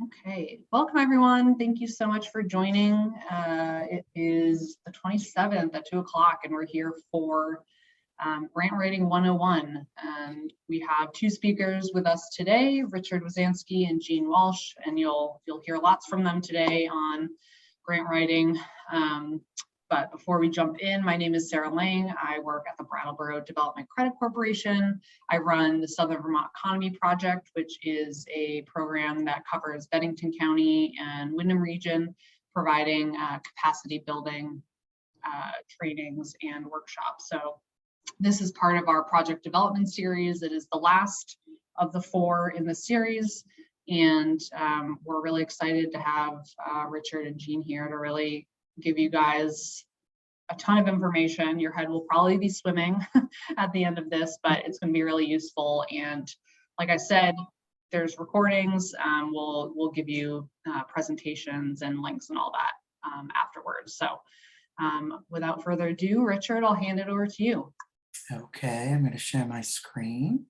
Okay, welcome everyone. Thank you so much for joining. It is the 27th at 2 o'clock and we're here for Grant Writing 101. And we have two speakers with us today, Richard Wizansky and Jeanne Walsh, and you'll hear lots from them today on grant writing. But before we jump in, my name is Sarah Lang. I work at the Brattleboro Development Credit Corporation. I run the Southern Vermont Economy Project, which is a program that covers Bennington County and Windham region, providing capacity building trainings and workshops. So this is part of our project development series. It is the last of the 4 in the series. And we're really excited to have Richard and Jeanne here to really give you guys a ton of information. Your head will probably be swimming at the end of this, but it's going to be really useful. And like I said, there's recordings. We'll give you presentations and links and all that afterwards. So without further ado, Richard, I'll hand it over to you. Okay, I'm going to share my screen.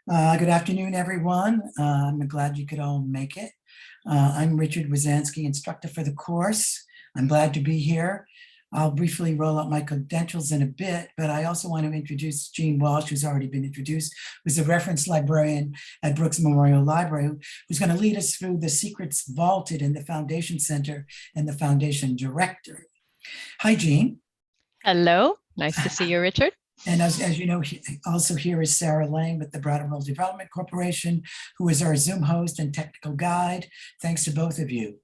Good afternoon, everyone. I'm glad you could all make it. I'm Richard Wizansky, instructor for the course. I'm glad to be here. I'll briefly roll out my credentials in a bit, but I also want to introduce Jeanne Walsh, who's already been introduced, who's a reference librarian at Brooks Memorial Library, who's going to lead us through the secrets vaulted in the Foundation Center and the Foundation Directory. Hi, Jeanne. Hello, nice to see you, Richard. And as you know, also here is Sarah Lang with the Brattleboro Development Corporation, who is our Zoom host and technical guide. Thanks to both of you.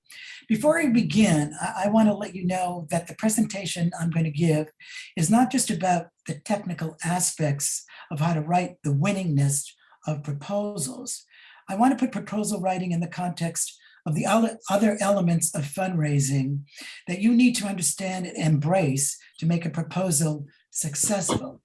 Before we begin, I want to let you know that the presentation I'm going to give is not just about the technical aspects of how to write the winningness of proposals. I want to put proposal writing in the context of the other elements of fundraising that you need to understand and embrace to make a proposal successful.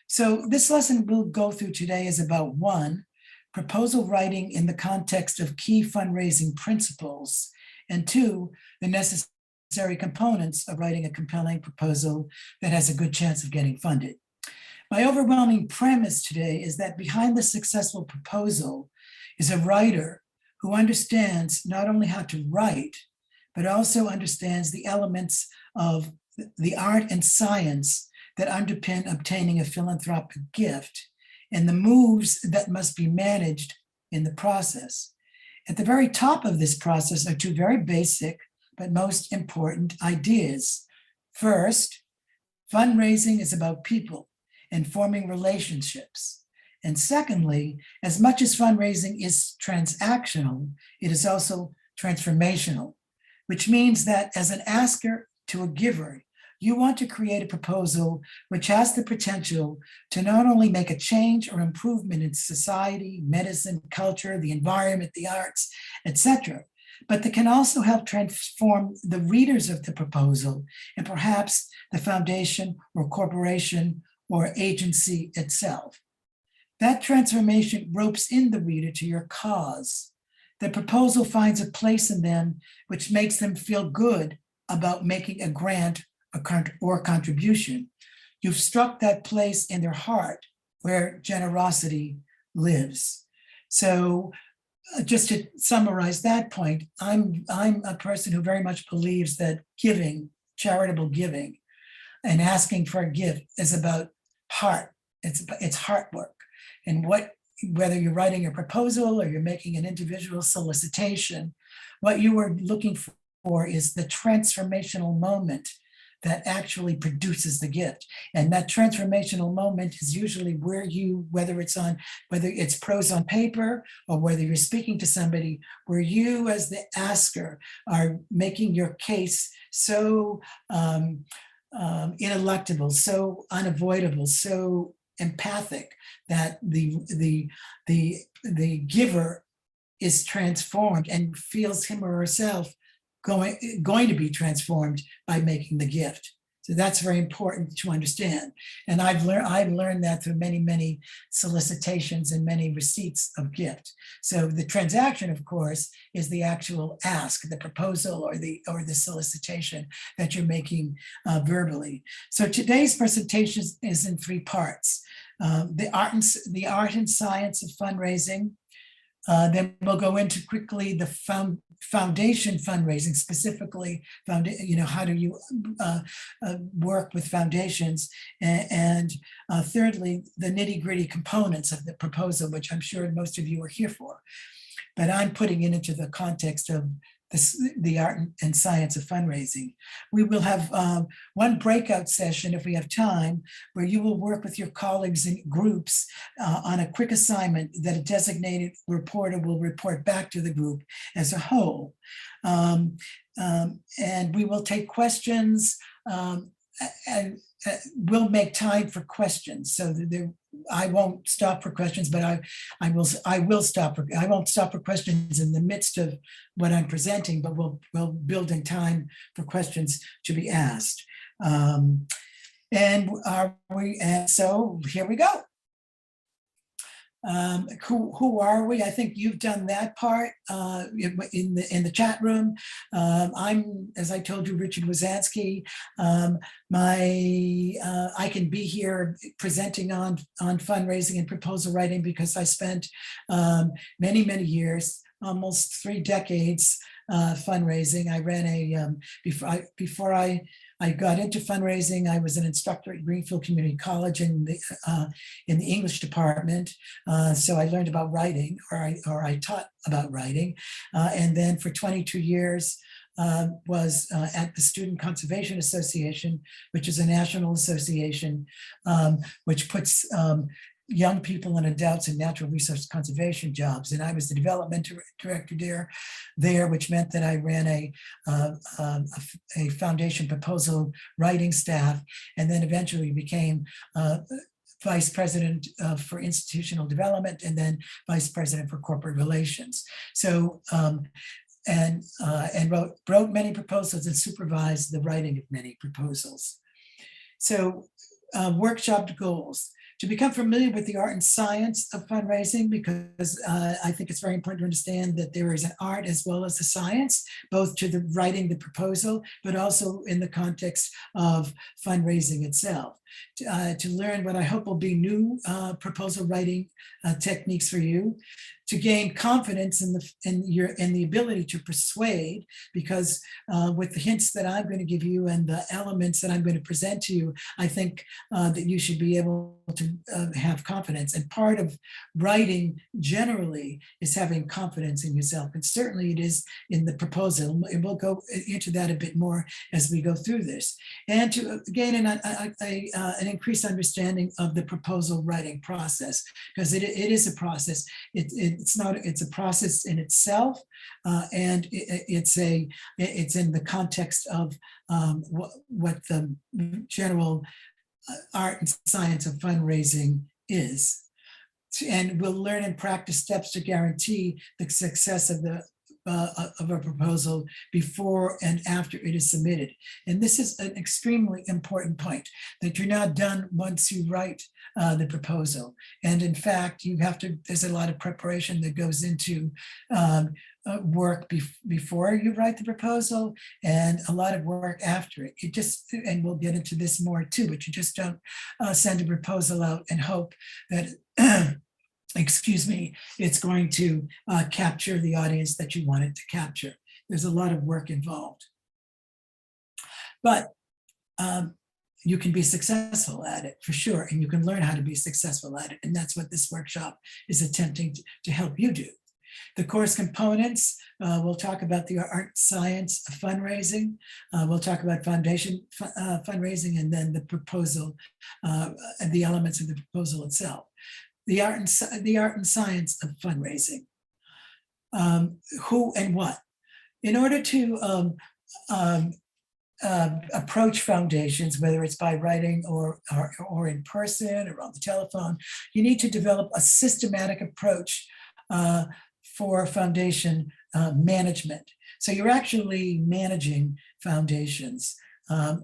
So this lesson we'll go through today is about 1, proposal writing in the context of key fundraising principles, and 2, the necessary components of writing a compelling proposal that has a good chance of getting funded. My overwhelming premise today is that behind the successful proposal is a writer who understands not only how to write, but also understands the elements of the art and science that underpin obtaining a philanthropic gift and the moves that must be managed in the process. At the very top of this process are 2 very basic but most important ideas. First, fundraising is about people and forming relationships. And secondly, as much as fundraising is transactional, it is also transformational, which means that as an asker to a giver, you want to create a proposal which has the potential to not only make a change or improvement in society, medicine, culture, the environment, the arts, etc., but that can also help transform the readers of the proposal and perhaps the foundation or corporation or agency itself. That transformation ropes in the reader to your cause. The proposal finds a place in them which makes them feel good about making a grant or contribution. You've struck that place in their heart where generosity lives. So just to summarize that point, I'm a person who very much believes that giving, charitable giving, and asking for a gift is about heart. It's heart work. And whether you're writing a proposal or you're making an individual solicitation, what you are looking for is the transformational moment that actually produces the gift. And that transformational moment is usually where you, whether it's prose on paper or whether you're speaking to somebody, where you as the asker are making your case so ineluctable, so unavoidable, so empathic that the giver is transformed and feels him or herself going to be transformed by making the gift. So that's very important to understand. And I've learned that through many, many solicitations and many receipts of gift. So the transaction, of course, is the actual ask, the proposal or the solicitation that you're making verbally. So today's presentation is in 3 parts. the art and science of fundraising. Then we'll go into quickly the foundation fundraising, specifically, how do you work with foundations? And thirdly, the nitty-gritty components of the proposal, which I'm sure most of you are here for. But I'm putting it into the context of the art and science of fundraising. We will have one breakout session, if we have time, where you will work with your colleagues in groups on a quick assignment that a designated reporter will report back to the group as a whole. And we will take questions, and we'll make time for questions. So that I won't stop for questions, but I will stop. I won't stop for questions in the midst of what I'm presenting, but we'll build in time for questions to be asked. And so here we go. Who are we? I think you've done that part in the chat room. I'm, as I told you, Richard Wizansky. I can be here presenting on fundraising and proposal writing because I spent many years, almost 3 decades, fundraising. I ran before I got into fundraising, I was an instructor at Greenfield Community College in the English department. So I learned about writing, or I taught about writing. And then for 22 years, was at the Student Conservation Association, which is a national association, which puts young people and adults in natural resource conservation jobs. And I was the development director there, which meant that I ran a foundation proposal writing staff, and then eventually became vice president for institutional development, and then vice president for corporate relations. So, and wrote many proposals and supervised the writing of many proposals. So workshop goals. To become familiar with the art and science of fundraising, because I think it's very important to understand that there is an art as well as a science, both to the writing the proposal, but also in the context of fundraising itself. To learn what I hope will be new proposal writing techniques for you, to gain confidence in the ability to persuade, because with the hints that I'm going to give you and the elements that I'm going to present to you, I think that you should be able to have confidence. And part of writing generally is having confidence in yourself, and certainly it is in the proposal. And we'll go into that a bit more as we go through this, and to gain an increased understanding of the proposal writing process, because it is a process. It's a process in itself, and it's in the context of what the general art and science of fundraising is. And we'll learn and practice steps to guarantee the success of a proposal before and after it is submitted. And this is an extremely important point, that you're not done once you write the proposal. And in fact, there's a lot of preparation that goes into work before you write the proposal, and a lot of work after it. And we'll get into this more too, but you just don't send a proposal out and hope that excuse me, it's going to capture the audience that you want it to capture. There's a lot of work involved. But you can be successful at it for sure, and you can learn how to be successful at it. And that's what this workshop is attempting to help you do. The course components, we'll talk about the art science of fundraising. We'll talk about foundation fundraising, and then the proposal, and the elements of the proposal itself. The art and science of fundraising. Who and what. In order to approach foundations, whether it's by writing or in person or on the telephone, you need to develop a systematic approach for foundation management. So you're actually managing foundations.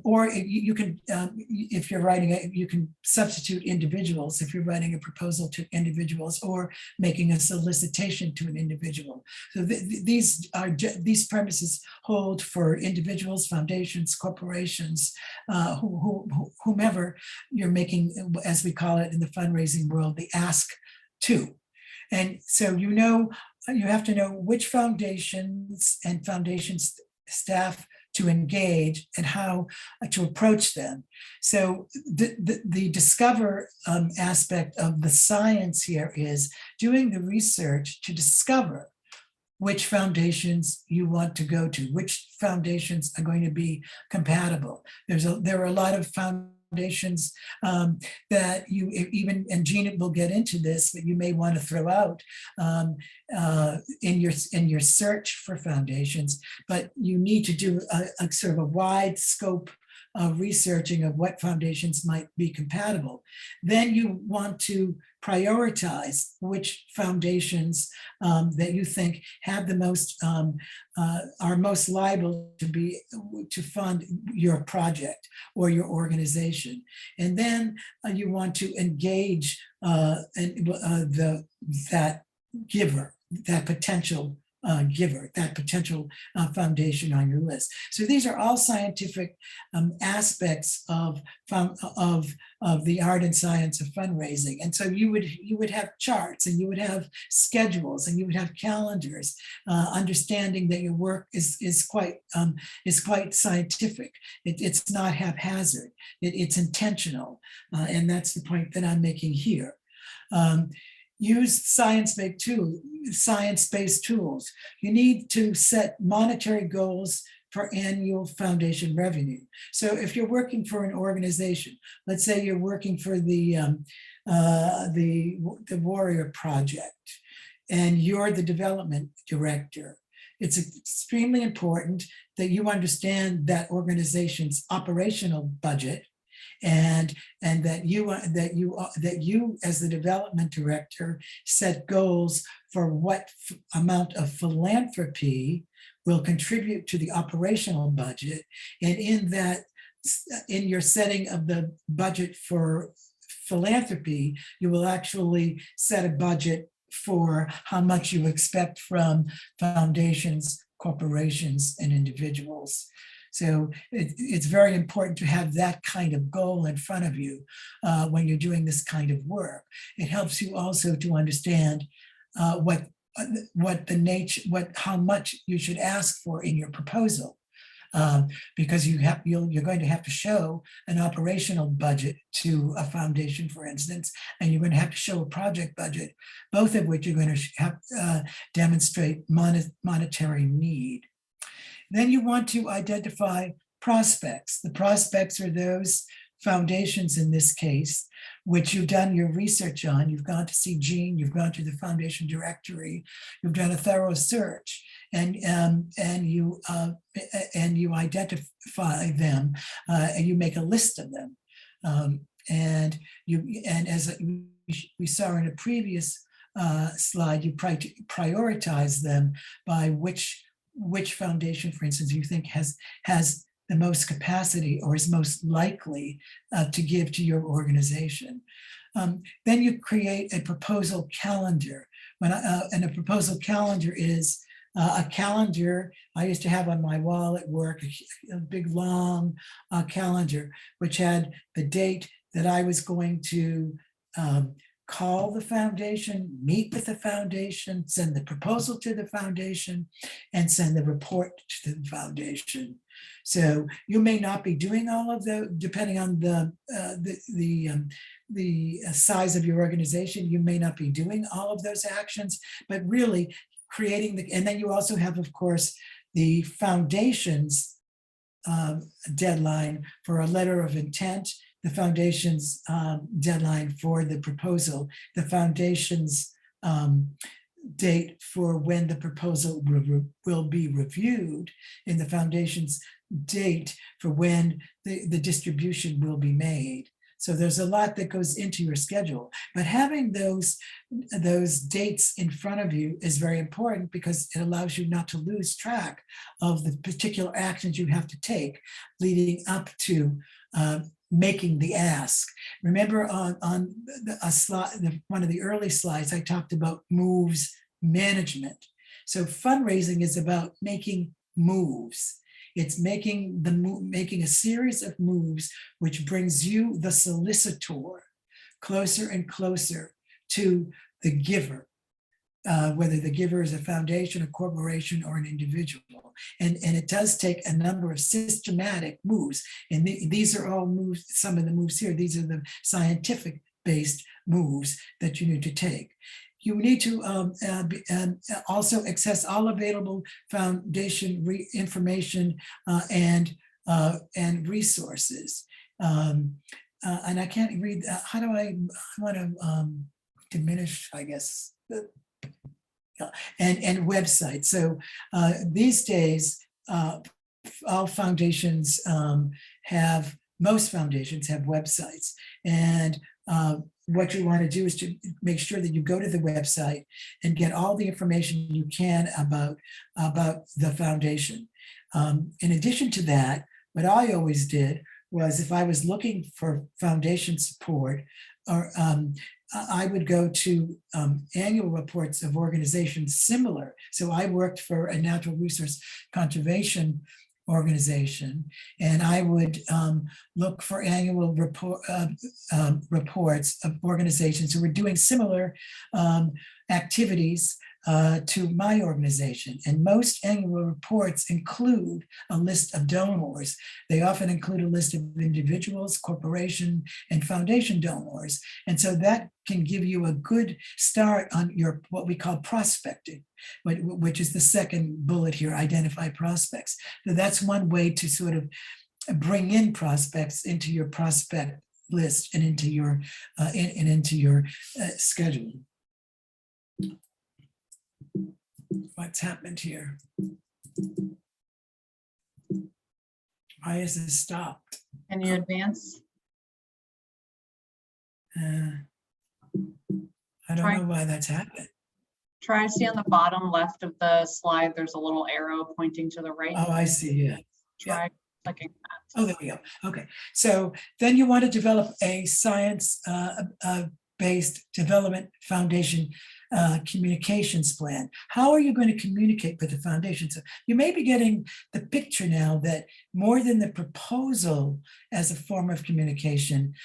Or you can, if you're writing you can substitute individuals if you're writing a proposal to individuals or making a solicitation to an individual. So these premises hold for individuals, foundations, corporations, whomever you're making, as we call it in the fundraising world, the ask to. And so you have to know which foundations and foundations staff to engage and how to approach them. So the discover aspect of the science here is doing the research to discover which foundations you want to go to, which foundations are going to be compatible. There are a lot of foundations that you even, and Jeanne will get into this, that you may want to throw out in your search for foundations, but you need to do a sort of a wide scope of researching of what foundations might be compatible. Then you want to prioritize which foundations that you think have the most, are most liable to fund your project or your organization. And then you want to engage that giver, that potential giver, that potential foundation on your list. So these are all scientific aspects of the art and science of fundraising. And so you would have charts, and you would have schedules, and you would have calendars, understanding that your work is quite scientific. It's not haphazard. It's intentional, and that's the point that I'm making here. Use science-based tools. You need to set monetary goals for annual foundation revenue. So if you're working for an organization, let's say you're working for the Warrior Project, and you're the development director, it's extremely important that you understand that organization's operational budget, and that you as the development director set goals for what amount of philanthropy will contribute to the operational budget. And in your setting of the budget for philanthropy, you will actually set a budget for how much you expect from foundations, corporations, and individuals. So it's very important to have that kind of goal in front of you when you're doing this kind of work. It helps you also to understand how much you should ask for in your proposal, because you're going to have to show an operational budget to a foundation, for instance, and you're going to have to show a project budget, both of which you're going to have demonstrate monetary need. Then you want to identify prospects. The prospects are those foundations in this case, which you've done your research on. You've gone to see Jeanne, you've gone to the foundation directory, you've done a thorough search, and you identify them, and you make a list of them. And as we saw in a previous slide, you prioritize them by which foundation, for instance, you think has the most capacity or is most likely to give to your organization. Then you create a proposal calendar. And a proposal calendar is a calendar I used to have on my wall at work, a big long calendar, which had the date that I was going to call the foundation, meet with the foundation, send the proposal to the foundation, and send the report to the foundation. So you may not be doing all of those, depending on the size of your organization. You may not be doing all of those actions, but really creating and then you also have, of course, the foundation's deadline for a letter of intent, the foundation's deadline for the proposal, the foundation's date for when the proposal will be reviewed, and the foundation's date for when the distribution will be made. So there's a lot that goes into your schedule, but having those dates in front of you is very important because it allows you not to lose track of the particular actions you have to take leading up to making the ask. Remember on a slide, one of the early slides, I talked about moves management. So fundraising is about making moves. It's making a series of moves which brings you, the solicitor, closer and closer to the giver, whether the giver is a foundation, a corporation, or an individual. And it does take a number of systematic moves. And these are all moves, some of the moves here, these are the scientific-based moves that you need to take. You need to also access all available foundation information and resources. And I can't read, how do I want to diminish, I guess, and websites. So these days, all foundations most foundations have websites. And what you want to do is to make sure that you go to the website and get all the information you can about the foundation. In addition to that, what I always did was if I was looking for foundation support, or I would go to annual reports of organizations similar. So I worked for a natural resource conservation organization, and I would look for annual reports of organizations who were doing similar activities to my organization. And most annual reports include a list of donors. They often include a list of individuals, corporation, and foundation donors. And so that can give you a good start on your what we call prospecting, which is the second bullet here, identify prospects. So that's one way to sort of bring in prospects into your prospect list and into your scheduling. What's happened here? Why is this stopped? Can you advance? I don't know why that's happened. Try to see on the bottom left of the slide, there's a little arrow pointing to the right. Oh, I see, yeah. Try clicking that. Oh, there we go. Okay, so then you want to develop a science-based development foundation communications plan. How are you going to communicate with the foundation? So you may be getting the picture now that more than the proposal as a form of communication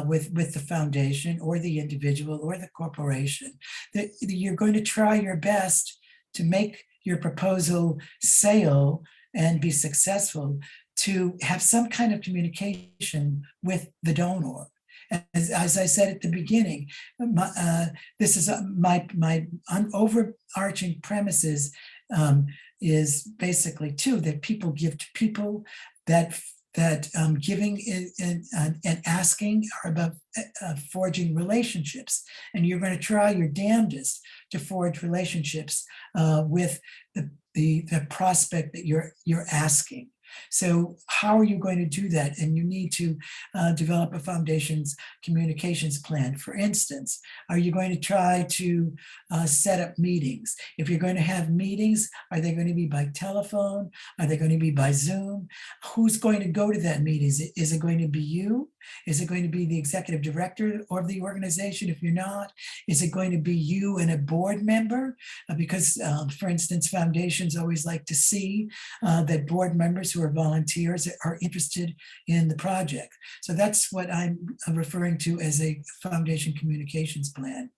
with the foundation or the individual or the corporation, that you're going to try your best to make your proposal sail and be successful, to have some kind of communication with the donor. As I said at the beginning, this is my overarching premises is basically two, that people give to people, that giving and asking are about forging relationships, and you're going to try your damnedest to forge relationships with the prospect that you're asking. So how are you going to do that? And you need to develop a foundation's communications plan. For instance, are you going to try to set up meetings? If you're going to have meetings, are they going to be by telephone? Are they going to be by Zoom? Who's going to go to that meeting? Is it going to be you? Is it going to be the executive director of the organization? If you're not, is it going to be you and a board member? Because, for instance, foundations always like to see that board members who are volunteers are interested in the project. So that's what I'm referring to as a foundation communications plan.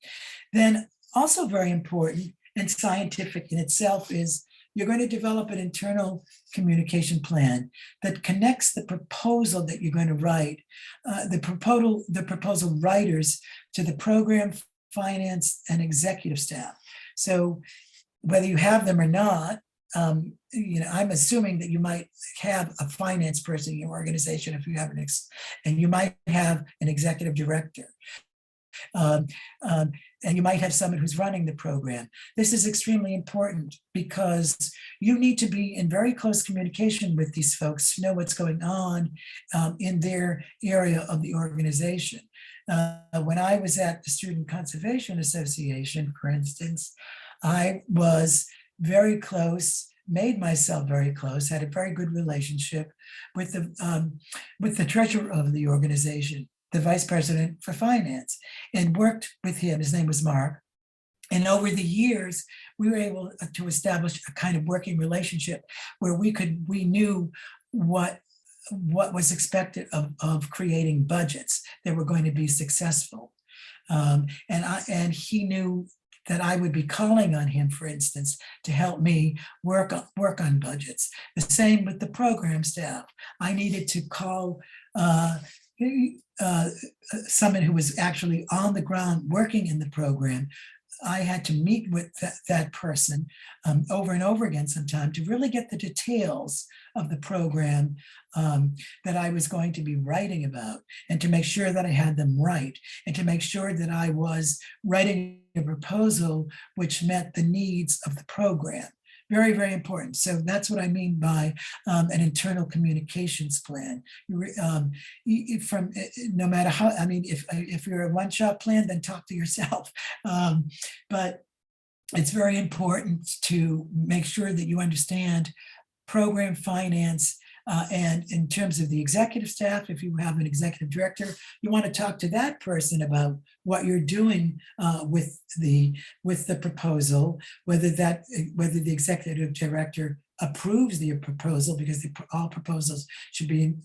Then also very important and scientific in itself is you're going to develop an internal communication plan that connects the proposal that you're going to write, the proposal writers to the program, finance, and executive staff. So whether you have them or not, I'm assuming that you might have a finance person in your organization if you have and you might have an executive director. Um, and you might have someone who's running the program. This is extremely important because you need to be in very close communication with these folks to know what's going on in their area of the organization. When I was at the Student Conservation Association, for instance, I was very close, made myself very close, had a very good relationship with the treasurer of the organization, the vice president for finance, and worked with him. His name was Mark. And over the years, we were able to establish a kind of working relationship where we knew what was expected of creating budgets that were going to be successful. And he knew that I would be calling on him, for instance, to help me work on budgets. The same with the program staff. I needed to call someone who was actually on the ground working in the program. I had to meet with that person over and over again sometime to really get the details of the program that I was going to be writing about, and to make sure that I had them right, and to make sure that I was writing a proposal which met the needs of the program. Very, very important. So that's what I mean by an internal communications plan. No matter how, I mean, if you're a one-shot plan, then talk to yourself. But it's very important to make sure that you understand program finance. And in terms of the executive staff, if you have an executive director, you want to talk to that person about what you're doing with the proposal, whether the executive director approves the proposal, because all proposals should be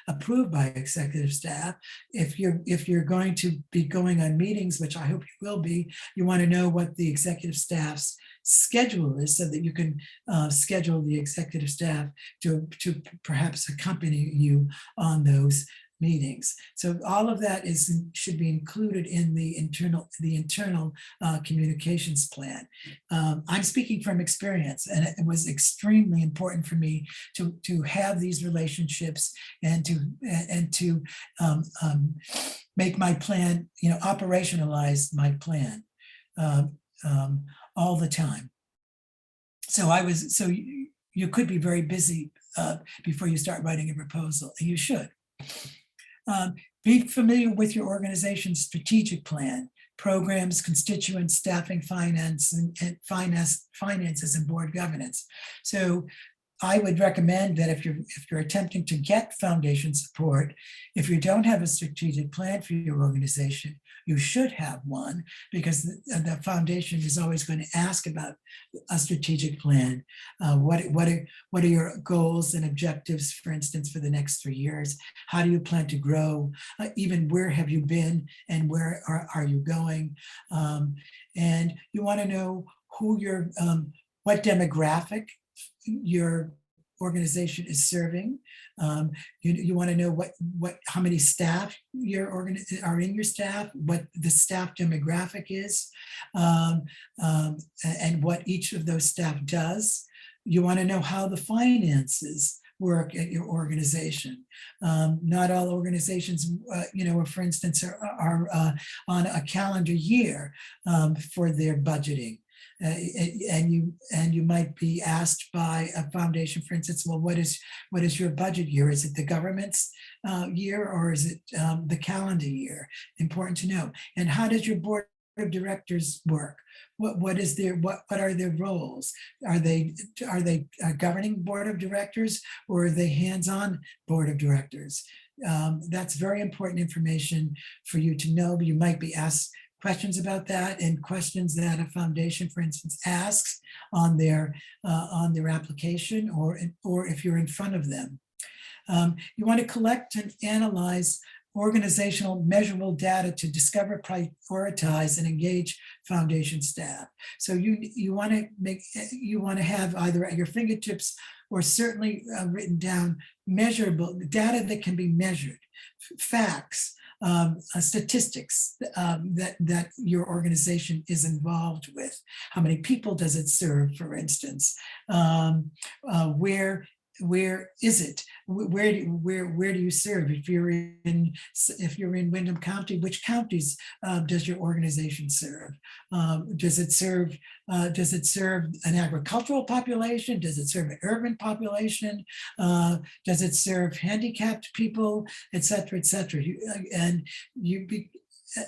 approved by executive staff. If you're going to be going on meetings, which I hope you will be, you want to know what the executive staff's schedule is, so that you can schedule the executive staff to perhaps accompany you on those meetings. So all of that should be included in the internal communications plan. I'm speaking from experience, and it was extremely important for me to have these relationships and to make my plan, operationalize my plan all the time. So you could be very busy before you start writing a proposal, and you should. Be familiar with your organization's strategic plan, programs, constituents, staffing, finance, and finances, and board governance. So I would recommend that if you're attempting to get foundation support, if you don't have a strategic plan for your organization, you should have one, because the foundation is always going to ask about a strategic plan. What are your goals and objectives, for instance, for the next 3 years? How do you plan to grow? Even where have you been, and where are you going? And you want to know what demographic your organization is serving. You want to know how many staff are in your staff, what the staff demographic is, and what each of those staff does. You want to know how the finances work at your organization. Not all organizations, for instance, are on a calendar year for their budgeting. And you might be asked by a foundation, for instance, well, what is your budget year? Is it the government's year, or is it the calendar year? Important to know. And how does your board of directors work? What are their roles? Are they a governing board of directors, or are they hands-on board of directors? That's very important information for you to know. You might be asked questions about that, and questions that a foundation, for instance, asks on their application, or if you're in front of them. You want to collect and analyze organizational measurable data to discover, prioritize, and engage foundation staff. So you want to have either at your fingertips, or certainly written down, measurable data that can be measured, facts, statistics that your organization is involved with. How many people does it serve, for instance? Where where is it? Where do you serve? If you're in Windham County, which counties does your organization serve? Does it serve an agricultural population? Does it serve an urban population? Does it serve handicapped people, et cetera, et cetera?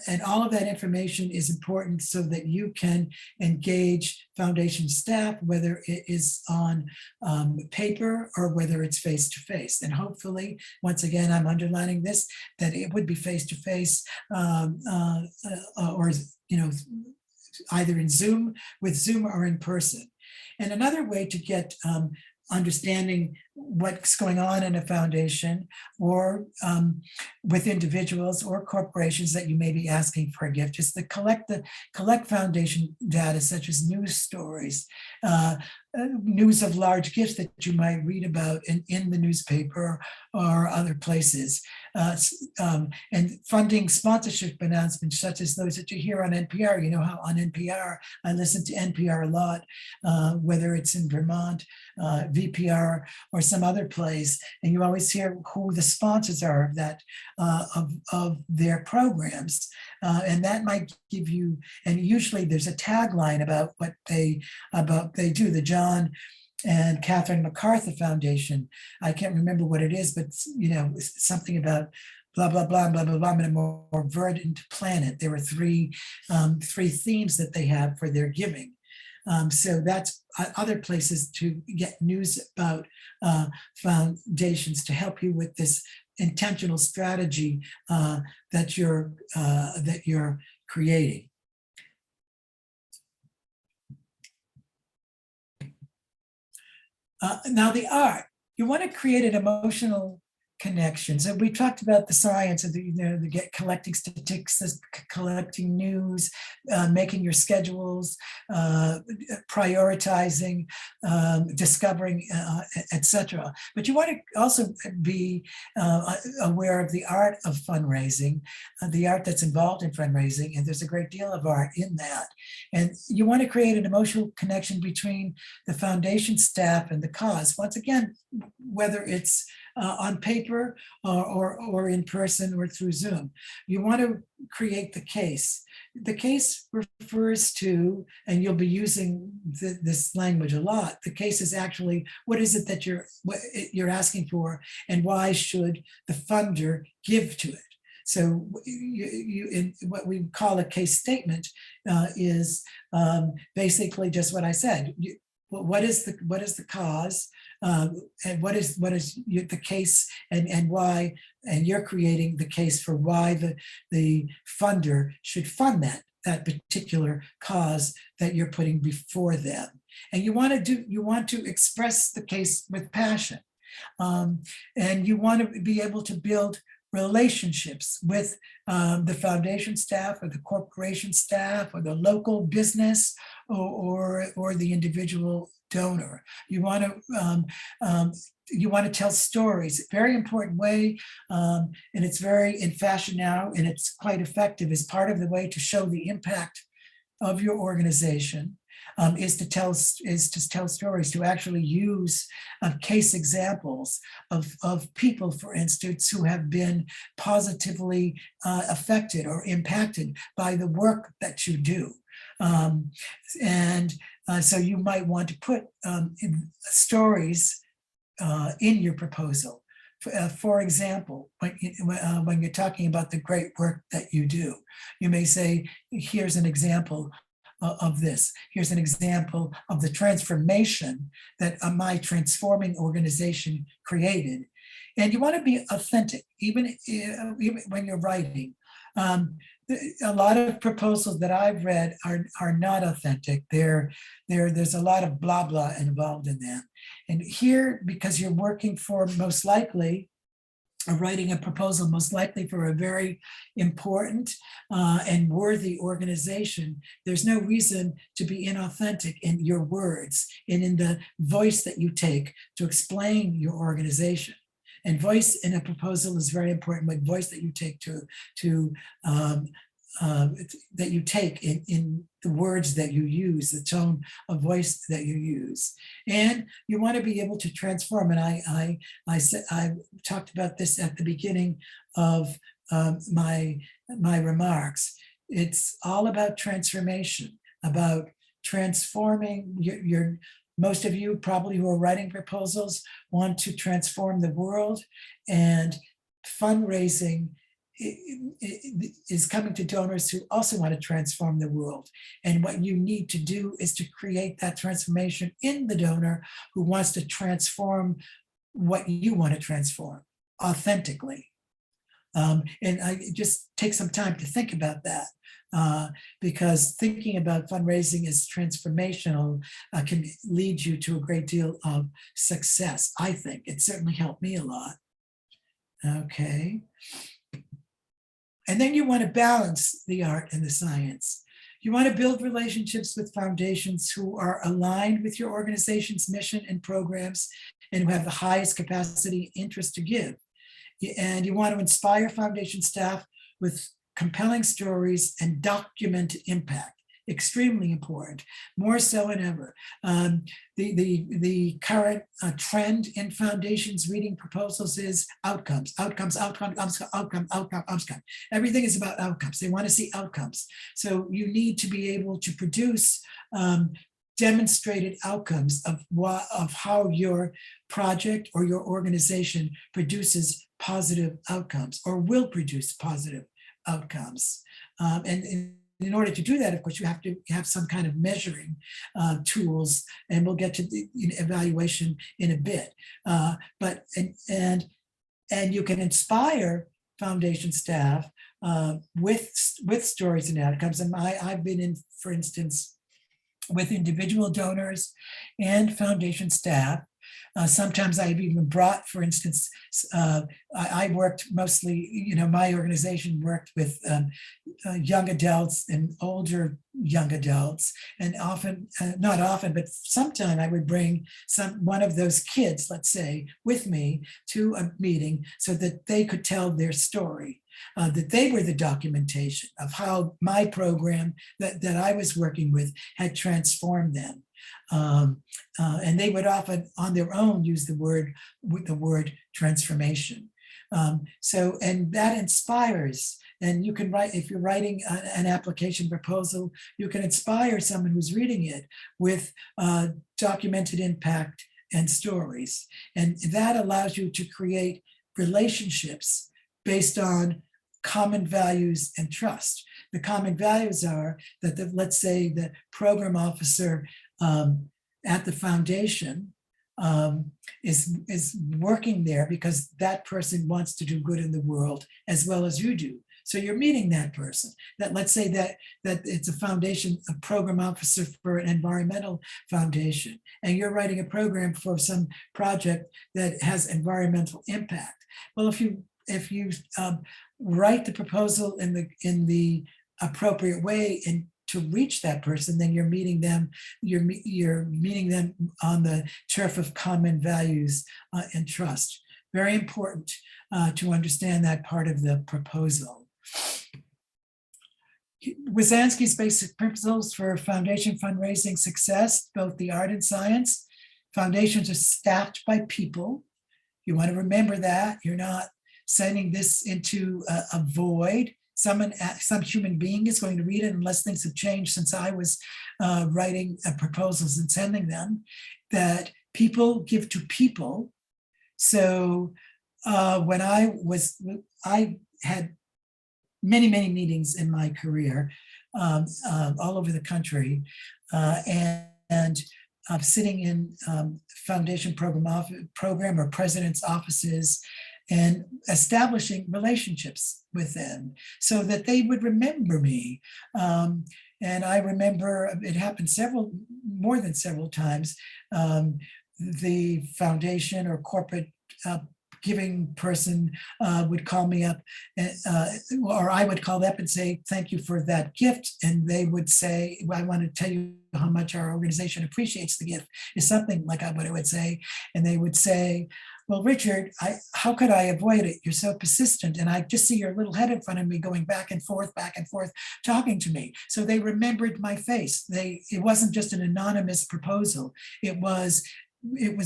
And all of that information is important so that you can engage foundation staff, whether it is on paper or whether it's face-to-face. And hopefully, once again, I'm underlining this, that it would be face-to-face or, either in Zoom, with Zoom or in person. And another way to get understanding what's going on in a foundation or with individuals or corporations that you may be asking for a gift is to collect foundation data such as news stories, news of large gifts that you might read about in the newspaper or other places, and funding sponsorship announcements such as those that you hear on NPR. You know how on NPR, I listen to NPR a lot, whether it's in Vermont, VPR, or some other place, and you always hear who the sponsors are of that, of their programs, and that might give you. And usually there's a tagline about what they do. The John and Catherine MacArthur Foundation. I can't remember what it is, but something about blah blah blah blah blah blah. I'm a more verdant planet. There were three themes that they have for their giving. So that's other places to get news about foundations to help you with this intentional strategy that you're creating. Now the art, you want to create an emotional connection. So we talked about the science of the collecting statistics, collecting news, making your schedules, prioritizing, discovering, etc. But you want to also be aware of the art of fundraising, the art that's involved in fundraising, and there's a great deal of art in that. And you want to create an emotional connection between the foundation staff and the cause. Once again, whether it's on paper or in person or through Zoom. You want to create the case. The case refers to, and you'll be using this language a lot, the case is actually, what is it that you're asking for, and why should the funder give to it? So in what we call a case statement is basically just what I said. What is the cause, and what is the case, and why, and you're creating the case for why the funder should fund that particular cause that you're putting before them. And you want to express the case with passion, and you want to be able to build relationships with the foundation staff or the corporation staff or the local business or the individual donor. You want to tell stories. Very important way, and it's very in fashion now, and it's quite effective. Is part of the way to show the impact of your organization. Is to tell stories, to actually use case examples of people, for instance, who have been positively affected or impacted by the work that you do. So you might want to put stories in your proposal. For example, when you're talking about the great work that you do, you may say, here's an example of this. Here's an example of the transformation that my transforming organization created. And you want to be authentic, even when you're writing. A lot of proposals that I've read are not authentic. There's a lot of blah blah involved in them. And here, because you're working for most likely, writing a proposal most likely for a very important and worthy organization, there's no reason to be inauthentic in your words and in the voice that you take to explain your organization. And voice in a proposal is very important, like voice that you take to that you take in the words that you use, the tone of voice that you use, and you want to be able to transform. And I said I talked about this at the beginning of my remarks. It's all about transformation, about transforming your most of you probably who are writing proposals want to transform the world, and fundraising is coming to donors who also want to transform the world. And what you need to do is to create that transformation in the donor who wants to transform what you want to transform authentically. And I just take some time to think about that, because thinking about fundraising as transformational can lead you to a great deal of success. I think it certainly helped me a lot. Okay. And then you want to balance the art and the science. You want to build relationships with foundations who are aligned with your organization's mission and programs and who have the highest capacity and interest to give. And you want to inspire foundation staff with compelling stories and documented impact. Extremely important, more so than ever. The current trend in foundations reading proposals is outcomes. Everything is about outcomes. They want to see outcomes. So you need to be able to produce demonstrated outcomes of how your project or your organization produces positive outcomes or will produce positive outcomes. And in order to do that, of course, you have to have some kind of measuring tools, and we'll get to the evaluation in a bit. But you can inspire foundation staff with stories and outcomes. And I've been in, for instance, with individual donors and foundation staff. Sometimes I've even brought, for instance, I worked mostly, my organization worked with young adults and older young adults, and often, not often, but sometime I would bring one of those kids, let's say, with me to a meeting so that they could tell their story. That they were the documentation of how my program that I was working with had transformed them. And they would often on their own use the word transformation. And that inspires, and you can write, if you're writing an application proposal, you can inspire someone who's reading it with documented impact and stories. And that allows you to create relationships based on common values and trust. The common values are that let's say the program officer at the foundation is working there because that person wants to do good in the world as well as you do. So you're meeting that person. That let's say that it's a foundation, a program officer for an environmental foundation, and you're writing a program for some project that has environmental impact. Well, if you write the proposal in the appropriate way and to reach that person, then you're meeting them. You're meeting them on the turf of common values and trust. Very important to understand that part of the proposal. Wizansky's basic principles for foundation fundraising success, both the art and science. Foundations are staffed by people. You want to remember that. You're not sending this into a void. Some human being is going to read it unless things have changed since I was writing proposals and sending them, that people give to people. So when I had many meetings in my career all over the country, and sitting in foundation program or president's offices and establishing relationships with them so that they would remember me. And I remember it happened more than several times. The foundation or corporate giving person would call me up, or I would call up and say, thank you for that gift. And they would say, I want to tell you how much our organization appreciates the gift, is something like what I would say. And they would say, well, Richard, how could I avoid it? You're so persistent. And I just see your little head in front of me going back and forth, talking to me. So they remembered my face. It wasn't just an anonymous proposal. It was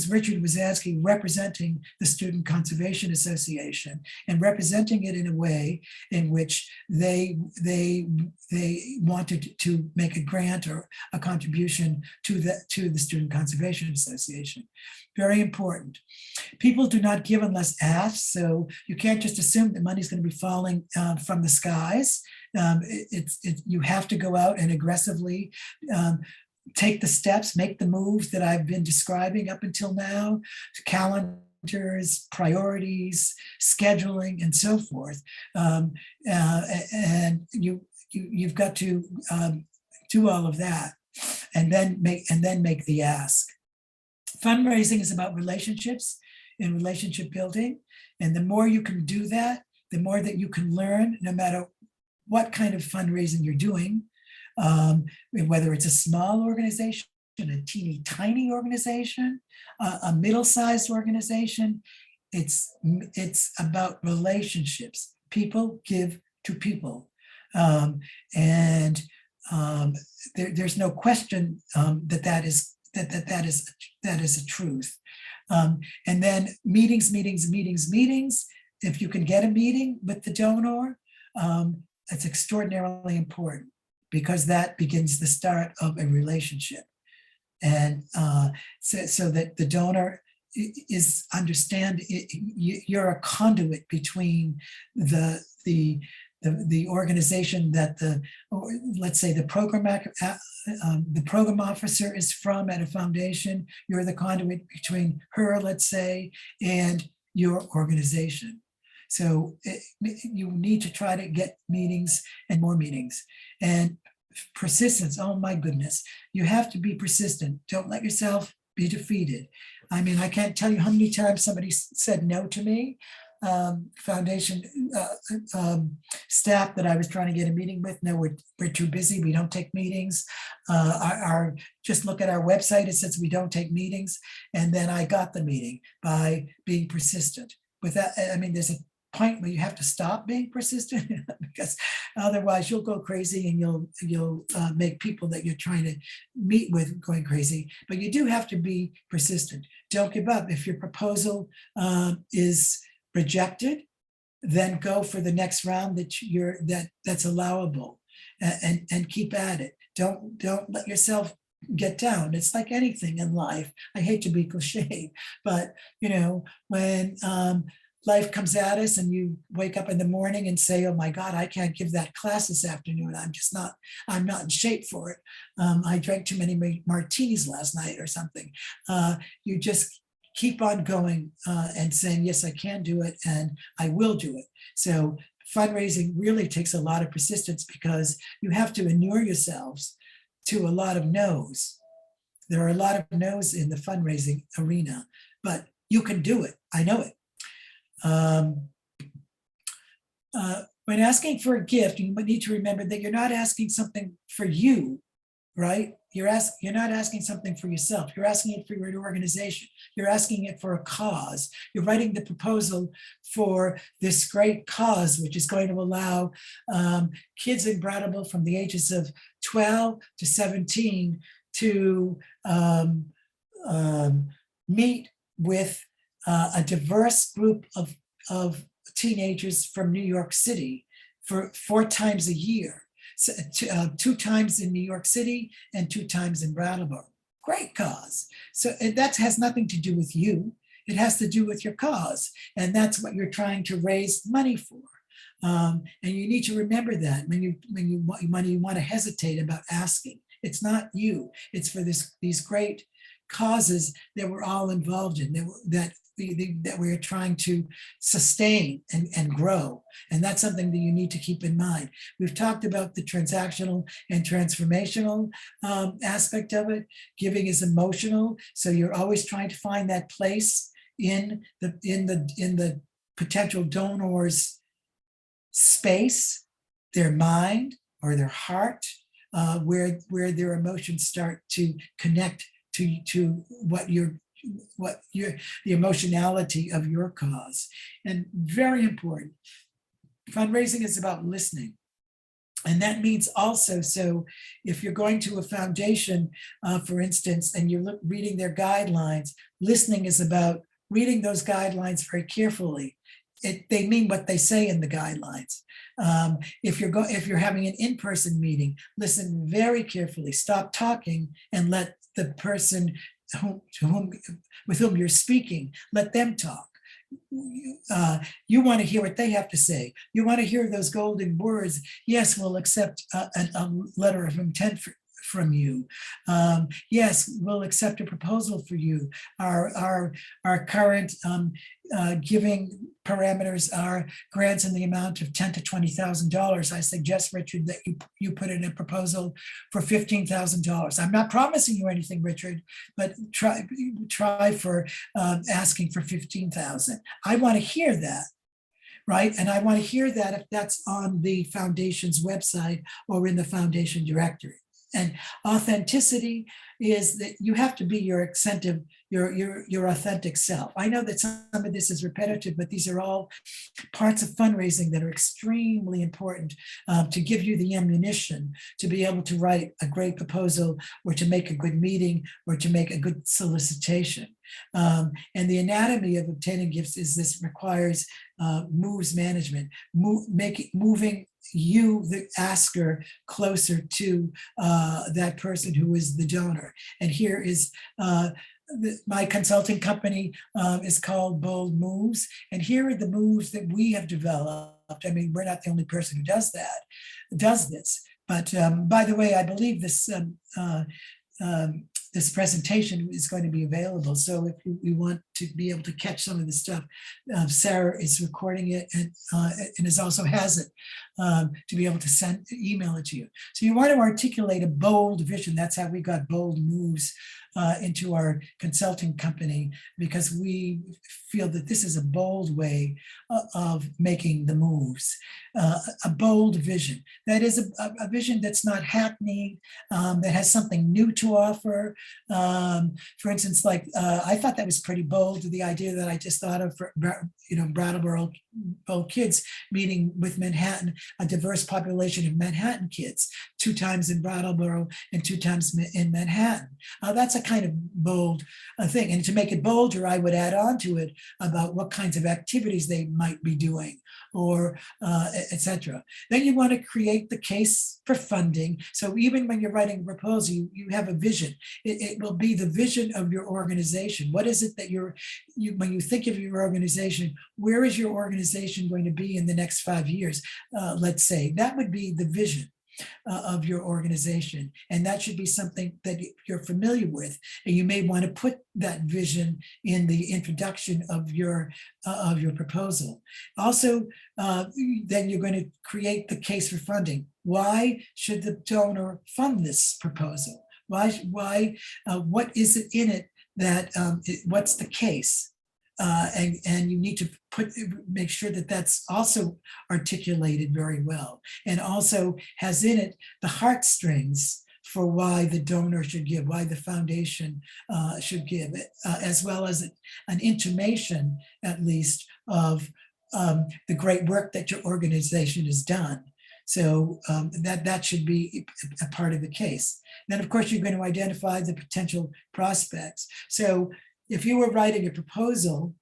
Richard Wizansky representing the Student Conservation Association and representing it in a way in which they wanted to make a grant or a contribution to the Student Conservation Association. Very important. People do not give unless asked, so you can't just assume that money's going to be falling from the skies. You have to go out and aggressively take the steps, make the moves that I've been describing up until now, calendars, priorities, scheduling, and so forth. And you've got to do all of that, and then make the ask. Fundraising is about relationships and relationship building, and the more you can do that, the more that you can learn, no matter what kind of fundraising you're doing. Whether it's a small organization, a teeny tiny organization, a middle-sized organization, it's about relationships. People give to people, and there's no question that is a truth. And then meetings. If you can get a meeting with the donor, it's extraordinarily important, because that begins the start of a relationship. And so that the donor is you're a conduit between the organization that let's say the program officer is from at a foundation. You're the conduit between her, let's say, and your organization. So you need to try to get meetings and more meetings. And persistence, oh my goodness, you have to be persistent. Don't let yourself be defeated. I mean, I can't tell you how many times somebody said no to me. Foundation staff that I was trying to get a meeting with, no, we're too busy, we don't take meetings. Just look at our website, it says we don't take meetings. And then I got the meeting by being persistent. With that, I mean, there's a point where you have to stop being persistent, because otherwise you'll go crazy and you'll make people that you're trying to meet with going crazy. But you do have to be persistent. Don't give up. If your proposal is rejected, then go for the next round that's allowable, and keep at it. Don't let yourself get down. It's like anything in life. I hate to be cliche, but when life comes at us and you wake up in the morning and say, oh my God, I can't give that class this afternoon. I'm not in shape for it. I drank too many martinis last night or something. You just keep on going and saying, yes, I can do it and I will do it. So fundraising really takes a lot of persistence, because you have to inure yourselves to a lot of no's. There are a lot of no's in the fundraising arena, but you can do it. I know it. When asking for a gift, you need to remember that you're not asking something for you, right? You're not asking something for yourself. You're asking it for your organization. You're asking it for a cause. You're writing the proposal for this great cause, which is going to allow kids in Brattleboro from the ages of 12 to 17 to meet with a diverse group of teenagers from New York City for 4 times a year. So, 2 times in New York City and 2 times in Brattleboro. Great cause. So that has nothing to do with you. It has to do with your cause. And that's what you're trying to raise money for. And you need to remember that when you want to hesitate about asking. It's not you. It's for these great causes that we're all involved in, that we're trying to sustain and grow. And that's something that you need to keep in mind. We've talked about the transactional and transformational aspect of it. Giving is emotional. So you're always trying to find that place in the potential donor's space, their mind or their heart, where their emotions start to connect to the emotionality of your cause. And very important, fundraising is about listening. And that means also, so if you're going to a foundation, for instance, and you're reading their guidelines, listening is about reading those guidelines very carefully. They mean what they say in the guidelines. If you're having an in-person meeting, listen very carefully, stop talking and let the person with whom you're speaking, let them talk. You want to hear what they have to say. You want to hear those golden words. Yes, we'll accept a letter of intent from you. Yes, we'll accept a proposal for you. Our current giving parameters are grants in the amount of $10,000 to $20,000. I suggest, Richard, that you put in a proposal for $15,000. I'm not promising you anything, Richard, but try for asking for $15,000. I want to hear that. Right. And I want to hear that if that's on the foundation's website or in the foundation directory. And authenticity is that you have to be your authentic self. I know that some of this is repetitive, but these are all parts of fundraising that are extremely important to give you the ammunition to be able to write a great proposal, or to make a good meeting, or to make a good solicitation. And the anatomy of obtaining gifts is this requires moves management, moving you, the asker, closer to that person who is the donor. And here is my consulting company is called BoldMoves, and here are the moves that we have developed. I mean, we're not the only person who does this. But by the way, I believe this this presentation is going to be available. So if we want to be able to catch some of the stuff, Sarah is recording it and has it to be able to email it to you. So you want to articulate a bold vision. That's how we got BoldMoves into our consulting company, because we feel that this is a bold way of making the moves. A bold vision. That is a vision that's not hackneyed, that has something new to offer. For instance, like I thought that was pretty bold, the idea that I just thought of for Brattleboro kids meeting with Manhattan, a diverse population of Manhattan kids, 2 times in Brattleboro and 2 times in Manhattan. That's a kind of bold thing. And to make it bolder, I would add on to it about what kinds of activities they might be doing, or etc. Then you want to create the case for funding. So even when you're writing a proposal, you have a vision. It will be the vision of your organization. What is it that when you think of your organization, where is your organization going to be in the next 5 years? Let's say that would be the vision of your organization, and that should be something that you're familiar with, and you may want to put that vision in the introduction of your proposal. Also, then you're going to create the case for funding. Why should the donor fund this proposal? Why? What is it in it that? What's the case? And you need to make sure that that's also articulated very well, and also has in it the heartstrings for why the donor should give, why the foundation should give it, as well as an intimation, at least, of the great work that your organization has done. So that should be a part of the case. Then, of course, you're going to identify the potential prospects. So if you were writing a proposal,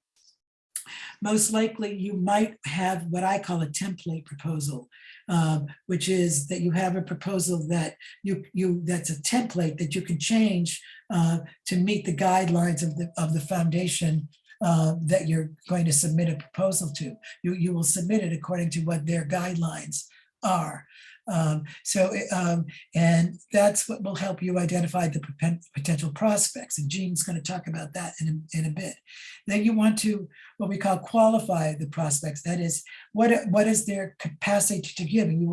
most likely you might have what I call a template proposal, which is that you have a proposal that that's a template that you can change to meet the guidelines of the foundation that you're going to submit a proposal to. You will submit it according to what their guidelines are. And that's what will help you identify the potential prospects. And Jeanne's going to talk about that in a bit. Then you want to what we call qualify the prospects. That is, what is their capacity to give? And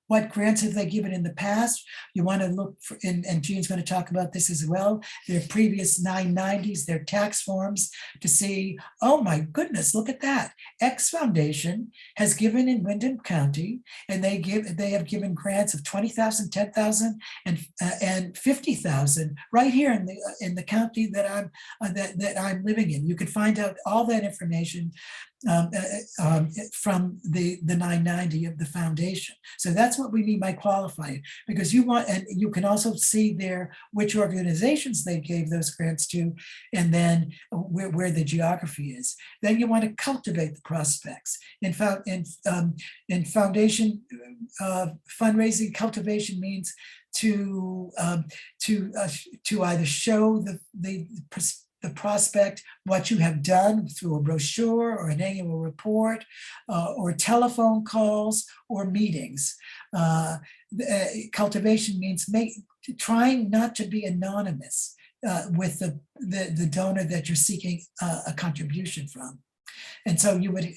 what grants have they given in the past? You want to look for, and Jeanne's going to talk about this as well, their previous 990s, their tax forms, to see, oh my goodness, look at that. X Foundation has given in Windham County, and they have given grants of $20,000, $10,000, and $50,000 right here in the county that I'm living in. You can find out all that information from the 990 of the foundation. So that's what we mean by qualifying, because you want, and you can also see there which organizations they gave those grants to, and then where the geography is. Then you want to cultivate the prospects. In foundation fundraising, cultivation means to either show the prospect what you have done through a brochure or an annual report, or telephone calls or meetings. Cultivation means trying not to be anonymous with the donor that you're seeking a contribution from. And so you would,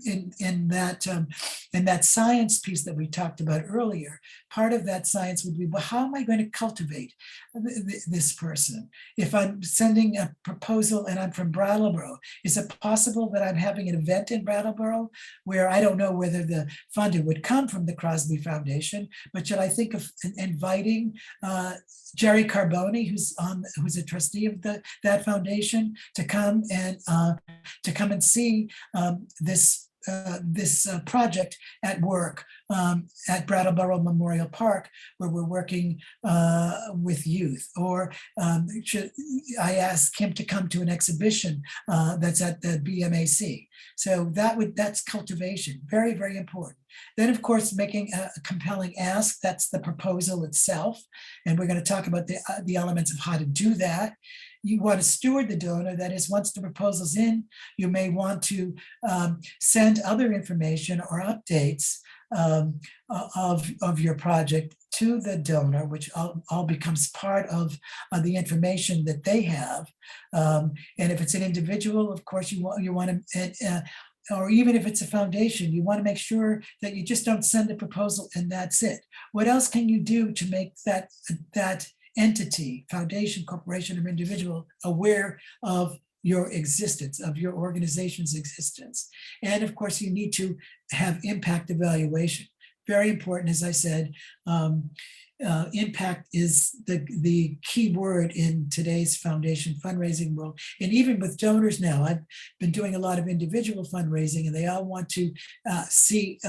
in that science piece that we talked about earlier, part of that science would be, well, how am I going to cultivate this person? If I'm sending a proposal and I'm from Brattleboro, is it possible that I'm having an event in Brattleboro where I don't know whether the funding would come from the Crosby Foundation, but should I think of inviting Jerry Carboni, who's a trustee of that foundation, to come and see this project at work at Brattleboro Memorial Park, where we're working with youth, or should I ask him to come to an exhibition that's at the BMAC? So that's cultivation, very, very important. Then, of course, making a compelling ask, that's the proposal itself. And we're going to talk about the elements of how to do that. You want to steward the donor, that is, once the proposal's in, you may want to send other information or updates of your project to the donor, which all becomes part of the information that they have. And if it's an individual, of course, you want to, or even if it's a foundation, you want to make sure that you just don't send a proposal and that's it. What else can you do to make that entity, foundation, corporation, or individual aware of your existence, of your organization's existence? And of course, you need to have impact evaluation. Very important, as I said. Impact is the key word in today's foundation fundraising world. And even with donors now, I've been doing a lot of individual fundraising, and they all want to see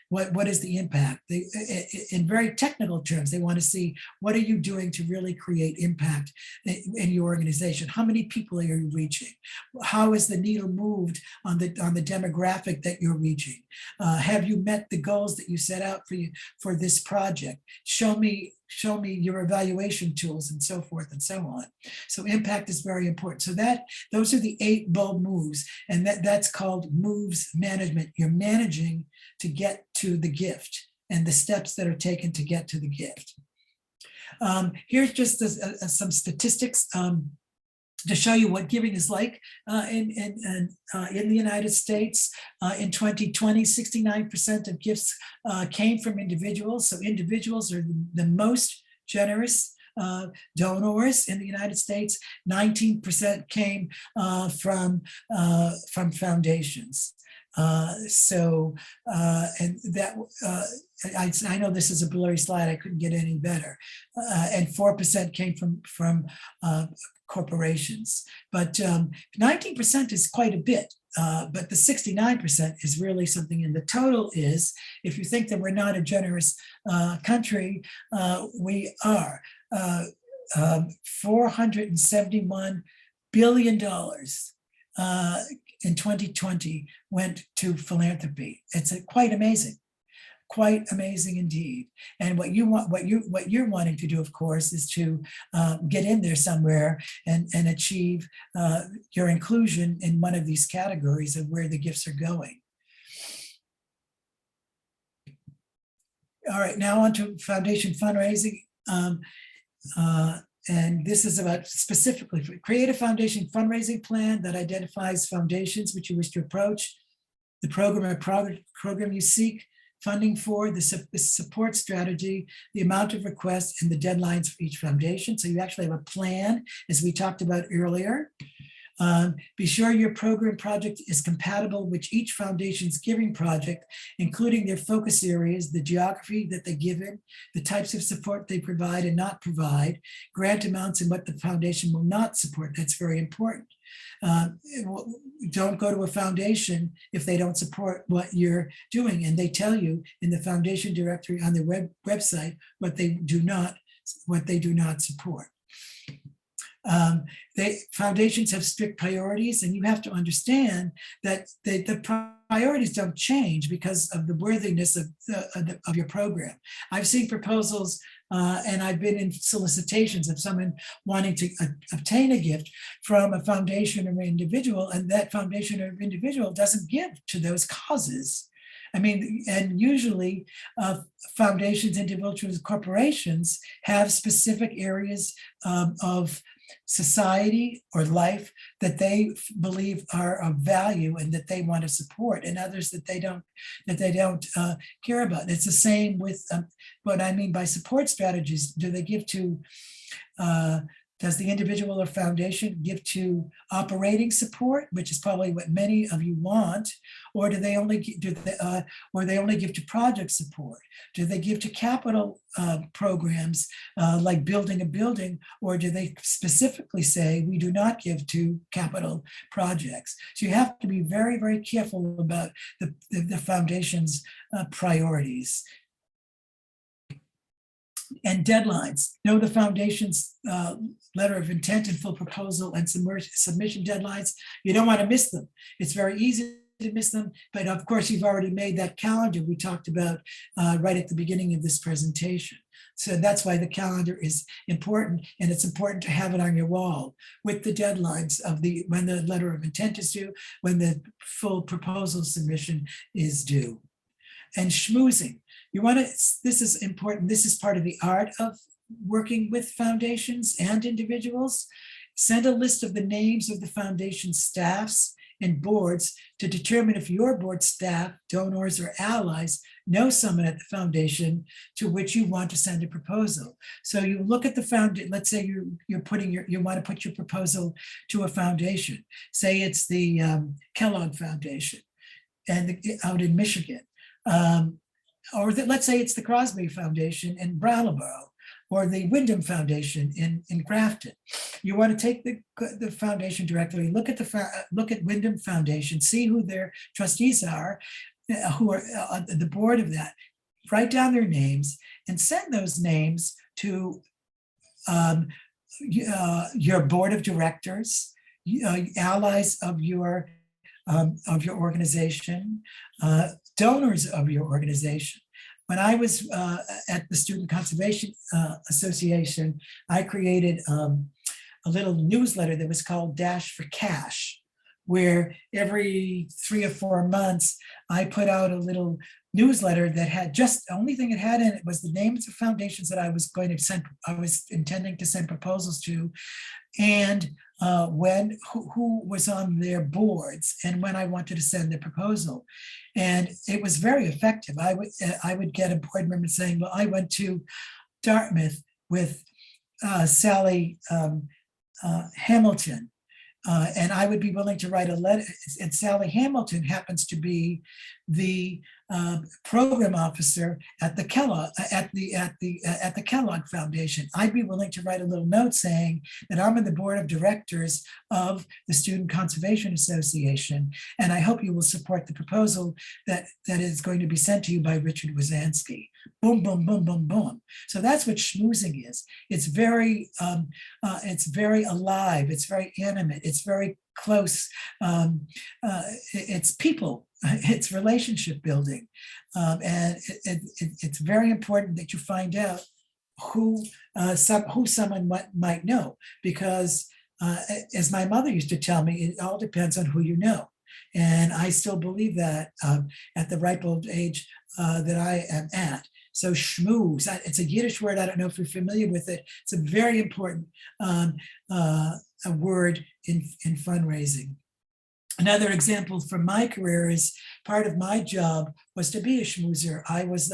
what is the impact. In very technical terms, they want to see, what are you doing to really create impact in your organization? How many people are you reaching? How is the needle moved on the demographic that you're reaching? Have you met the goals that you set out for this project? Show me your evaluation tools, and so forth and so on. So impact is very important. So those are the 8 bold moves, and that's called moves management. You're managing to get to the gift and the steps that are taken to get to the gift. Here's just some statistics to show you what giving is like in the United States. In 2020, 69% of gifts came from individuals. So individuals are the most generous donors in the United States. 19% came from foundations. And that I know this is a blurry slide. I couldn't get any better. And 4% came from corporations, but 19% is quite a bit. But the 69% is really something, and the total is, if you think that we're not a generous country, we are. $471 billion in 2020 went to philanthropy. It's quite amazing. Quite amazing indeed. And what you're wanting to do, of course, is to get in there somewhere and achieve your inclusion in one of these categories of where the gifts are going. All right, now on to foundation fundraising. And this is about specifically create a foundation fundraising plan that identifies foundations which you wish to approach, the program you seek funding for, the support strategy, the amount of requests, and the deadlines for each foundation. So you actually have a plan, as we talked about earlier. Be sure your program project is compatible with each foundation's giving project, including their focus areas, the geography that they give in, the types of support they provide and not provide, grant amounts, and what the foundation will not support. That's very important. Don't go to a foundation if they don't support what you're doing, and they tell you in the foundation directory on their website what they do not support. Foundations have strict priorities, and you have to understand that the priorities don't change because of the worthiness of your program. I've seen proposals and I've been in solicitations of someone wanting to obtain a gift from a foundation or individual, and that foundation or individual doesn't give to those causes. I mean, and usually foundations, individuals, corporations have specific areas of society or life that they believe are of value and that they want to support, and others that they don't care about. It's the same with what I mean by support strategies. Do they give to does the individual or foundation give to operating support, which is probably what many of you want, or do they only give to project support? Do they give to capital programs like building a building, or do they specifically say we do not give to capital projects? So you have to be very, very careful about the foundation's priorities. And deadlines. Know the foundation's letter of intent and full proposal and submission deadlines. You don't want to miss them. It's very easy to miss them, but of course you've already made that calendar we talked about right at the beginning of this presentation. So that's why the calendar is important, and it's important to have it on your wall with the deadlines of when the letter of intent is due, when the full proposal submission is due. And schmoozing. You want to, this is important. This is part of the art of working with foundations and individuals. Send a list of the names of the foundation staffs and boards to determine if your board staff, donors, or allies know someone at the foundation to which you want to send a proposal. So you look at the foundation. Let's say you want to put your proposal to a foundation. Say it's the Kellogg Foundation, and out in Michigan. Or let's say it's the Crosby Foundation in Brattleboro, or the Wyndham Foundation in Grafton. You want to take the foundation directory, look at Wyndham Foundation, see who their trustees are, who are on the board of that. Write down their names and send those names to your board of directors, allies of your organization, donors of your organization. When I was at the Student Conservation Association, I created a little newsletter that was called Dash for Cash, where every 3 or 4 months, I put out a little newsletter that had just, the only thing it had in it was the names of foundations that I was intending to send proposals to, and who was on their boards and when I wanted to send the proposal. And it was very effective. I would get a board member saying, well, I went to Dartmouth with Sally Hamilton, and I would be willing to write a letter. And Sally Hamilton happens to be the program officer at the Kellogg Foundation. I'd be willing to write a little note saying that I'm on the board of directors of the Student Conservation Association, and I hope you will support the proposal that is going to be sent to you by Richard Wizansky. Boom, boom, boom, boom, boom. So that's what schmoozing is. It's very alive. It's very animate. It's very close. It's people. It's relationship building, and it's very important that you find out who someone might know, because as my mother used to tell me, it all depends on who you know. And I still believe that at the ripe old age that I am at. So schmooze, it's a Yiddish word. I don't know if you're familiar with it. It's a very important a word in fundraising. Another example from my career is part of my job was to be a schmoozer. I was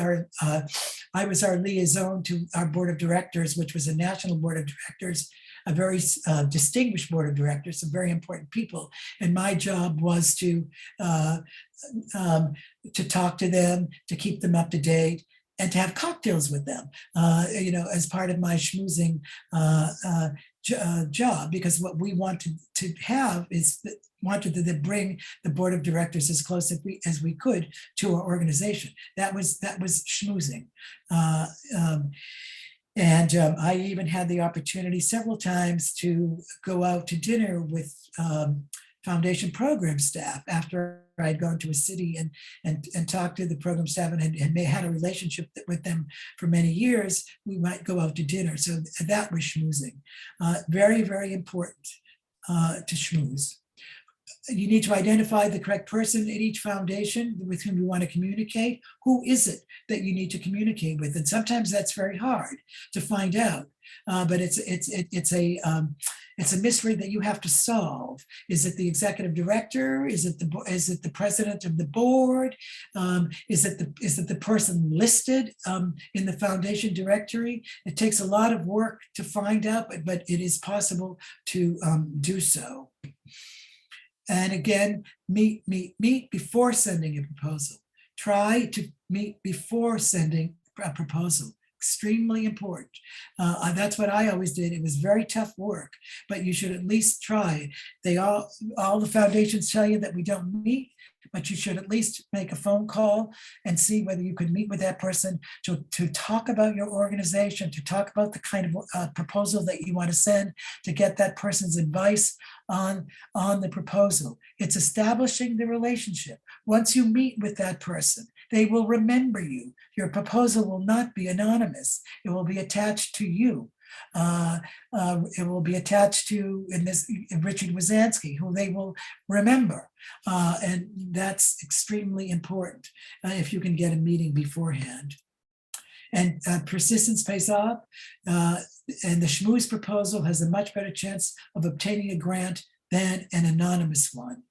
our liaison to our board of directors, which was a national board of directors, a very distinguished board of directors, some very important people. And my job was to talk to them, to keep them up to date, and to have cocktails with them, as part of my schmoozing job, because what we wanted to have is wanted to bring the board of directors as close as we could to our organization. That was schmoozing. I even had the opportunity several times to go out to dinner with foundation program staff after I'd gone to a city and talked to the program staff and had a relationship with them for many years. We might go out to dinner. So that was schmoozing. Very, very important to schmooze. You need to identify the correct person at each foundation with whom you want to communicate. Who is it that you need to communicate with? And sometimes that's very hard to find out, but it's a mystery that you have to solve. Is it the executive director? Is it the president of the board? Is it the person listed in the foundation directory? It takes a lot of work to find out, but it is possible to do so. And again, meet before sending a proposal. Try to meet before sending a proposal. Extremely important. That's what I always did. It was very tough work, but you should at least try. All the foundations tell you that we don't meet, but you should at least make a phone call and see whether you could meet with that person to talk about your organization, to talk about the kind of proposal that you want to send, to get that person's advice on the proposal. It's establishing the relationship. Once you meet with that person, they will remember you. Your proposal will not be anonymous. It will be attached to you. It will be attached to Richard Wizansky, who they will remember. And that's extremely important if you can get a meeting beforehand. And persistence pays off. And the schmooze proposal has a much better chance of obtaining a grant than an anonymous one.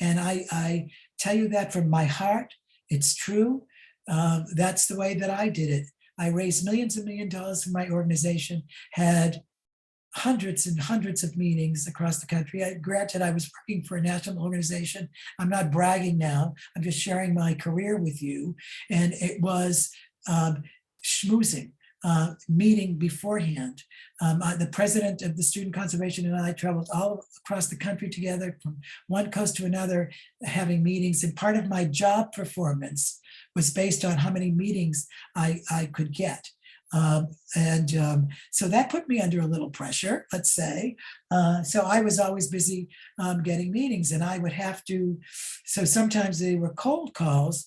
And I tell you that from my heart. It's true. That's the way that I did it. I raised millions and millions of dollars for my organization, had hundreds and hundreds of meetings across the country. Granted, I was working for a national organization. I'm not bragging now. I'm just sharing my career with you. And it was schmoozing, meeting beforehand. The president of the Student Conservation and I traveled all across the country together from one coast to another, having meetings. And part of my job performance was based on how many meetings I could get. So that put me under a little pressure, let's say. So I was always busy getting meetings, and I would have to, so sometimes they were cold calls,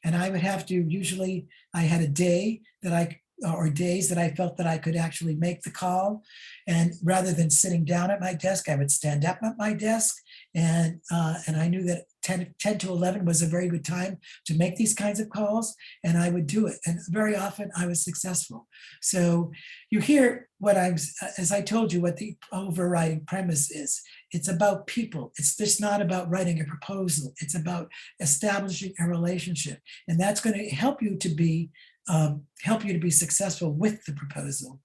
and I would have to, usually I had a day that or days that I felt that I could actually make the call. And rather than sitting down at my desk, I would stand up at my desk. And I knew that 10 to 11 was a very good time to make these kinds of calls, and I would do it. And very often I was successful. So you hear as I told you, what the overriding premise is. It's about people. It's just not about writing a proposal. It's about establishing a relationship. And that's going to help you to be successful with the proposal.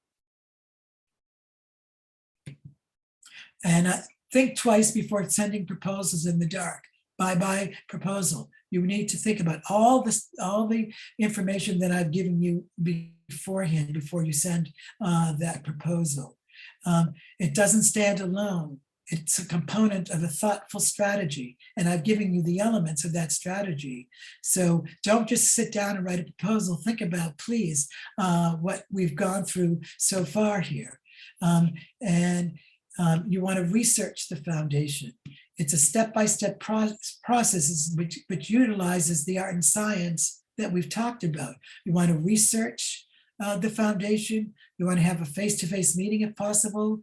And think twice before sending proposals in the dark. Bye-bye proposal. You need to think about all the information that I've given you beforehand before you send that proposal. It doesn't stand alone. It's a component of a thoughtful strategy, and I've given you the elements of that strategy. So don't just sit down and write a proposal. Think about, please, what we've gone through so far here. You want to research the foundation. It's a step-by-step process which utilizes the art and science that we've talked about. You want to research the foundation. You want to have a face-to-face meeting if possible.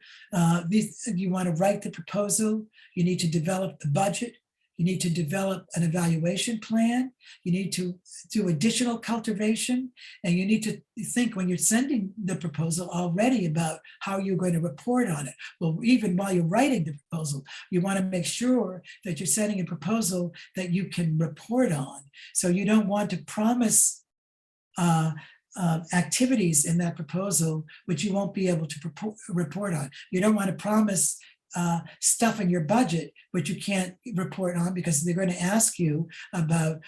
You want to write the proposal. You need to develop the budget. You need to develop an evaluation plan. You need to do additional cultivation, and you need to think when you're sending the proposal already about how you're going to report on it. Well, even while you're writing the proposal, you want to make sure that you're sending a proposal that you can report on. So you don't want to promise activities in that proposal which you won't be able to report on. You don't want to promise stuff in your budget which you can't report on, because they're going to ask you about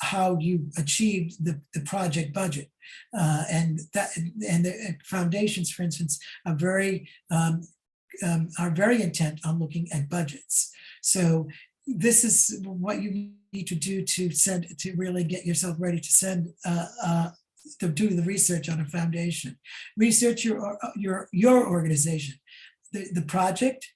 how you achieved the project budget. And the foundations, for instance, are very intent on looking at budgets. So this is what you need to do to really get yourself ready to send to do the research on a foundation. Research your organization, the project,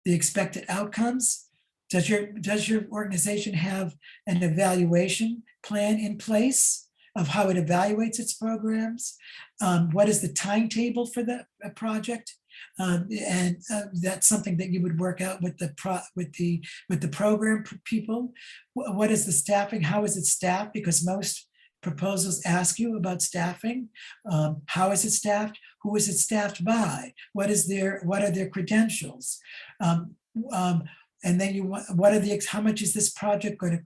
the expected outcomes. Does your organization have an evaluation plan in place of how it evaluates its programs? What is the timetable for the project? And that's something that you would work out with the program people. What is the staffing? How is it staffed? Because most proposals ask you about staffing. How is it staffed? Who is it staffed by? What are their credentials? And then how much is this project going to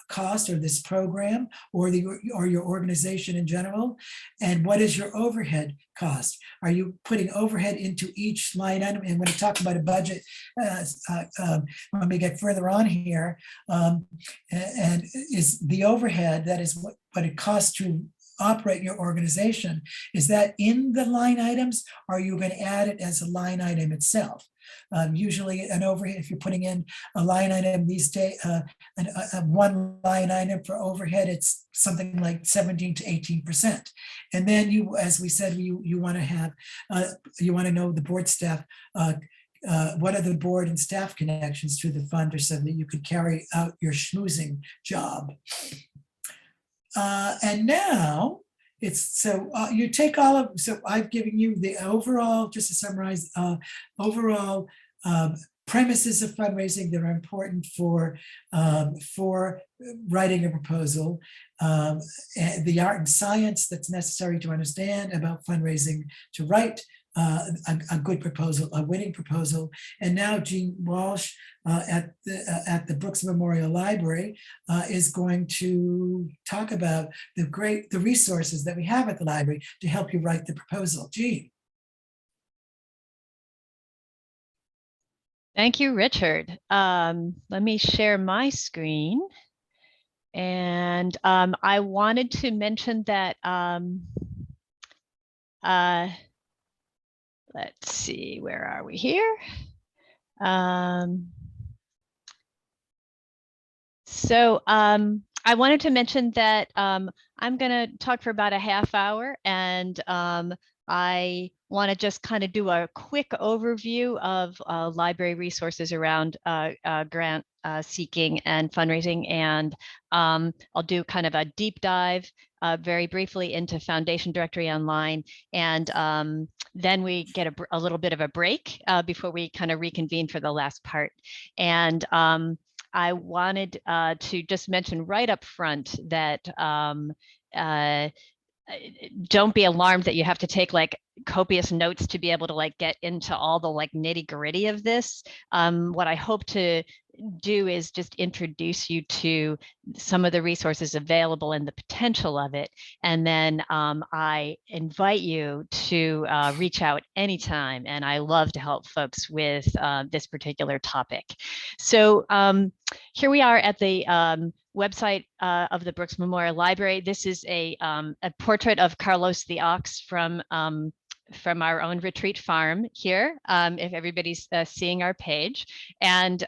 cost, or this program, or your organization in general? And what is your overhead cost? Are you putting overhead into each line item? And when I talk about a budget, when we get further on here, and is the overhead, that is what it costs to operate your organization, is that in the line items, or are you going to add it as a line item itself? Usually an overhead, if you're putting in a line item these days, one line item for overhead, it's something like 17 to 18%. And then you, as we said, you want to have, you want to know the board staff, what are the board and staff connections to the funder, so that you could carry out your schmoozing job. And now you take so I've given you the overall, just to summarize, overall premises of fundraising that are important for writing a proposal, the art and science that's necessary to understand about fundraising to write a good proposal, a winning proposal. And now Jeanne Walsh at the Brooks Memorial Library is going to talk about the resources that we have at the library to help you write the proposal. Jeanne. Thank you, Richard. Let me share my screen. And I wanted to mention that let's see, where are we here? I wanted to mention that I'm going to talk for about a half hour, and I want to just kind of do a quick overview of library resources around grant seeking and fundraising, and I'll do kind of a deep dive very briefly into Foundation Directory Online, and then we get a little bit of a break before we kind of reconvene for the last part. And I wanted to just mention right up front that don't be alarmed that you have to take like copious notes to be able to like get into all the like nitty gritty of this. What I hope to do is just introduce you to some of the resources available and the potential of it. And then I invite you to reach out anytime. And I love to help folks with this particular topic. So here we are at the website of the Brooks Memorial Library. This is a portrait of Carlos the Ox from our own retreat farm here, if everybody's seeing our page. And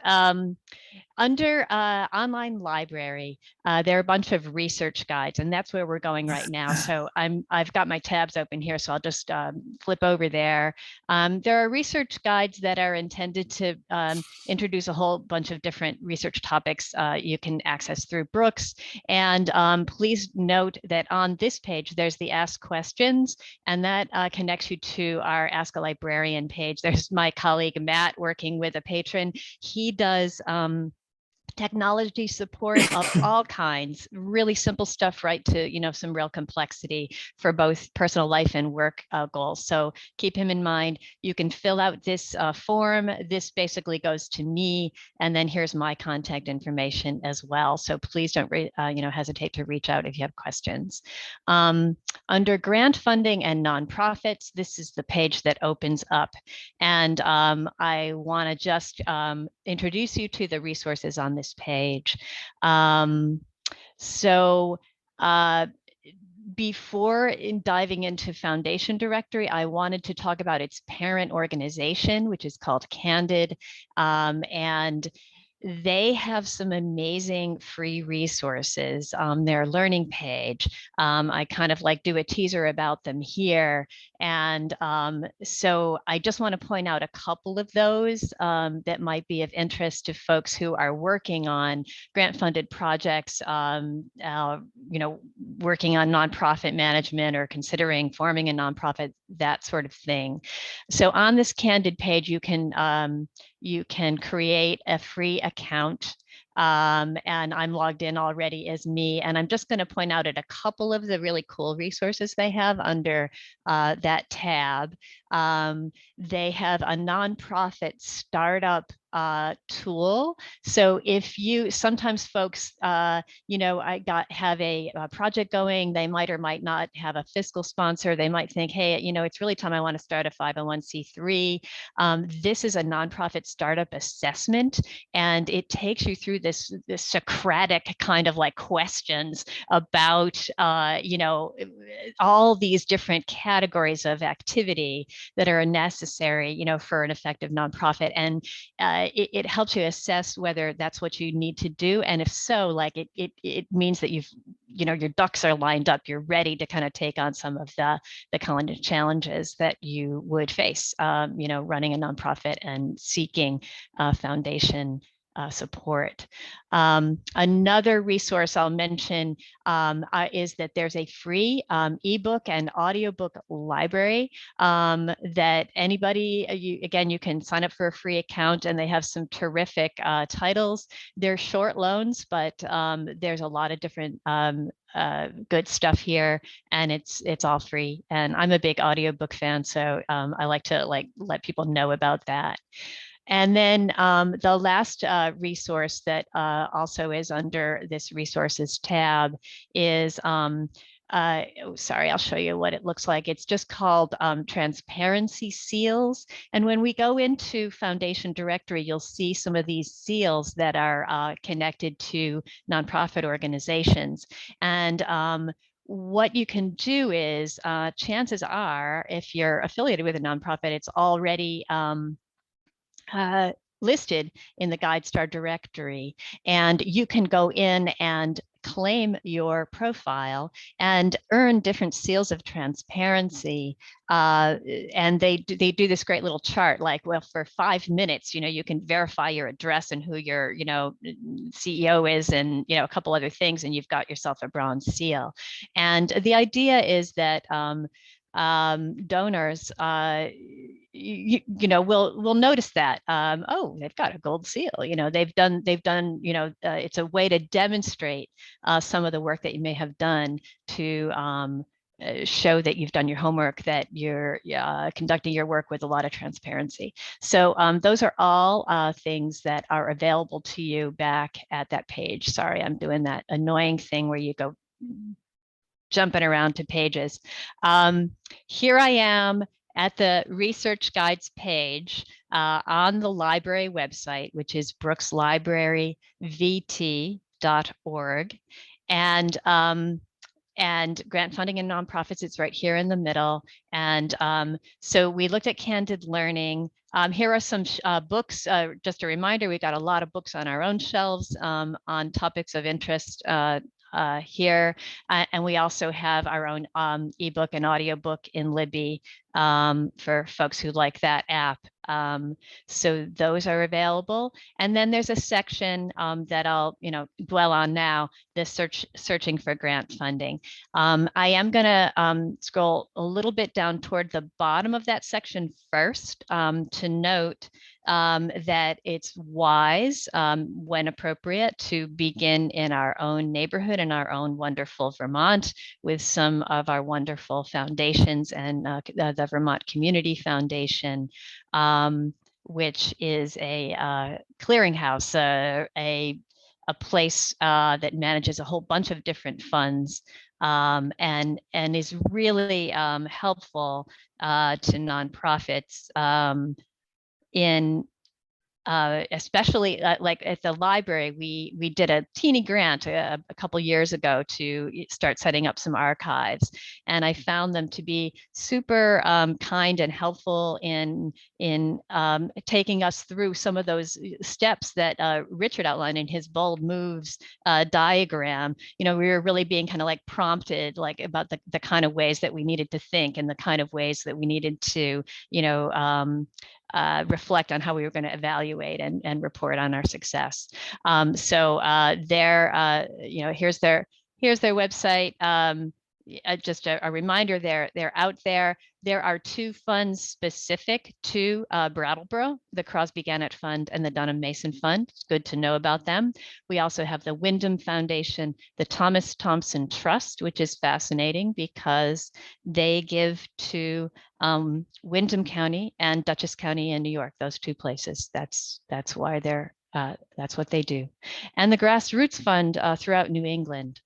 under online library, there are a bunch of research guides, and that's where we're going right now. So I've got my tabs open here, so I'll just flip over there. There are research guides that are intended to introduce a whole bunch of different research topics you can access through Brooks. And please note that on this page, there's the Ask Questions, and that connects you to our Ask a Librarian page. There's my colleague Matt working with a patron. He does technology support of all kinds, really simple stuff right to, some real complexity for both personal life and work goals. So keep him in mind. You can fill out this form. This basically goes to me, and then here's my contact information as well. So please don't hesitate to reach out if you have questions. Under grant funding and nonprofits, this is the page that opens up. And I want to just introduce you to the resources on this page. Before diving into Foundation Directory, I wanted to talk about its parent organization, which is called Candid. And they have some amazing free resources on their learning page. I kind of do a teaser about them here. And so I just want to point out a couple of those that might be of interest to folks who are working on grant-funded projects, working on nonprofit management or considering forming a nonprofit, that sort of thing. So on this Candid page, you can create a free account. And I'm logged in already as me. And I'm just going to point out at a couple of the really cool resources they have under that tab. They have a nonprofit startup tool. So if sometimes folks, have a project going, they might or might not have a fiscal sponsor. They might think, hey, it's really time I want to start a 501c3. This is a nonprofit startup assessment, and it takes you through this Socratic kind of questions about, all these different categories of activity that are necessary, for an effective nonprofit. And it helps you assess whether that's what you need to do. And if so, it means that your ducks are lined up. You're ready to kind of take on some of the kind of challenges that you would face, running a nonprofit and seeking foundation support. Another resource I'll mention is that there's a free ebook and audiobook library that anybody, you can sign up for a free account, and they have some terrific titles. They're short loans, but there's a lot of different good stuff here, and it's all free. And I'm a big audiobook fan, so I like to let people know about that. And then the last resource that also is under this resources tab is, sorry, I'll show you what it looks like. It's just called transparency seals. And when we go into Foundation Directory, you'll see some of these seals that are connected to nonprofit organizations. And what you can do is, chances are, if you're affiliated with a nonprofit, it's already listed in the GuideStar directory, and you can go in and claim your profile and earn different seals of transparency. And they do this great little chart, for 5 minutes, you can verify your address and who your, CEO is, and, a couple other things, and you've got yourself a bronze seal. And the idea is that donors, will notice that, oh, they've got a gold seal. They've done. It's a way to demonstrate some of the work that you may have done to show that you've done your homework, that you're conducting your work with a lot of transparency. So those are all things that are available to you back at that page. Sorry, I'm doing that annoying thing where you go jumping around to pages. Here I am at the research guides page on the library website, which is brookslibraryvt.org. And grant funding and nonprofits, it's right here in the middle. And so we looked at Candid Learning. Here are some books. Just a reminder, we got a lot of books on our own shelves on topics of interest here. And we also have our own ebook and audiobook in Libby for folks who like that app. So those are available. And then there's a section that I'll dwell on now, the searching for grant funding. I am going to scroll a little bit down toward the bottom of that section first to note that it's wise, when appropriate, to begin in our own neighborhood, in our own wonderful Vermont, with some of our wonderful foundations, and the Vermont Community Foundation, which is a clearinghouse, a place that manages a whole bunch of different funds, and is really helpful to nonprofits in especially like at the library. We did a teeny grant a couple years ago to start setting up some archives, and I found them to be super kind and helpful in taking us through some of those steps that Richard outlined in his BoldMoves diagram. You know, we were really being kind of like prompted, like about the kind of ways that we needed to think, and the kind of ways that we needed to, you know, reflect on how we were going to evaluate and report on our success. So you know, here's their website. Just a reminder, they're out there. There are 2 funds specific to Brattleboro, the Crosby Gannett Fund and the Dunham Mason Fund. It's good to know about them. We also have the Wyndham Foundation, the Thomas Thompson Trust, which is fascinating because they give to Wyndham County and Dutchess County in New York, those 2 places. That's why that's what they do. And the Grassroots Fund throughout New England,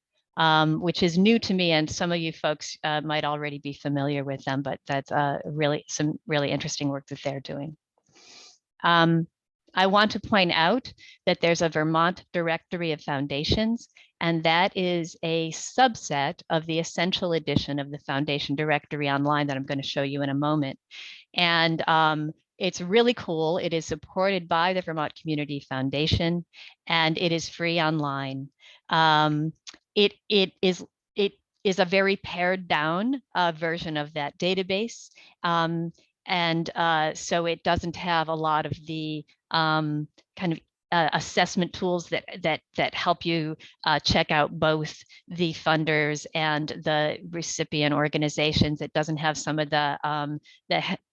which is new to me, and some of you folks might already be familiar with them, but that's really some really interesting work that they're doing. I want to point out that there's a Vermont Directory of Foundations, and that is a subset of the Essential Edition of the Foundation Directory online that I'm going to show you in a moment. And it's really cool. It is supported by the Vermont Community Foundation, and it is free online. It is a very pared down version of that database. So it doesn't have a lot of the kind of assessment tools that help you check out both the funders and the recipient organizations. It doesn't have some of the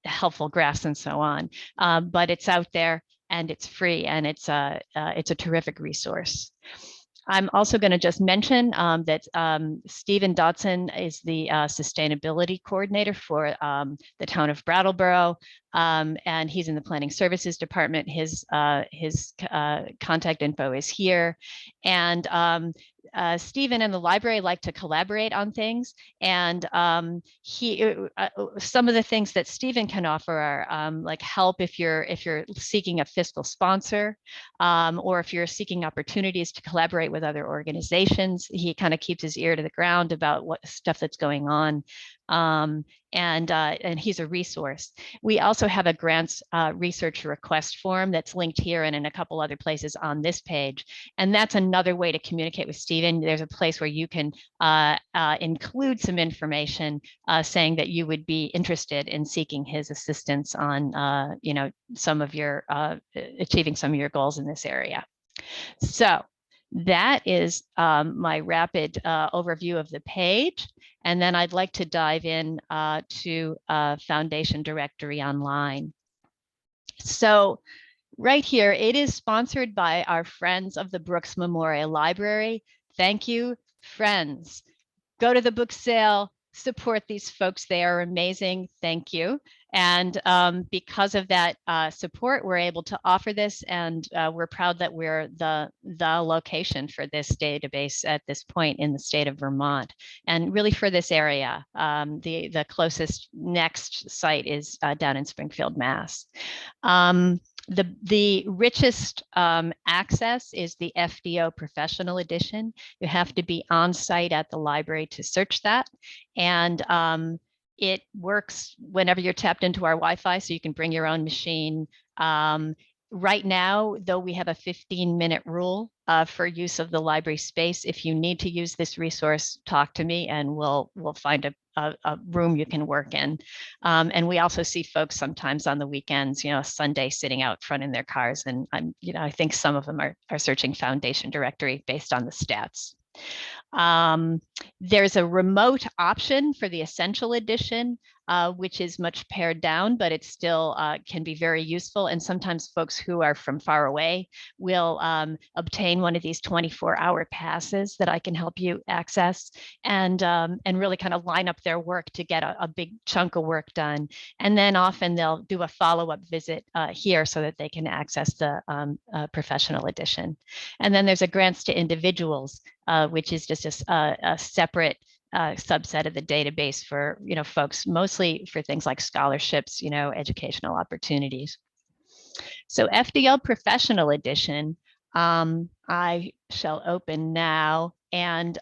helpful graphs and so on, but it's out there and it's free, and it's a terrific resource. I'm also going to just mention that Stephen Dodson is the sustainability coordinator for the town of Brattleboro, and he's in the planning services department. His contact info is here, and Stephen and the library like to collaborate on things, and some of the things that Stephen can offer are like help if you're seeking a fiscal sponsor, or if you're seeking opportunities to collaborate with other organizations. He kind of keeps his ear to the ground about what stuff that's going on. And he's a resource. We also have a grants research request form that's linked here and in a couple other places on this page. And that's another way to communicate with Stephen. There's a place where you can include some information saying that you would be interested in seeking his assistance on, you know, some of your achieving some of your goals in this area. So that is my rapid overview of the page. And then I'd like to dive in to Foundation Directory Online. So right here, it is sponsored by our friends of the Brooks Memorial Library. Thank you, friends. Go to the book sale, support these folks. They are amazing. Thank you. And because of that support, we're able to offer this, and we're proud that we're the location for this database at this point in the state of Vermont, and really for this area. The closest next site is down in Springfield, Mass. The richest access is the FDO Professional Edition. You have to be on site at the library to search that. And it works whenever you're tapped into our Wi-Fi, so you can bring your own machine. Right now, though, we have a 15-minute rule for use of the library space. If you need to use this resource, talk to me and we'll find a room you can work in. And we also see folks sometimes on the weekends, you know, Sunday sitting out front in their cars. And you know, I think some of them are searching Foundation Directory based on the stats. There's a remote option for the Essential Edition, which is much pared down, but it still can be very useful. And sometimes folks who are from far away will obtain one of these 24-hour passes that I can help you access and really kind of line up their work to get a big chunk of work done. And then often they'll do a follow-up visit here so that they can access the Professional Edition. And then there's a Grants to Individuals, which is just a separate subset of the database for, folks, mostly for things like scholarships, educational opportunities. So FDL Professional Edition, I shall open now and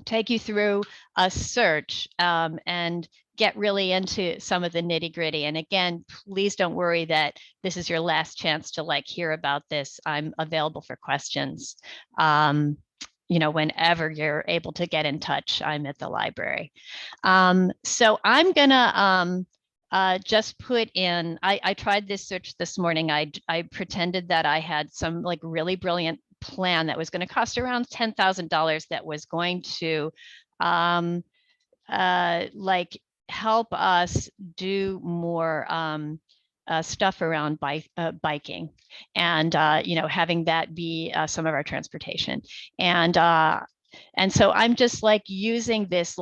take you through a search and get really into some of the nitty gritty. And again, please don't worry that this is your last chance to hear about this. I'm available for questions. Whenever you're able to get in touch, I'm at the library. So I'm gonna just put in, I tried this search this morning. I pretended that I had some really brilliant plan that was going to cost around $10,000 that was going to help us do more stuff around biking and having that be some of our transportation. And so I'm just using this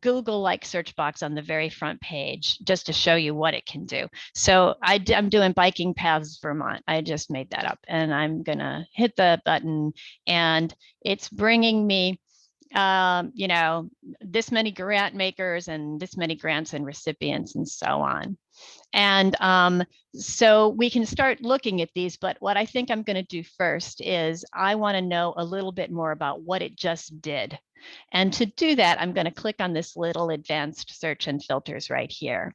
Google search box on the very front page just to show you what it can do. So I'm doing Biking Paths Vermont. I just made that up, and I'm gonna hit the button and it's bringing me this many grant makers and this many grants and recipients and so on. And so we can start looking at these, but what I think I'm going to do first is I want to know a little bit more about what it just did. And to do that, I'm going to click on this little advanced search and filters right here.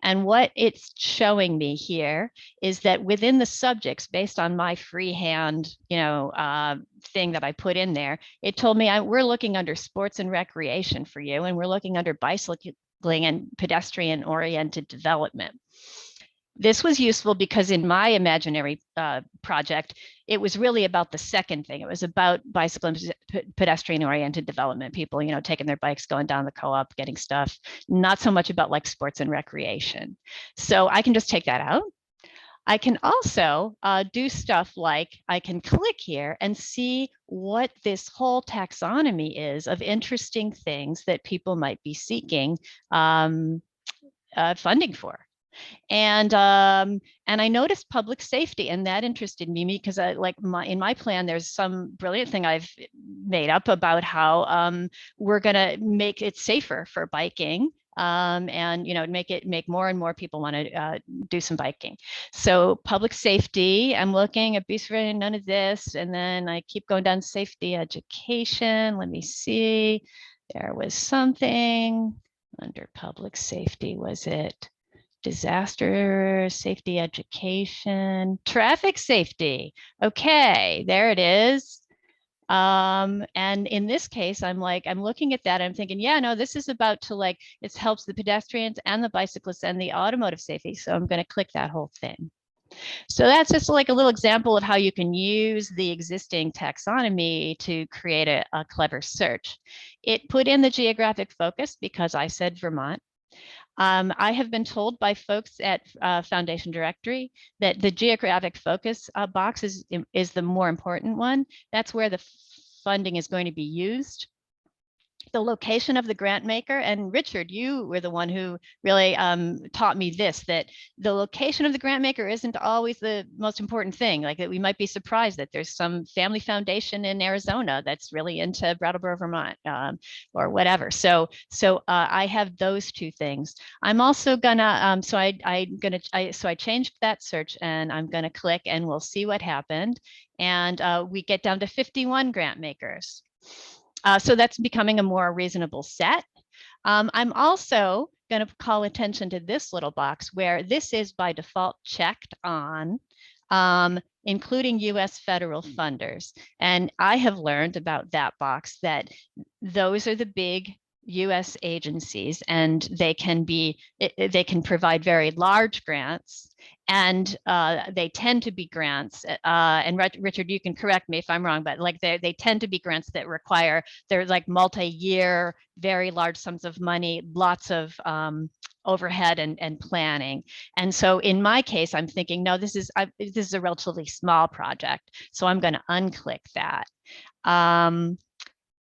And what it's showing me here is that within the subjects, based on my freehand, thing that I put in there, it told me we're looking under sports and recreation for you, and we're looking under bicycling and pedestrian-oriented development. This was useful because in my imaginary project, it was really about the second thing. It was about bicycle and pedestrian-oriented development, people, taking their bikes, going down the co-op, getting stuff, not so much about sports and recreation. So I can just take that out. I can also do stuff like I can click here and see what this whole taxonomy is of interesting things that people might be seeking funding for. And I noticed public safety, and that interested me because in my plan, there's some brilliant thing I've made up about how we're going to make it safer for biking. And make more and more people want to do some biking. So public safety, I'm looking at none of this, and then I keep going down safety education. Let me see. There was something under public safety. Was it disaster safety education, traffic safety? Okay, there it is. And in this case, I'm looking at that. I'm thinking, yeah, no, this is about to it helps the pedestrians and the bicyclists and the automotive safety. So I'm going to click that whole thing. So that's just a little example of how you can use the existing taxonomy to create a clever search. It put in the geographic focus because I said Vermont. I have been told by folks at Foundation Directory that the geographic focus box is the more important one. That's where the funding is going to be used. The location of the grant maker, and Richard, you were the one who really taught me this, that the location of the grant maker isn't always the most important thing. That we might be surprised that there's some family foundation in Arizona that's really into Brattleboro, Vermont, or whatever. So I have those two things. I'm also gonna so I changed that search, and I'm gonna click, and we'll see what happened. And we get down to 51 grant makers. So that's becoming a more reasonable set. I'm also going to call attention to this little box where this is by default checked on, including US federal funders. And I have learned about that box that those are the big US agencies, and they can provide very large grants. and they tend to be grants. And Richard, you can correct me if I'm wrong, but like they tend to be grants that require, they're like multi-year, very large sums of money, lots of overhead and planning. And so in my case, I'm thinking, no, this is a relatively small project, so I'm going to unclick that.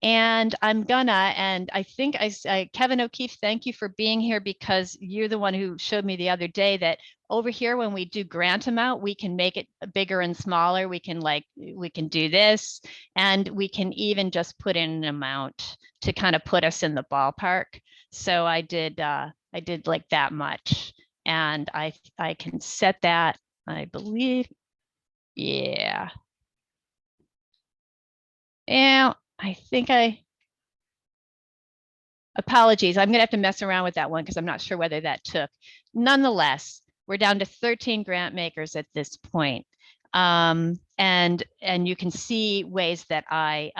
And I think Kevin O'Keefe, thank you for being here, because you're the one who showed me the other day that over here, when we do grant amount, we can make it bigger and smaller. We can do this, and we can even just put in an amount to kind of put us in the ballpark. So I did like that much, and I can set that, I believe. Yeah. Yeah. I think apologies. I'm going to have to mess around with that one because I'm not sure whether that took. Nonetheless, we're down to 13 grant makers at this point. And you can see ways that I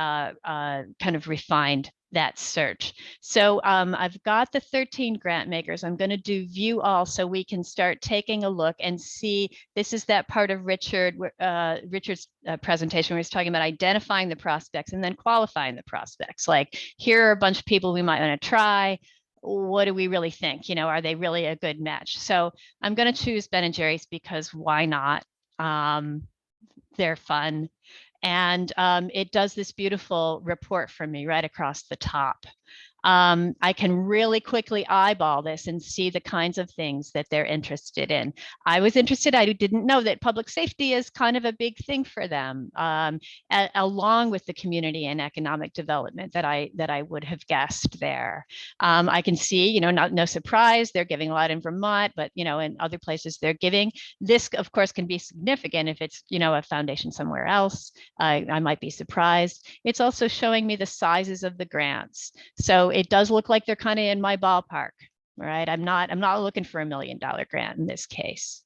kind of refined that search. So I've got the 13 grant makers. I'm going to do view all so we can start taking a look and see. This is that part of Richard's presentation where he's talking about identifying the prospects and then qualifying the prospects. Like, here are a bunch of people we might want to try. What do we really think? Are they really a good match? So I'm going to choose Ben & Jerry's because why not? They're fun. And it does this beautiful report for me right across the top. I can really quickly eyeball this and see the kinds of things that they're interested in. I was interested, I didn't know that public safety is kind of a big thing for them, along with the community and economic development that I would have guessed there. I can see, no surprise, they're giving a lot in Vermont, but in other places they're giving. This, of course, can be significant if it's, a foundation somewhere else. I might be surprised. It's also showing me the sizes of the grants. So it does look like they're kind of in my ballpark, right? I'm not looking for $1 million grant in this case.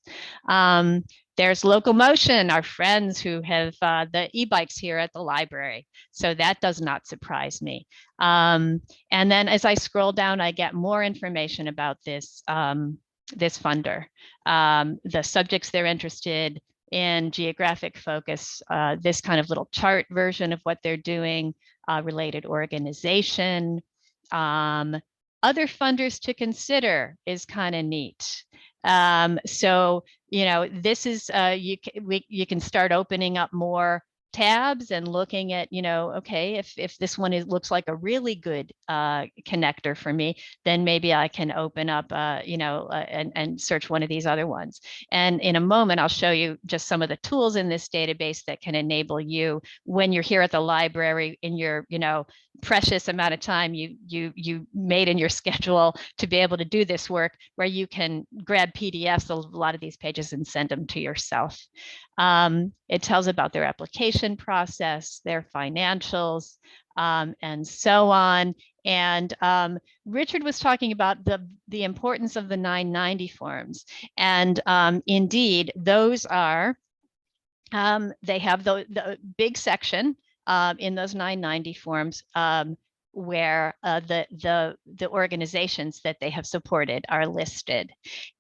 There's Local Motion, our friends who have the e-bikes here at the library. So that does not surprise me. And then as I scroll down, I get more information about this, this funder, the subjects they're interested in, geographic focus, this kind of little chart version of what they're doing, related organization. Other funders to consider is kind of neat. So, this is, you can start opening up more tabs and looking at, okay, if this one looks like a really good connector for me, then maybe I can open up, and search one of these other ones. And in a moment, I'll show you just some of the tools in this database that can enable you, when you're here at the library, in your, precious amount of time you made in your schedule to be able to do this work, where you can grab PDFs of a lot of these pages and send them to yourself. It tells about their application process, their financials, and so on. And Richard was talking about the importance of the 990 forms. And indeed, those are, they have the big section in those 990 forms where the organizations that they have supported are listed.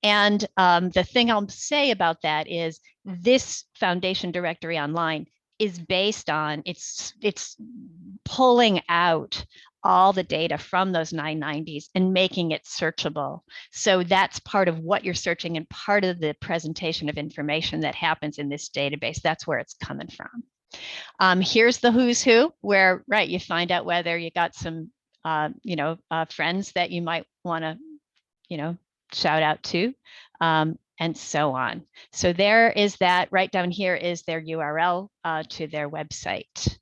And the thing I'll say about that is this foundation directory online is based on, it's pulling out all the data from those 990s and making it searchable. So that's part of what you're searching and part of the presentation of information that happens in this database. That's where it's coming from. Here's the who's who, where, right, you find out whether you got some, friends that you might want to, shout out to, and so on. So there is that. Right down here is their URL to their website.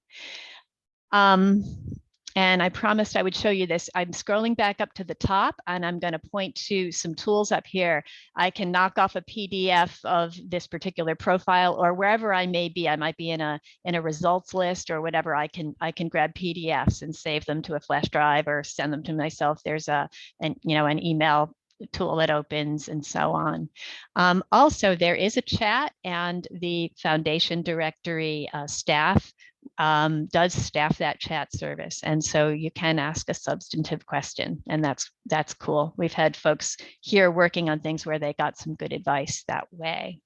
And I promised I would show you this. I'm scrolling back up to the top, and I'm going to point to some tools up here. I can knock off a PDF of this particular profile, or wherever I may be. I might be in a results list or whatever. I can grab PDFs and save them to a flash drive or send them to myself. There's an email tool that opens, and so on. Also, there is a chat, and the foundation directory staff does staff that chat service. And so you can ask a substantive question, and that's cool. We've had folks here working on things where they got some good advice that way.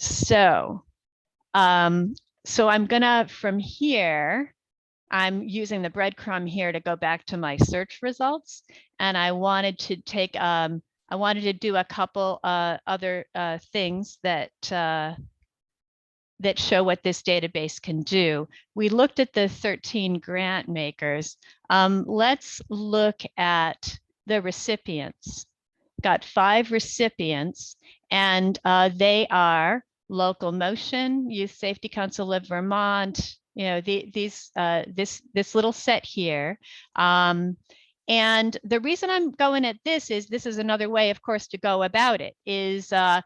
So, so I'm gonna, from here, I'm using the breadcrumb here to go back to my search results. And I wanted to take, I wanted to do a couple other things that that show what this database can do. We looked at the 13 grant makers. Let's look at the recipients. Got 5 recipients, and they are Local Motion, Youth Safety Council of Vermont, you know, this little set here. And the reason I'm going at this is another way, of course, to go about it is, oh,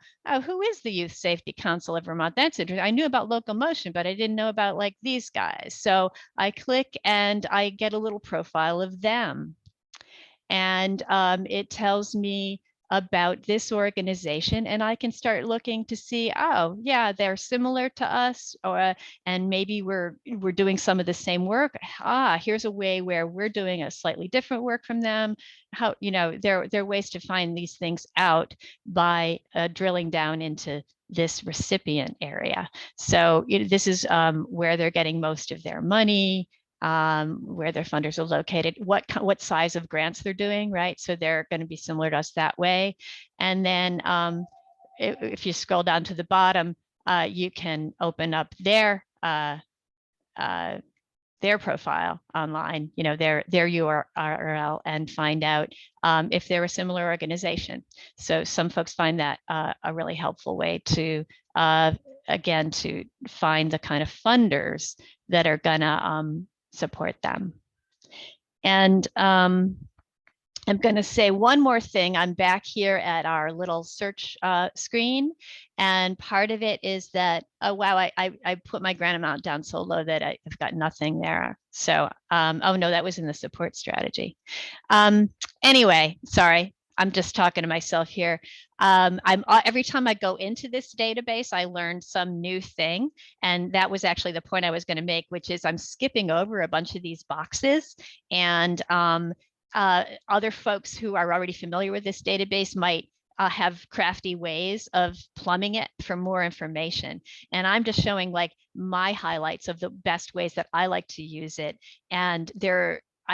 who is the Youth Safety Council of Vermont? That's interesting. I knew about Local Motion, but I didn't know about like these guys. So I click and I get a little profile of them. And it tells me about this organization, and I can start looking to see, oh yeah, they're similar to us, or and maybe we're doing some of the same work. Here's a way where we're doing a slightly different work from them. How, you know, there are ways to find these things out by drilling down into this recipient area. So this is where they're getting most of their money, where their funders are located, what size of grants they're doing, right? So they're going to be similar to us that way. And then if you scroll down to the bottom, you can open up their profile online, you know, their URL, and find out if they're a similar organization. So some folks find that a really helpful way to, again, to find the kind of funders that are gonna support them. And I'm going to say one more thing. I'm back here at our little search screen, and part of it is that, oh wow, I put my grant amount down so low that I've got nothing there. So oh no, that was in the support strategy. Anyway, sorry, I'm just talking to myself here. Every time I go into this database, I learn some new thing. And that was actually the point I was going to make, which is I'm skipping over a bunch of these boxes, and other folks who are already familiar with this database might have crafty ways of plumbing it for more information. And I'm just showing like my highlights of the best ways that I like to use it. And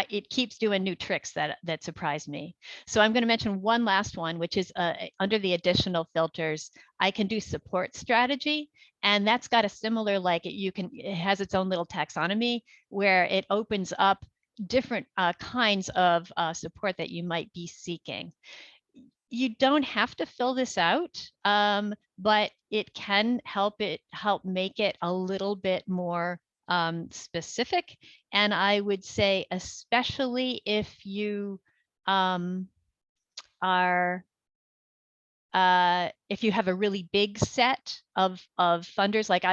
it keeps doing new tricks that surprise me. So I'm going to mention one last one, which is under the additional filters, I can do support strategy. And that's got a similar, like it has its own little taxonomy where it opens up different kinds of support that you might be seeking. You don't have to fill this out, but it can help make it a little bit more specific. And I would say, especially if you if you have a really big set of funders, like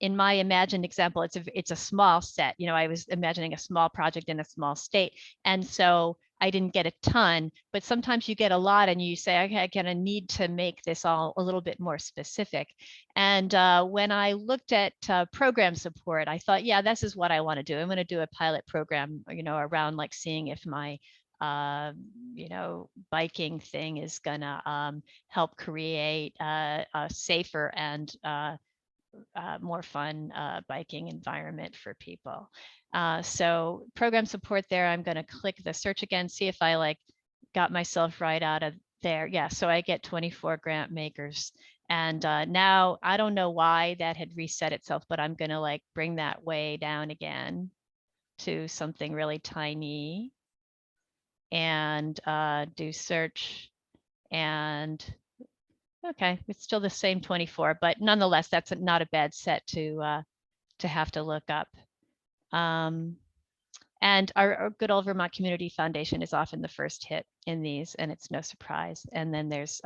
in my imagined example, it's a small set. I was imagining a small project in a small state, and so I didn't get a ton. But sometimes you get a lot, and you say, okay, I'm gonna need to make this all a little bit more specific. And when I looked at program support, I thought, yeah, this is what I want to do. I'm going to do a pilot program, around like seeing if my biking thing is gonna help create a safer and more fun biking environment for people. So program support there, I'm gonna click the search again, see if I got myself right out of there. Yeah, so I get 24 grant makers. And now I don't know why that had reset itself, but I'm gonna bring that way down again to something really tiny. And do search, and okay, it's still the same 24, but nonetheless, that's not a bad set to have to look up. And our good old Vermont Community Foundation is often the first hit in these, and it's no surprise. And then there's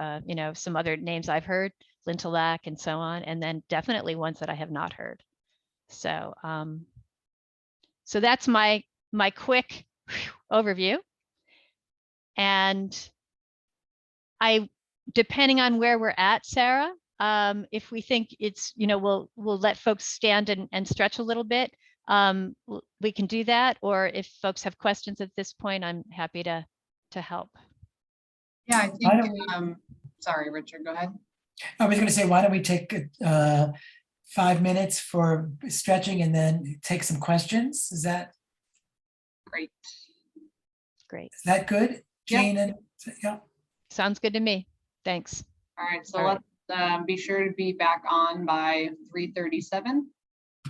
some other names I've heard, Lintillac and so on, and then definitely ones that I have not heard. So so that's my quick overview. And depending on where we're at, Sarah, if we think it's, we'll let folks stand and stretch a little bit. We can do that. Or if folks have questions at this point, I'm happy to help. Yeah, I think, sorry, Richard, go ahead. I was going to say, why don't we take 5 minutes for stretching and then take some questions? Is that Great. Great. good? Jeanne and yeah. Sounds good to me. Thanks. All right, so All right. let's be sure to be back on by 3:37,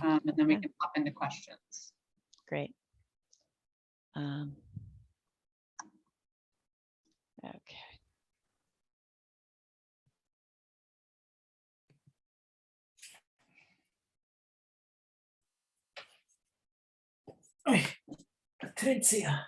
and then we Okay. can pop into questions. Great. Okay. Oi, Patrizia.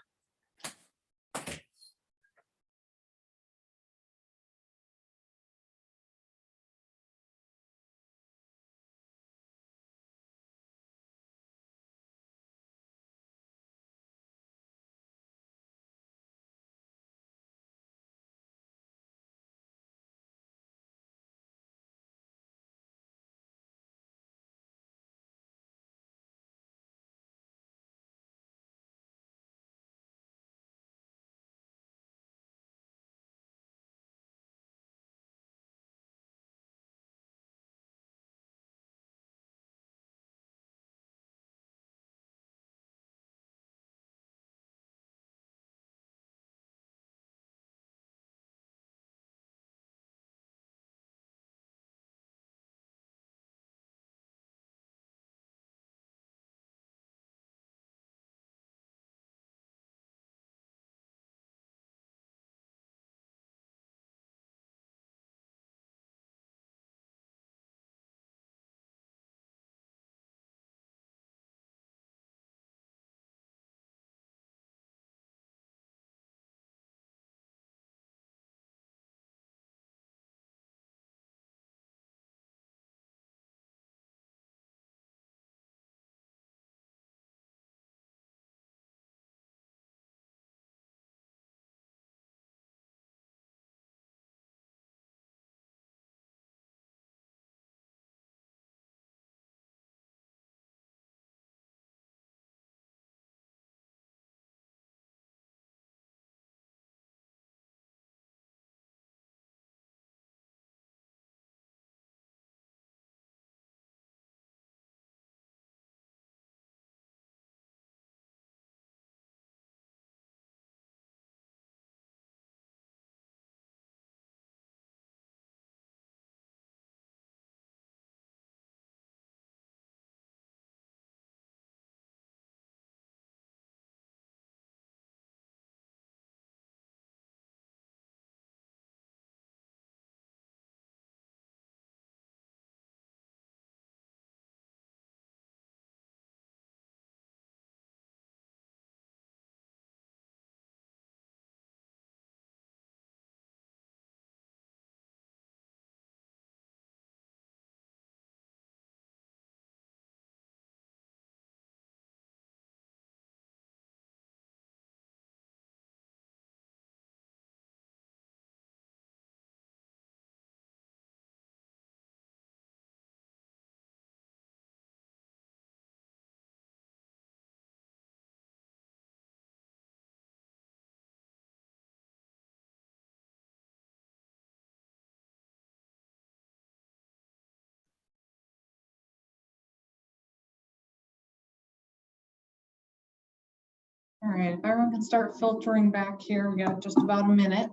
All right, if everyone can start filtering back here, we got just about a minute.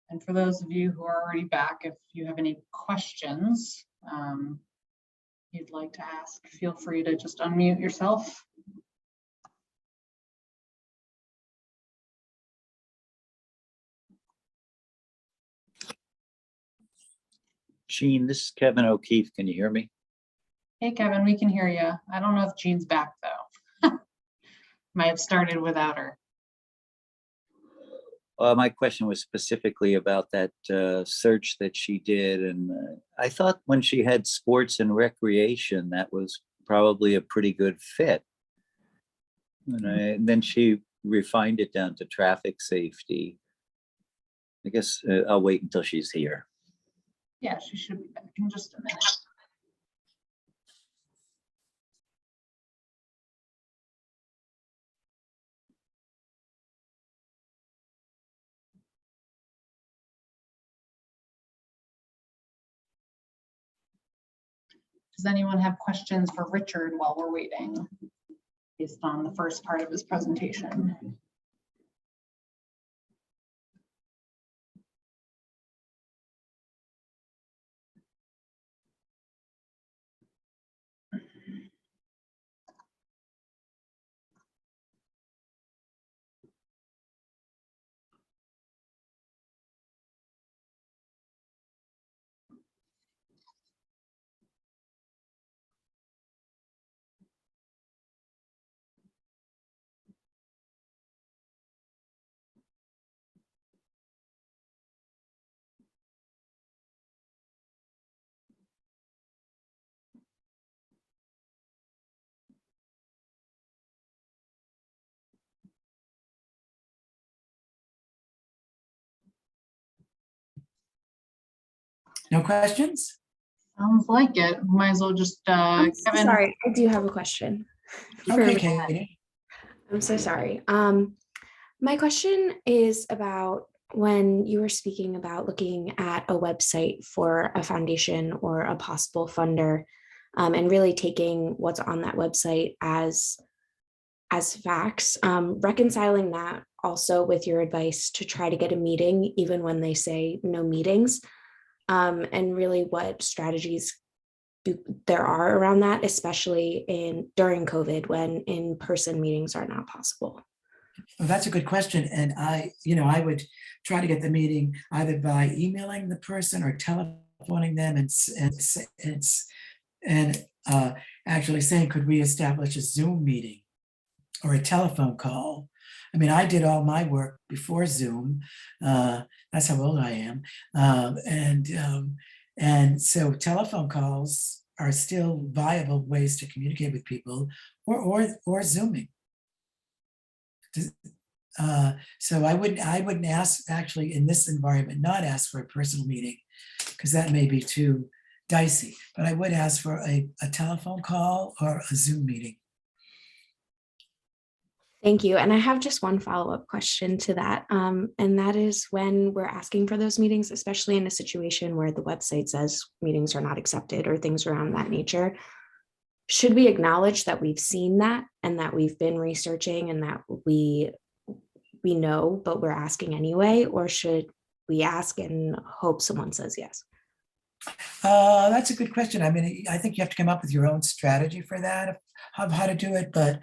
And for those of you who are already back, if you have any questions you'd like to ask, feel free to just unmute yourself. Jeanne, this is Kevin O'Keefe. Can you hear me? Hey, Kevin, we can hear you. I don't know if Jean's back though. Might have started without her. My question was specifically about that search that she did. And I thought when she had sports and recreation, that was probably a pretty good fit. And then she refined it down to traffic safety. I guess I'll wait until she's here. Yeah, she should be back in just a minute. Does anyone have questions for Richard while we're waiting, based on the first part of his presentation? No questions? Sounds like it. Might as well just, I'm so Kevin. sorry, I do have a question. Okay, for- Katie. I'm so sorry. My question is about when you were speaking about looking at a website for a foundation or a possible funder, and really taking what's on that website as facts, reconciling that also with your advice to try to get a meeting even when they say no meetings, and really what strategies there are around that, especially during COVID when in-person meetings are not possible. Well, that's a good question. And I would try to get the meeting either by emailing the person or telephoning them and actually saying, could we establish a Zoom meeting or a telephone call? I mean, I did all my work before Zoom. That's how old I am. And so telephone calls are still viable ways to communicate with people, or Zooming. So I wouldn't ask, actually, in this environment, not ask for a personal meeting, because that may be too dicey, but I would ask for a telephone call or a Zoom meeting. Thank you. And I have just one follow-up question to that. And that is, when we're asking for those meetings, especially in a situation where the website says meetings are not accepted or things around that nature, should we acknowledge that we've seen that and that we've been researching and that we know, but we're asking anyway? Or should we ask and hope someone says yes? That's a good question. I mean, I think you have to come up with your own strategy for that, of how to do it. But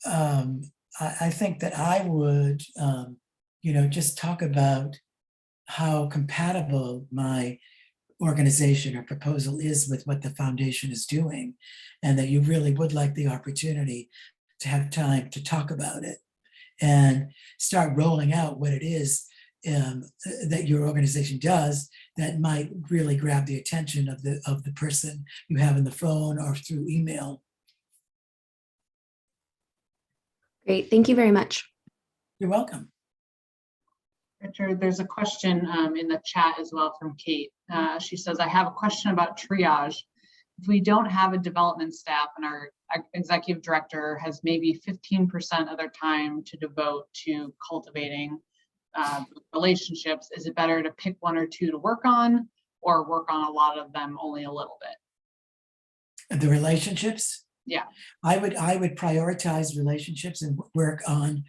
I think that I would, just talk about how compatible my organization or proposal is with what the foundation is doing, and that you really would like the opportunity to have time to talk about it and start rolling out what it is that your organization does that might really grab the attention of the person you have on the phone or through email. Great. Thank you very much. You're welcome. Richard, there's a question in the chat as well from Kate. She says, I have a question about triage. If we don't have a development staff and our executive director has maybe 15% of their time to devote to cultivating relationships, is it better to pick one or two to work on, or work on a lot of them only a little bit? The relationships? Yeah. I would prioritize relationships and work on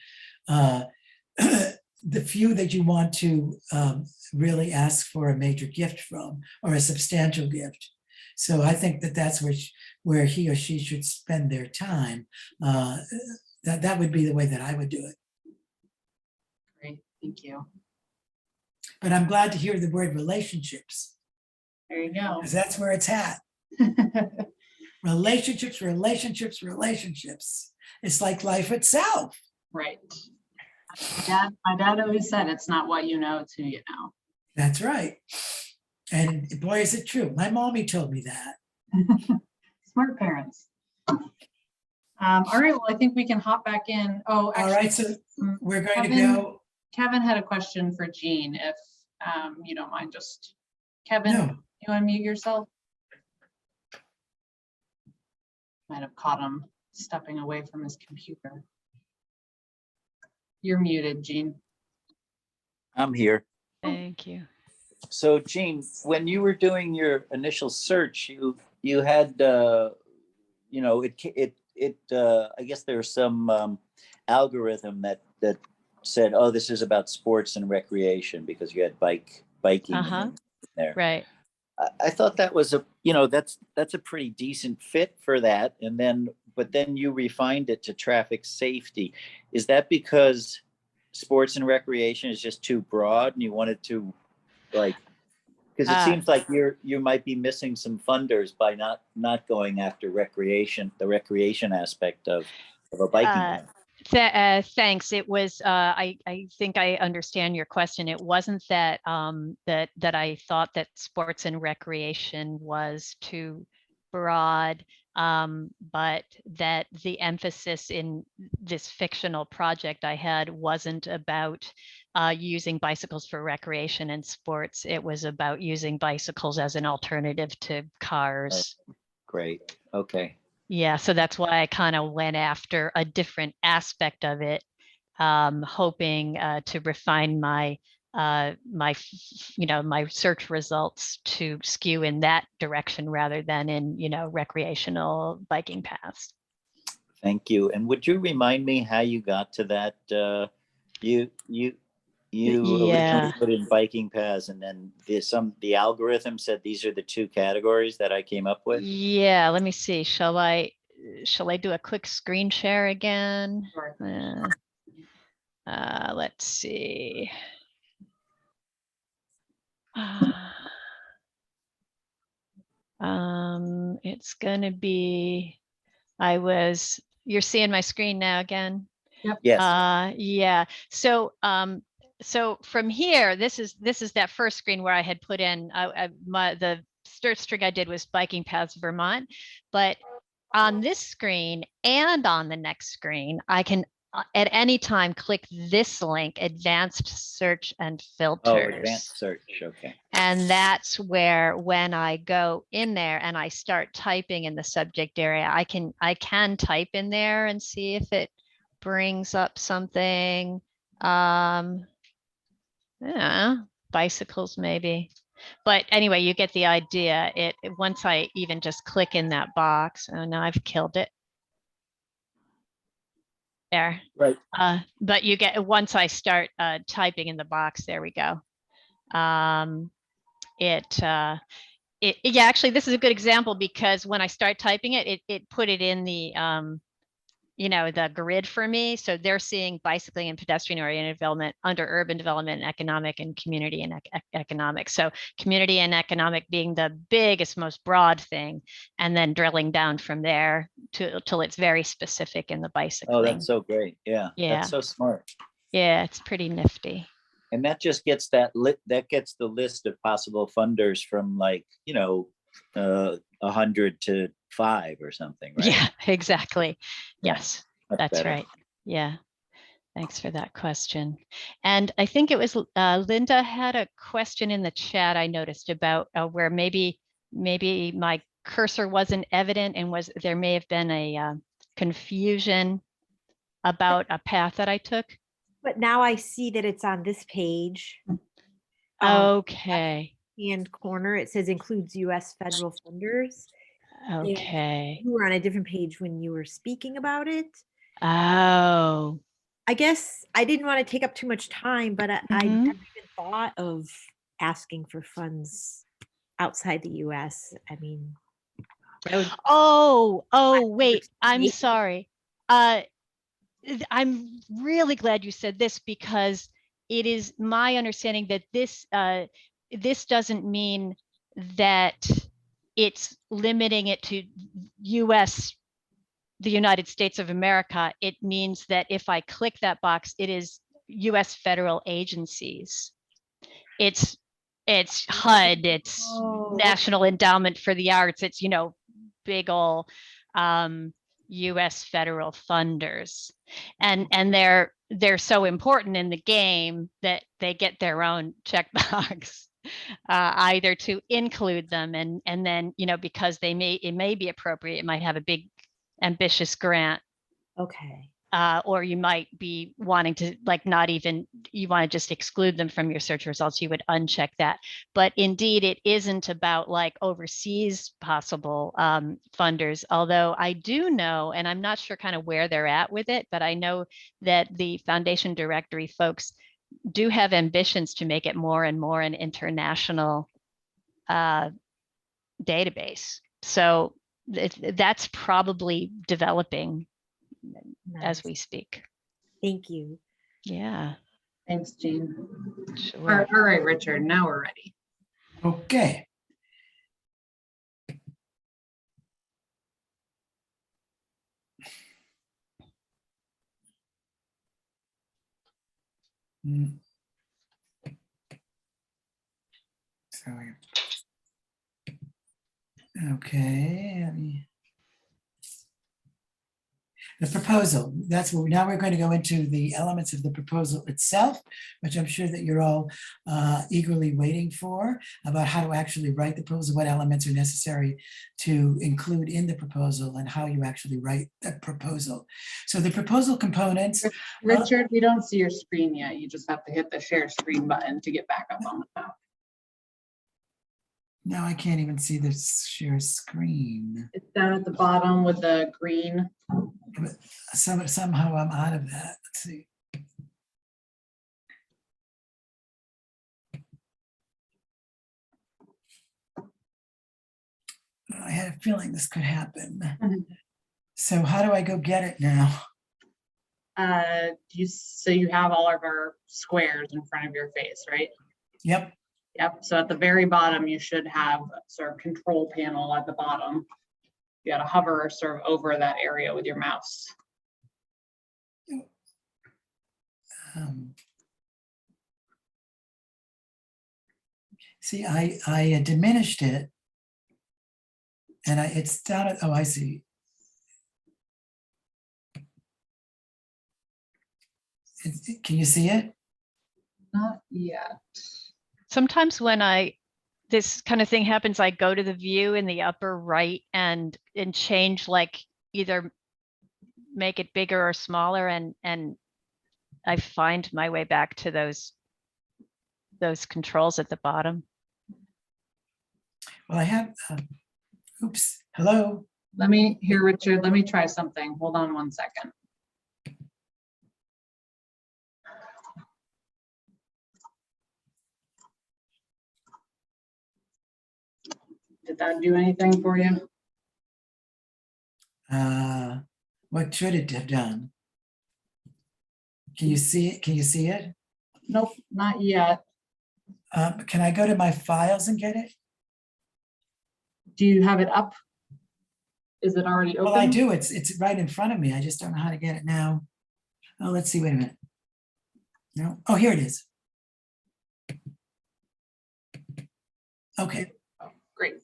the few that you want to really ask for a major gift from, or a substantial gift. So I think that that's where he or she should spend their time. That would be the way that I would do it. Great, thank you. But I'm glad to hear the word relationships, There you go. because that's where it's at. Relationships, relationships, relationships. It's like life itself. Right. My dad always said, it's not what you know, it's who you know. That's right. And boy, is it true. My mommy told me that. Smart parents. All right, well, I think we can hop back in. Oh, actually, All right, so we're going to go. Kevin had a question for Jeanne, if you don't mind. Just Kevin, No. you unmute yourself? Might have caught him stepping away from his computer. You're muted, Jeanne. I'm here. Thank you. So Jeanne, when you were doing your initial search, you had I guess there's some algorithm that said, oh, this is about sports and recreation because you had biking in there. Right. I thought that was that's a pretty decent fit for that. But then you refined it to traffic safety. Is that because sports and recreation is just too broad and you wanted to because it seems like you might be missing some funders by not going after the recreation aspect of a biking path. Thanks. It was, I think I understand your question. It wasn't that, that I thought that sports and recreation was too broad, but that the emphasis in this fictional project I had wasn't about using bicycles for recreation and sports. It was about using bicycles as an alternative to cars. Oh, great. Okay. Yeah, so that's why I kind of went after a different aspect of it, hoping to refine my my search results to skew in that direction rather than in recreational biking paths. Thank you. And would you remind me how you got to that? You originally put in biking paths, and then the algorithm said these are the two categories that I came up with. Yeah, let me see. Shall I do a quick screen share again? Sure. Let's see. It's gonna be. You're seeing my screen now again. Yep. Yes. Yeah. So from here, this is that first screen where I had put in the search string I did was biking paths Vermont, but on this screen and on the next screen, I can at any time click this link, advanced search and filters. Oh, advanced search. Okay. And that's where when I go in there and I start typing in the subject area, I can type in there and see if it brings up something. Yeah, bicycles maybe. But anyway, you get the idea. Once I even just click in that box, oh, now I've killed it. There. Right. But you get, once I start typing in the box, there we go. Yeah, actually, this is a good example because when I start typing it put it in the the grid for me. So they're seeing bicycling and pedestrian oriented development under urban development, economic, and community and economic. So community and economic being the biggest, most broad thing, and then drilling down from there till it's very specific in the bicycling. Oh, that's so great. Yeah. That's so smart. Yeah, it's pretty nifty. And that just gets that gets the list of possible funders from 100 to 5 or something, right? Yeah, exactly. Yes, that's better. right. Yeah. Thanks for that question. And I think it was Linda had a question in the chat I noticed about where maybe my cursor wasn't evident and there may have been a confusion about a path that I took. But now I see that it's on this page. Okay. And corner, it says includes U.S. federal funders. Okay. You were on a different page when you were speaking about it. Oh. I guess I didn't want to take up too much time, but I never even thought of asking for funds outside the U.S. I mean, wait, I'm sorry. I'm really glad you said this because it is my understanding that this doesn't mean that it's limiting it to the United States of America. It means that if I click that box, it is U.S. federal agencies. It's HUD, it's National Endowment for the Arts, it's, big ol' U.S. federal funders. And they're so important in the game that they get their own checkbox. Either to include them and then because it may be appropriate, it might have a big ambitious grant. Okay. or you might be wanting to like not even, you want to just exclude them from your search results, you would uncheck that. But indeed, it isn't about like overseas possible funders, although I do know, and I'm not sure kind of where they're at with it, but I know that the foundation directory folks do have ambitions to make it more and more an international database. So that's probably developing as Nice. we speak. Thank you. Yeah, Thanks, Jean. sure. All right, Richard, now we're ready. Okay. So, okay. The proposal, that's what, now we're going to go into the elements of the proposal itself, which I'm sure that you're all eagerly waiting for, about how to actually write the proposal, what elements are necessary to include in the proposal, and how you actually write the proposal. So the proposal components. Richard, we don't see your screen yet. You just have to hit the share screen button to get back up on the top. Now I can't even see the share screen. It's down at the bottom with the green. But somehow I'm out of that. Let's see. I had a feeling this could happen. So how do I go get it now? So you have all of our squares in front of your face, right? Yep. Yep. So at the very bottom, you should have sort of control panel at the bottom. You got to hover sort of over that area with your mouse. See, I diminished it, and it's down at, oh, I see. Can you see it? Not yet. Sometimes when this kind of thing happens, I go to the view in the upper right and change, like either make it bigger or smaller, and I find my way back to those controls at the bottom. Well, I have, oops, hello. Richard, let me try something. Hold on one second. Did that do anything for you? What should it have done? Can you see it? Can you see it? Nope, not yet. Can I go to my files and get it? Do you have it up? Is it already open? Well, I do. It's right in front of me. I just don't know how to get it now. Oh, let's see. Wait a minute. No. Oh, here it is. Okay. Oh, great.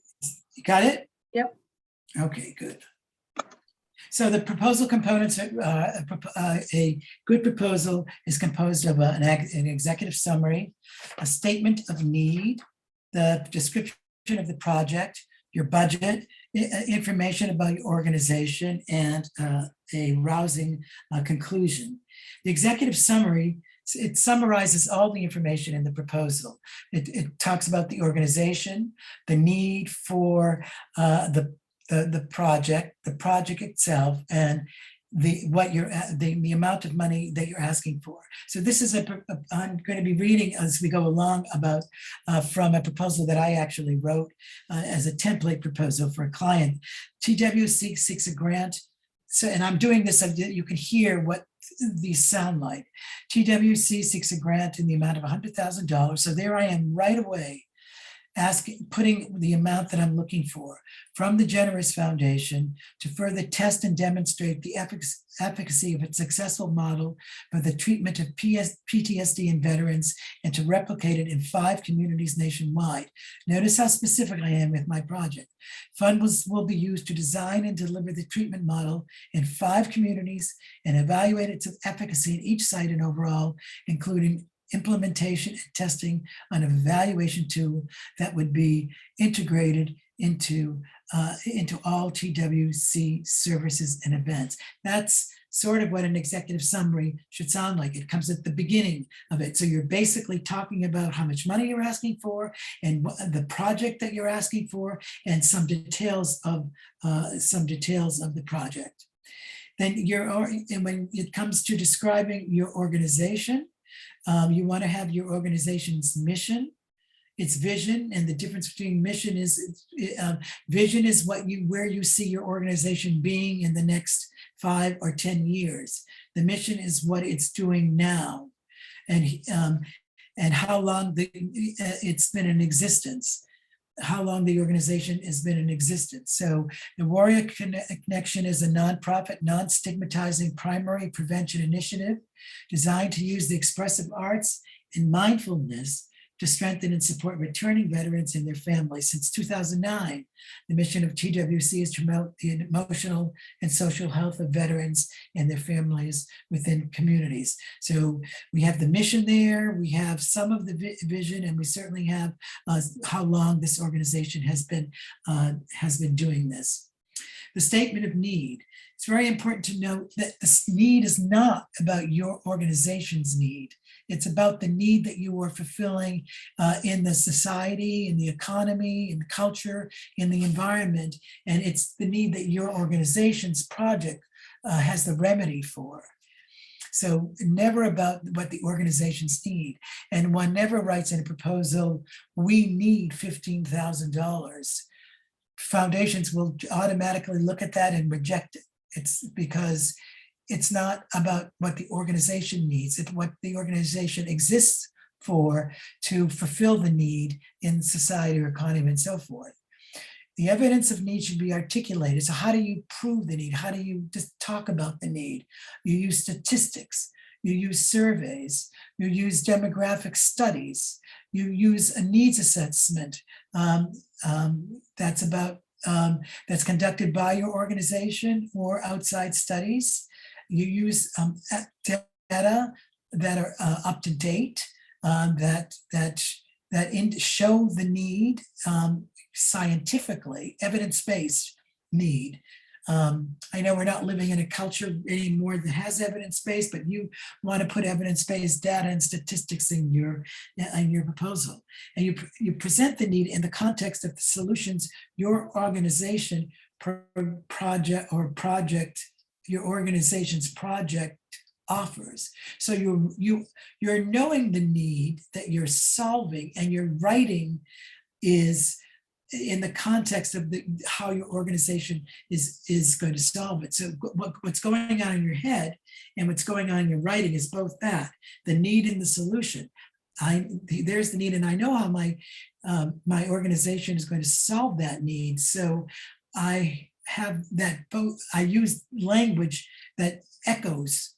You got it? Yep. Okay, good. So the proposal components, a good proposal is composed of an executive summary, a statement of need, the description of the project, your budget, information about your organization, and a rousing conclusion. The executive summary, it summarizes all the information in the proposal. It talks about the organization, the need for the project itself, and the amount of money that you're asking for. So this is I'm going to be reading as we go along about from a proposal that I actually wrote as a template proposal for a client. TWC seeks a grant. So, and I'm doing this so that you can hear what these sound like. TWC seeks a grant in the amount of $100,000. So there I am right away putting the amount that I'm looking for from the Generous Foundation to further test and demonstrate the efficacy of its successful model for the treatment of PTSD in veterans, and to replicate it in 5 communities nationwide. Notice how specific I am with my project. Funds will be used to design and deliver the treatment model in 5 communities and evaluate its efficacy in each site and overall, including implementation and testing on an evaluation tool that would be integrated into all TWC services and events. That's sort of what an executive summary should sound like. It comes at the beginning of it. So you're basically talking about how much money you're asking for and the project that you're asking for and some details of the project. Then and when it comes to describing your organization, you want to have your organization's mission, its vision, and the difference between mission is vision is where you see your organization being in the next 5 or 10 years. The mission is what it's doing now, and how long it's been in existence, how long the organization has been in existence. So the Warrior Connection is a nonprofit, non-stigmatizing primary prevention initiative designed to use the expressive arts and mindfulness to strengthen and support returning veterans and their families. Since 2009, the mission of TWC is to promote the emotional and social health of veterans and their families within communities. So we have the mission there, we have some of the vision, and we certainly have how long this organization has been doing this. The statement of need. It's very important to note that this need is not about your organization's need. It's about the need that you are fulfilling in the society, in the economy, in the culture, in the environment. And it's the need that your organization's project has the remedy for. So never about what the organizations need. And one never writes in a proposal, we need $15,000. Foundations will automatically look at that and reject it. It's because it's not about what the organization needs, it's what the organization exists for to fulfill the need in society or economy and so forth. The evidence of need should be articulated. So how do you prove the need? How do you just talk about the need? You use statistics, you use surveys, you use demographic studies, you use a needs assessment that's conducted by your organization or outside studies. You use data that are up to date, that show the need scientifically, evidence-based need. I know we're not living in a culture anymore that has evidence-based, but you want to put evidence-based data and statistics in your proposal. And you present the need in the context of the solutions your organization your organization's project offers. So you're knowing the need that you're solving, and your writing is in the context of how your organization is going to solve it. So what's going on in your head and what's going on in your writing is both that, the need and the solution. There's the need, and I know how my organization is going to solve that need. So I have that both. I use language that echoes,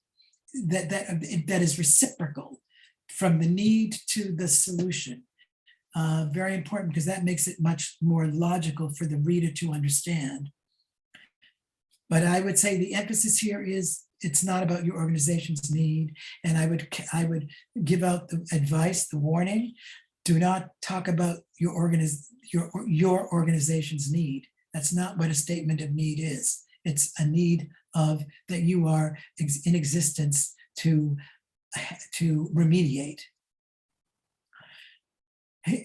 that is reciprocal from the need to the solution. Very important, because that makes it much more logical for the reader to understand. But I would say the emphasis here is it's not about your organization's need. And I would give out the advice, the warning: do not talk about your organization's need. That's not what a statement of need is. It's a need that you are in existence to remediate.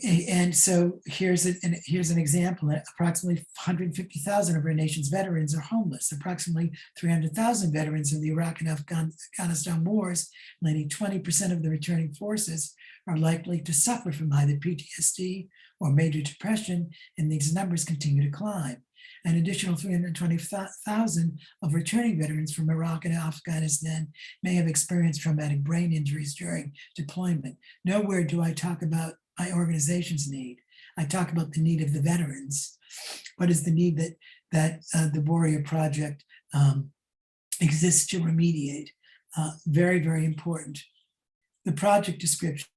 And so here's an example. Approximately 150,000 of our nation's veterans are homeless. Approximately 300,000 veterans of the Iraq and Afghanistan wars, nearly 20% of the returning forces, are likely to suffer from either PTSD or major depression, and these numbers continue to climb. An additional 320,000 of returning veterans from Iraq and Afghanistan may have experienced traumatic brain injuries during deployment. Nowhere do I talk about my organization's need. I talk about the need of the veterans. What is the need that the Warrior Project exists to remediate? Very, very important. The project description.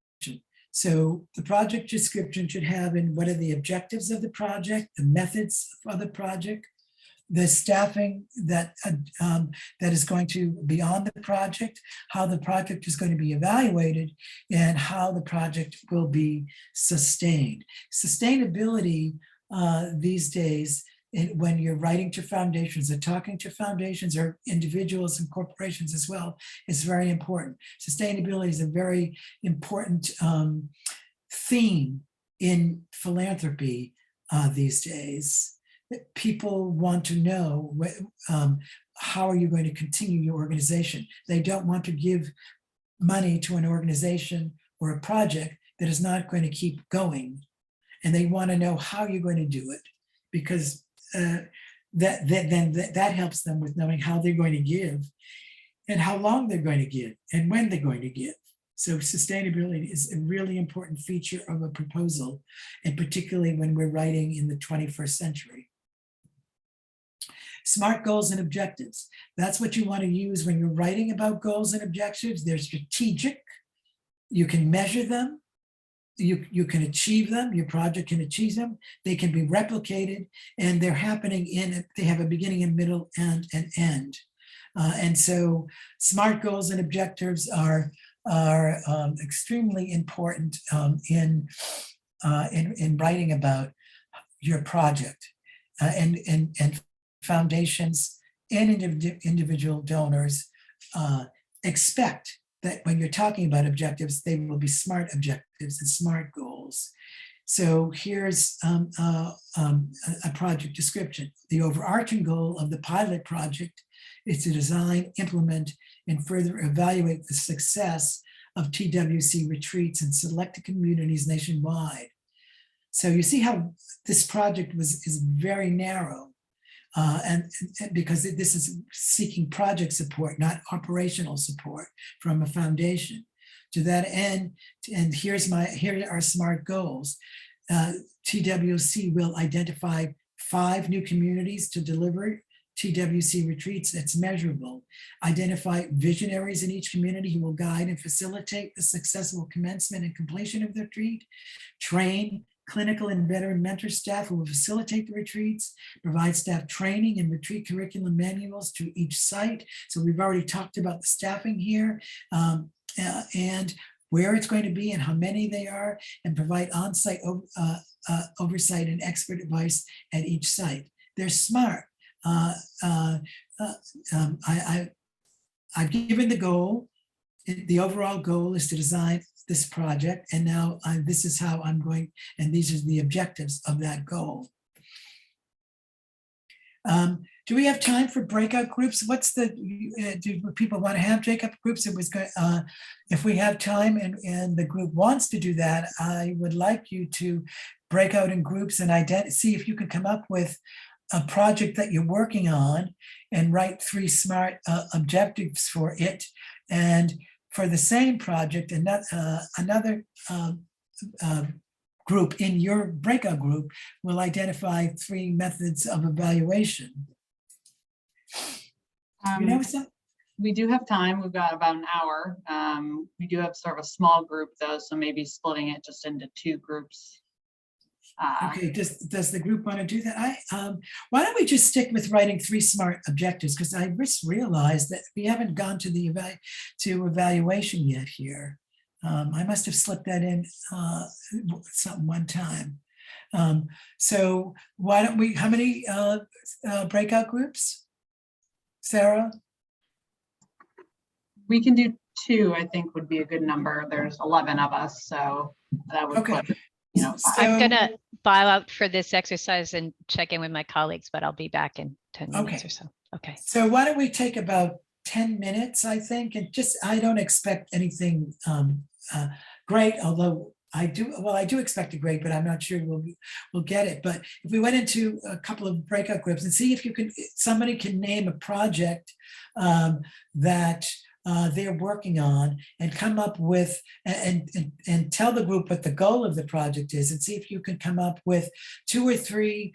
So the project description should have in what are the objectives of the project, the methods of the project, the staffing that is going to be on the project, how the project is going to be evaluated, and how the project will be sustained. Sustainability these days when you're writing to foundations and talking to foundations or individuals and corporations as well, is very important. Sustainability is a very important theme in philanthropy these days. People want to know how are you going to continue your organization. They don't want to give money to an organization or a project that is not going to keep going. And they want to know how you're going to do it, because that helps them with knowing how they're going to give and how long they're going to give and when they're going to give. So sustainability is a really important feature of a proposal, and particularly when we're writing in the 21st century. SMART goals and objectives. That's what you want to use when you're writing about goals and objectives. They're strategic. You can measure them. You can achieve them. Your project can achieve them. They can be replicated, and they're happening they have a beginning, a middle, and an end. And so SMART goals and objectives are extremely important in writing about your project. And foundations and individual donors expect that when you're talking about objectives, they will be SMART objectives and SMART goals. So here's a project description. The overarching goal of the pilot project is to design, implement, and further evaluate the success of TWC retreats in selected communities nationwide. So you see how this project is very narrow. And because this is seeking project support, not operational support from a foundation. To that end, and here are SMART goals. TWC will identify 5 new communities to deliver TWC retreats that's measurable. Identify visionaries in each community who will guide and facilitate the successful commencement and completion of the retreat. Train clinical and veteran mentor staff who will facilitate the retreats, provide staff training and retreat curriculum manuals to each site. So we've already talked about the staffing here, and where it's going to be and how many they are, and provide on-site oversight and expert advice at each site. They're SMART. I've given the goal. The overall goal is to design this project, and now this is how I'm going, and these are the objectives of that goal. Do we have time for breakout groups? What's do people want to have breakout groups? If we have time and the group wants to do that, I would like you to break out in groups and see if you can come up with a project that you're working on and write 3 SMART objectives for it. And for the same project, another group in your breakout group will identify 3 methods of evaluation. You know something? We do have time. We've got about an hour. We do have sort of a small group though, so maybe splitting it just into 2 groups. Okay, does the group want to do that? Why don't we just stick with writing 3 SMART objectives? Because I just realized that we haven't gone to the evaluation yet here. I must have slipped that in one time. So why don't we? How many breakout groups, Sarah? We can do 2. I think would be a good number. There's 11 of us, so that would Okay. put. I'm gonna bow out for this exercise and check in with my colleagues, but I'll be back in 10 minutes or so. Okay. So why don't we take about 10 minutes, I think, and I don't expect anything great, although I do expect a great, but I'm not sure we'll get it. But if we went into a couple of breakout groups and see if somebody can name a project that they're working on, and come up with and tell the group what the goal of the project is, and see if you can come up with 2 or 3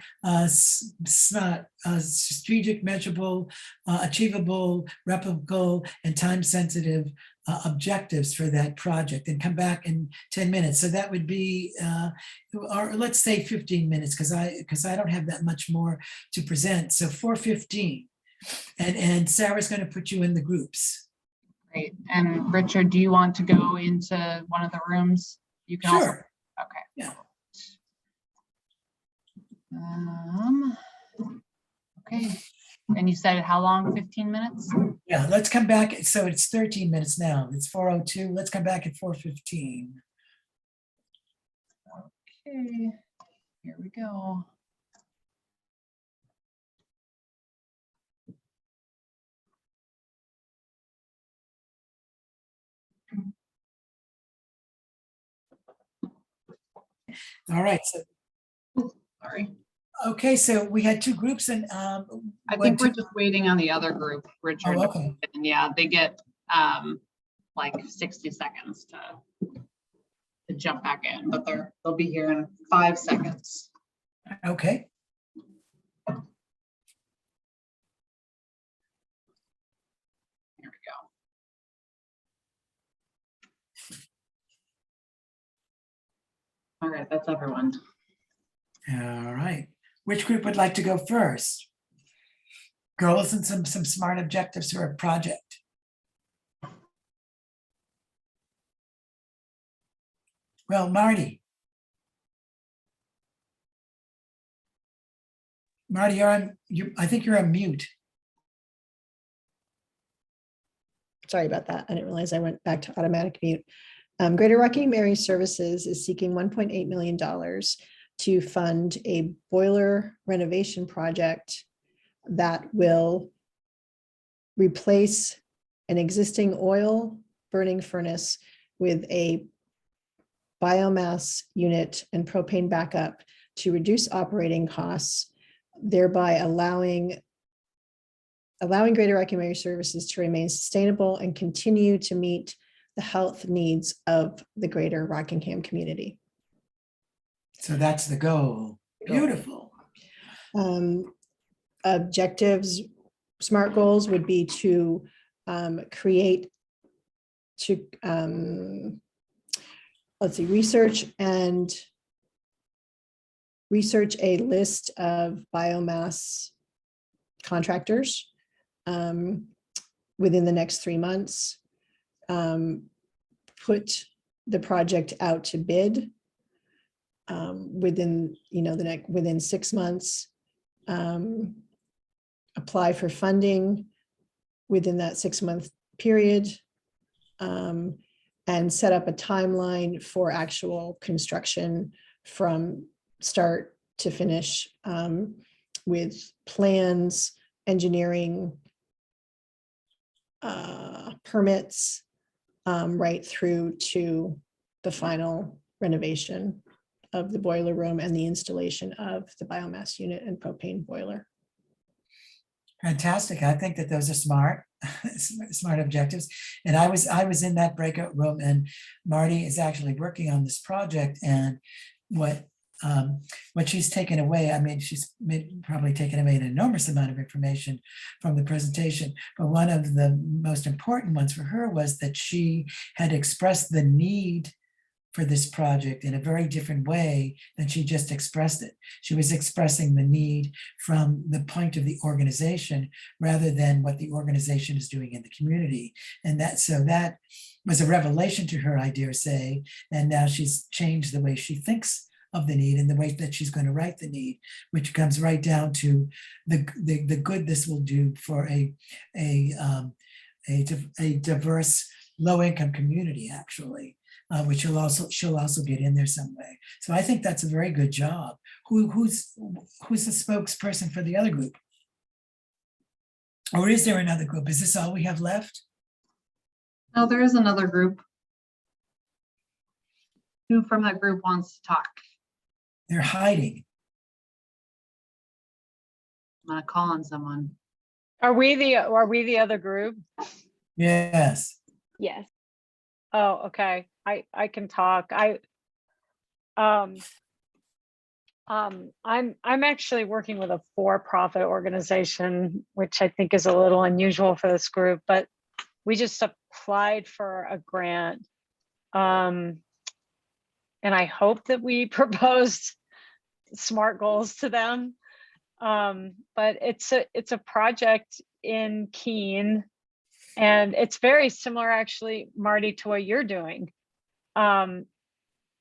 strategic, measurable, achievable, replicable, and time-sensitive objectives for that project, and come back in 10 minutes. So that would be, or let's say 15 minutes, because I don't have that much more to present. So 4:15, and Sarah's going to put you in the groups. Great. And Richard, do you want to go into one of the rooms? You can Sure. Also. Okay. Yeah. Okay. And you said how long? 15 minutes? Yeah, let's come back. So it's 13 minutes now. It's 4:02. Let's come back at 4:15. Okay. Here we go. All right. So, Sorry. okay, so we had two groups and I went think we're to- just waiting on the other group, Richard. Oh, okay. And yeah, they get like 60 seconds to jump back in, but they'll be here in 5 seconds. Okay. Here we go. All right, that's everyone. All right. Which group would like to go first? Goals and some smart objectives for a project. Well, Marty. Marty, you're on. I think you're on mute. Sorry about that. I didn't realize I went back to automatic mute. Greater Rockingham Area Services is seeking $1.8 million to fund a boiler renovation project that will replace an existing oil burning furnace with a biomass unit and propane backup to reduce operating costs, thereby allowing Greater Rockingham Area Services to remain sustainable and continue to meet the health needs of the Greater Rockingham community. So that's the goal. Beautiful. Objectives, SMART goals would be to research a list of biomass contractors within the next 3 months. Put the project out to bid within within 6 months. Apply for funding within that 6-month period, and set up a timeline for actual construction from start to finish, with plans, engineering, permits, right through to the final renovation of the boiler room and the installation of the biomass unit and propane boiler. Fantastic. I think that those are smart objectives. And I was in that breakout room, and Marty is actually working on this project. And what she's taken away, I mean, she's probably taken away an enormous amount of information from the presentation. But one of the most important ones for her was that she had expressed the need for this project in a very different way than she just expressed it. She was expressing the need from the point of the organization rather than what the organization is doing in the community. And that was a revelation to her, I dare say. And now she's changed the way she thinks of the need and the way that she's going to write the need, which comes right down to the good this will do for a diverse low-income community, actually. Which she'll also get in there some way. So I think that's a very good job. Who's the spokesperson for the other group? Or is there another group? Is this all we have left? No, there is another group. Who from that group wants to talk? They're hiding. I'm gonna call on someone. Are we the other group? Yes. Yes. Oh, okay. I can talk. I'm actually working with a for-profit organization, which I think is a little unusual for this group, but we just applied for a grant. And I hope that we proposed SMART goals to them. But it's a project in Keene, and it's very similar, actually, Marty, to what you're doing.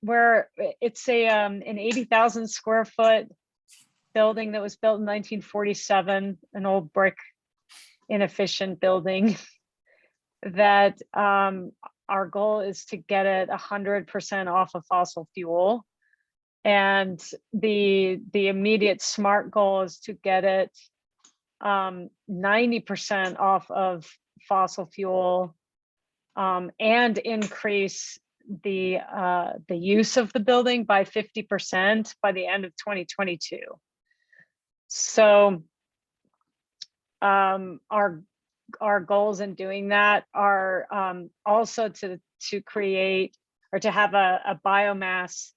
Where it's an 80,000 square foot building that was built in 1947, an old brick, inefficient building that our goal is to get it 100% off of fossil fuel. And the immediate SMART goal is to get it 90% off of fossil fuel and increase the use of the building by 50% by the end of 2022. So our goals in doing that are also to create or to have a biomass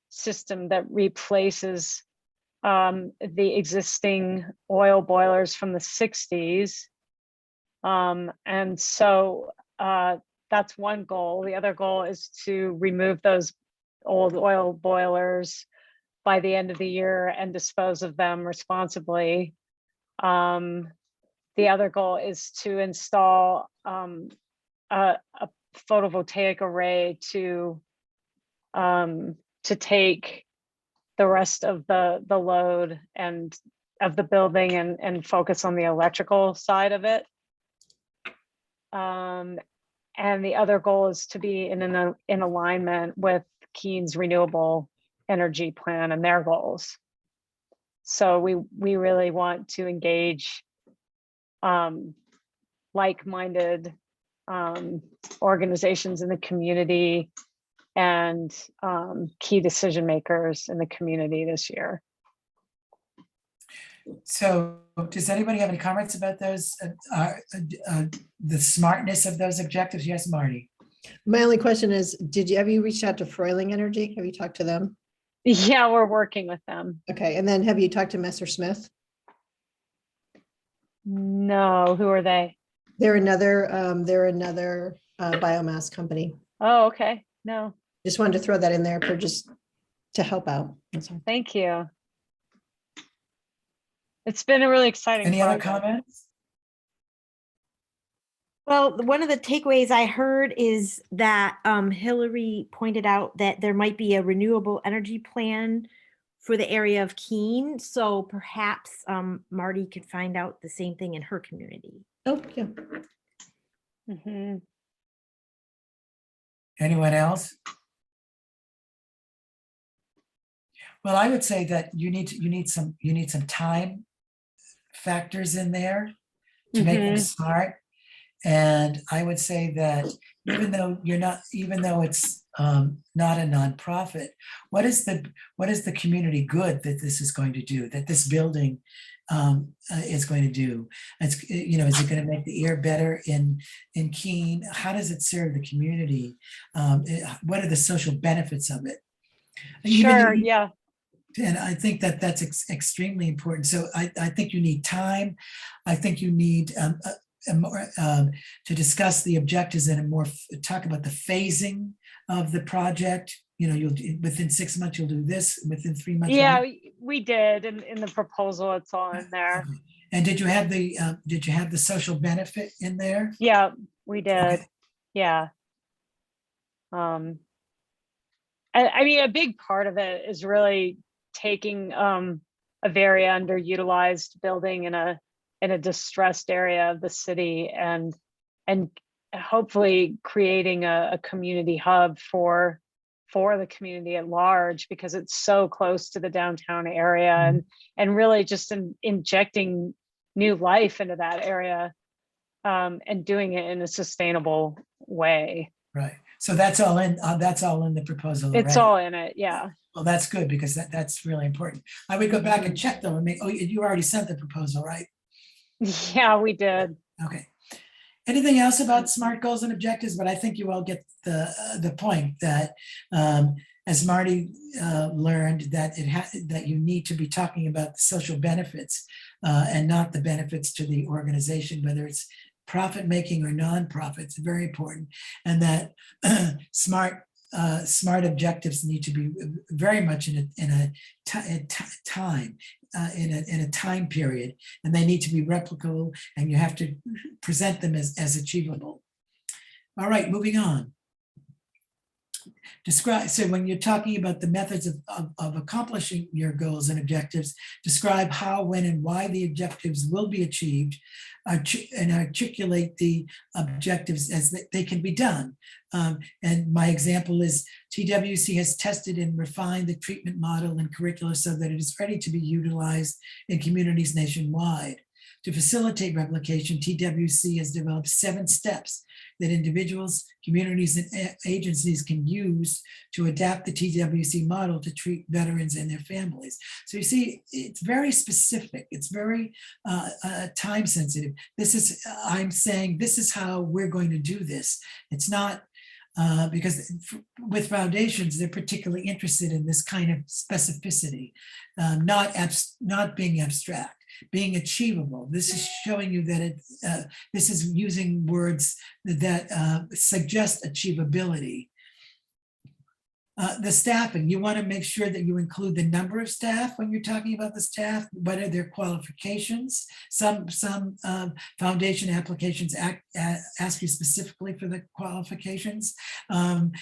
system that replaces the existing oil boilers from the 60s. And so that's one goal. The other goal is to remove those old oil boilers by the end of the year and dispose of them responsibly. The other goal is to install a photovoltaic array to take the rest of the load and of the building and focus on the electrical side of it. And the other goal is to be in alignment with Keene's renewable energy plan and their goals. So we really want to engage like-minded organizations in the community and key decision makers in the community this year. So does anybody have any comments about those, the smartness of those objectives? Yes, Marty. My only question is, have you reached out to Froiling Energy? Have you talked to them? Yeah, we're working with them. Okay, and then have you talked to Messerschmitt? No, who are they? They're another biomass company. Oh, okay. No, Just wanted to throw that in there for just to help out. That's all. thank you. It's been a really exciting Any other project. comments? Well, one of the takeaways I heard is that Hillary pointed out that there might be a renewable energy plan for the area of Keene. So perhaps Marty could find out the same thing in her community. Oh, yeah. Mhm. Anyone else? Well, I would say that you need some time factors in there to make them smart. And I would say that even though it's not a nonprofit, what is the community good that this is going to do, that this building is going to do? It's, is it going to make the air better in Keene? How does it serve the community? What are the social benefits of it? Sure, yeah. And I think that that's extremely important. So I think you need time. I think you need more, to discuss the objectives and talk about the phasing of the project. You'll within 6 months you'll do this. Within 3 months. Yeah, we did in the proposal. It's all in there. Okay. And did you have the social benefit in there? Yeah, we did. Okay. Yeah. I mean, a big part of it is really taking a very underutilized building in a distressed area of the city and hopefully creating a community hub for the community at large, because it's so close to the downtown area, and really just injecting new life into that area and doing it in a sustainable way. Right. So that's all in the proposal. It's already. all in it. Yeah. Well, that's good, because that's really important. I would go back and check though and make, you already sent the proposal, right? Yeah, we did. Okay. Anything else about SMART goals and objectives? But I think you all get the point that as Marty learned, that that you need to be talking about the social benefits and not the benefits to the organization, whether it's profit making or nonprofit. It's very important, and that SMART objectives need to be very much in a time period, and they need to be replicable, and you have to present them as achievable. All right, moving on. Describe, so when you're talking about the methods of accomplishing your goals and objectives, describe how, when, and why the objectives will be achieved, and articulate the objectives as they can be done. And my example is TWC has tested and refined the treatment model and curricula so that it is ready to be utilized in communities nationwide. To facilitate replication, TWC has developed 7 steps that individuals, communities, and agencies can use to adapt the TWC model to treat veterans and their families. So you see, it's very specific. It's very time sensitive. This is, I'm saying, this is how we're going to do this. It's not because with foundations, they're particularly interested in this kind of specificity, not being abstract, being achievable. This is showing you that this is using words that suggest achievability. The staffing, you want to make sure that you include the number of staff when you're talking about the staff. What are their qualifications? Some foundation applications ask you specifically for the qualifications and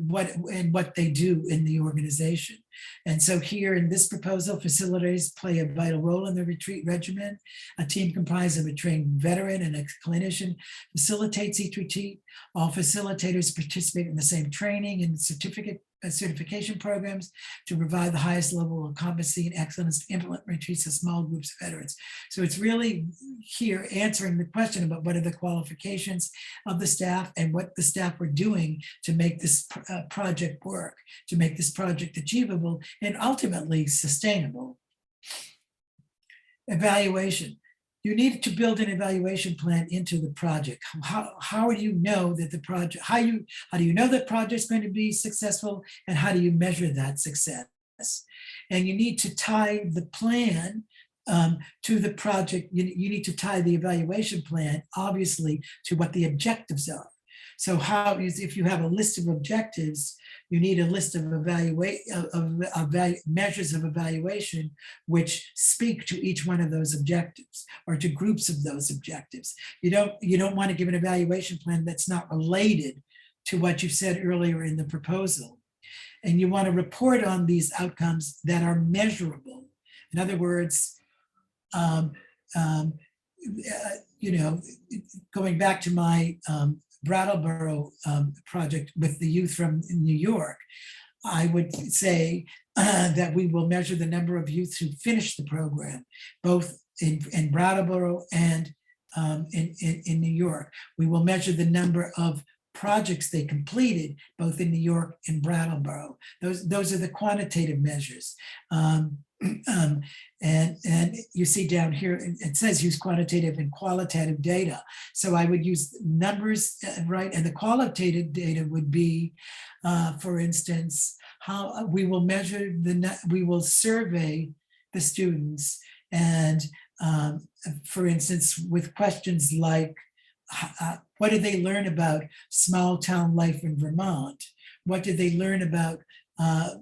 what they do in the organization. And so here in this proposal, facilitators play a vital role in the retreat regimen. A team comprised of a trained veteran and a clinician facilitates each retreat. All facilitators participate in the same training and certification programs to provide the highest level of competency and excellence to implement retreats of small groups of veterans. So it's really here answering the question about what are the qualifications of the staff and what the staff are doing to make this project work, to make this project achievable and ultimately sustainable. Evaluation. You need to build an evaluation plan into the project. How do you know that the project, how do you know that project's going to be successful, and how do you measure that success? And you need to tie the plan to the project. You need to tie the evaluation plan, obviously, to what the objectives are. So if you have a list of objectives, you need a list of measures of evaluation which speak to each one of those objectives or to groups of those objectives. You don't want to give an evaluation plan that's not related to what you said earlier in the proposal. And you want to report on these outcomes that are measurable. In other words, going back to my Brattleboro project with the youth from New York, I would say that we will measure the number of youth who finish the program, both in Brattleboro and in New York. We will measure the number of projects they completed, both in New York and Brattleboro. Those are the quantitative measures. And you see down here, it says use quantitative and qualitative data. So I would use numbers, right? And the qualitative data would be, for instance, how we will measure we will survey the students. And for instance, with questions like, what did they learn about small town life in Vermont? What did they learn about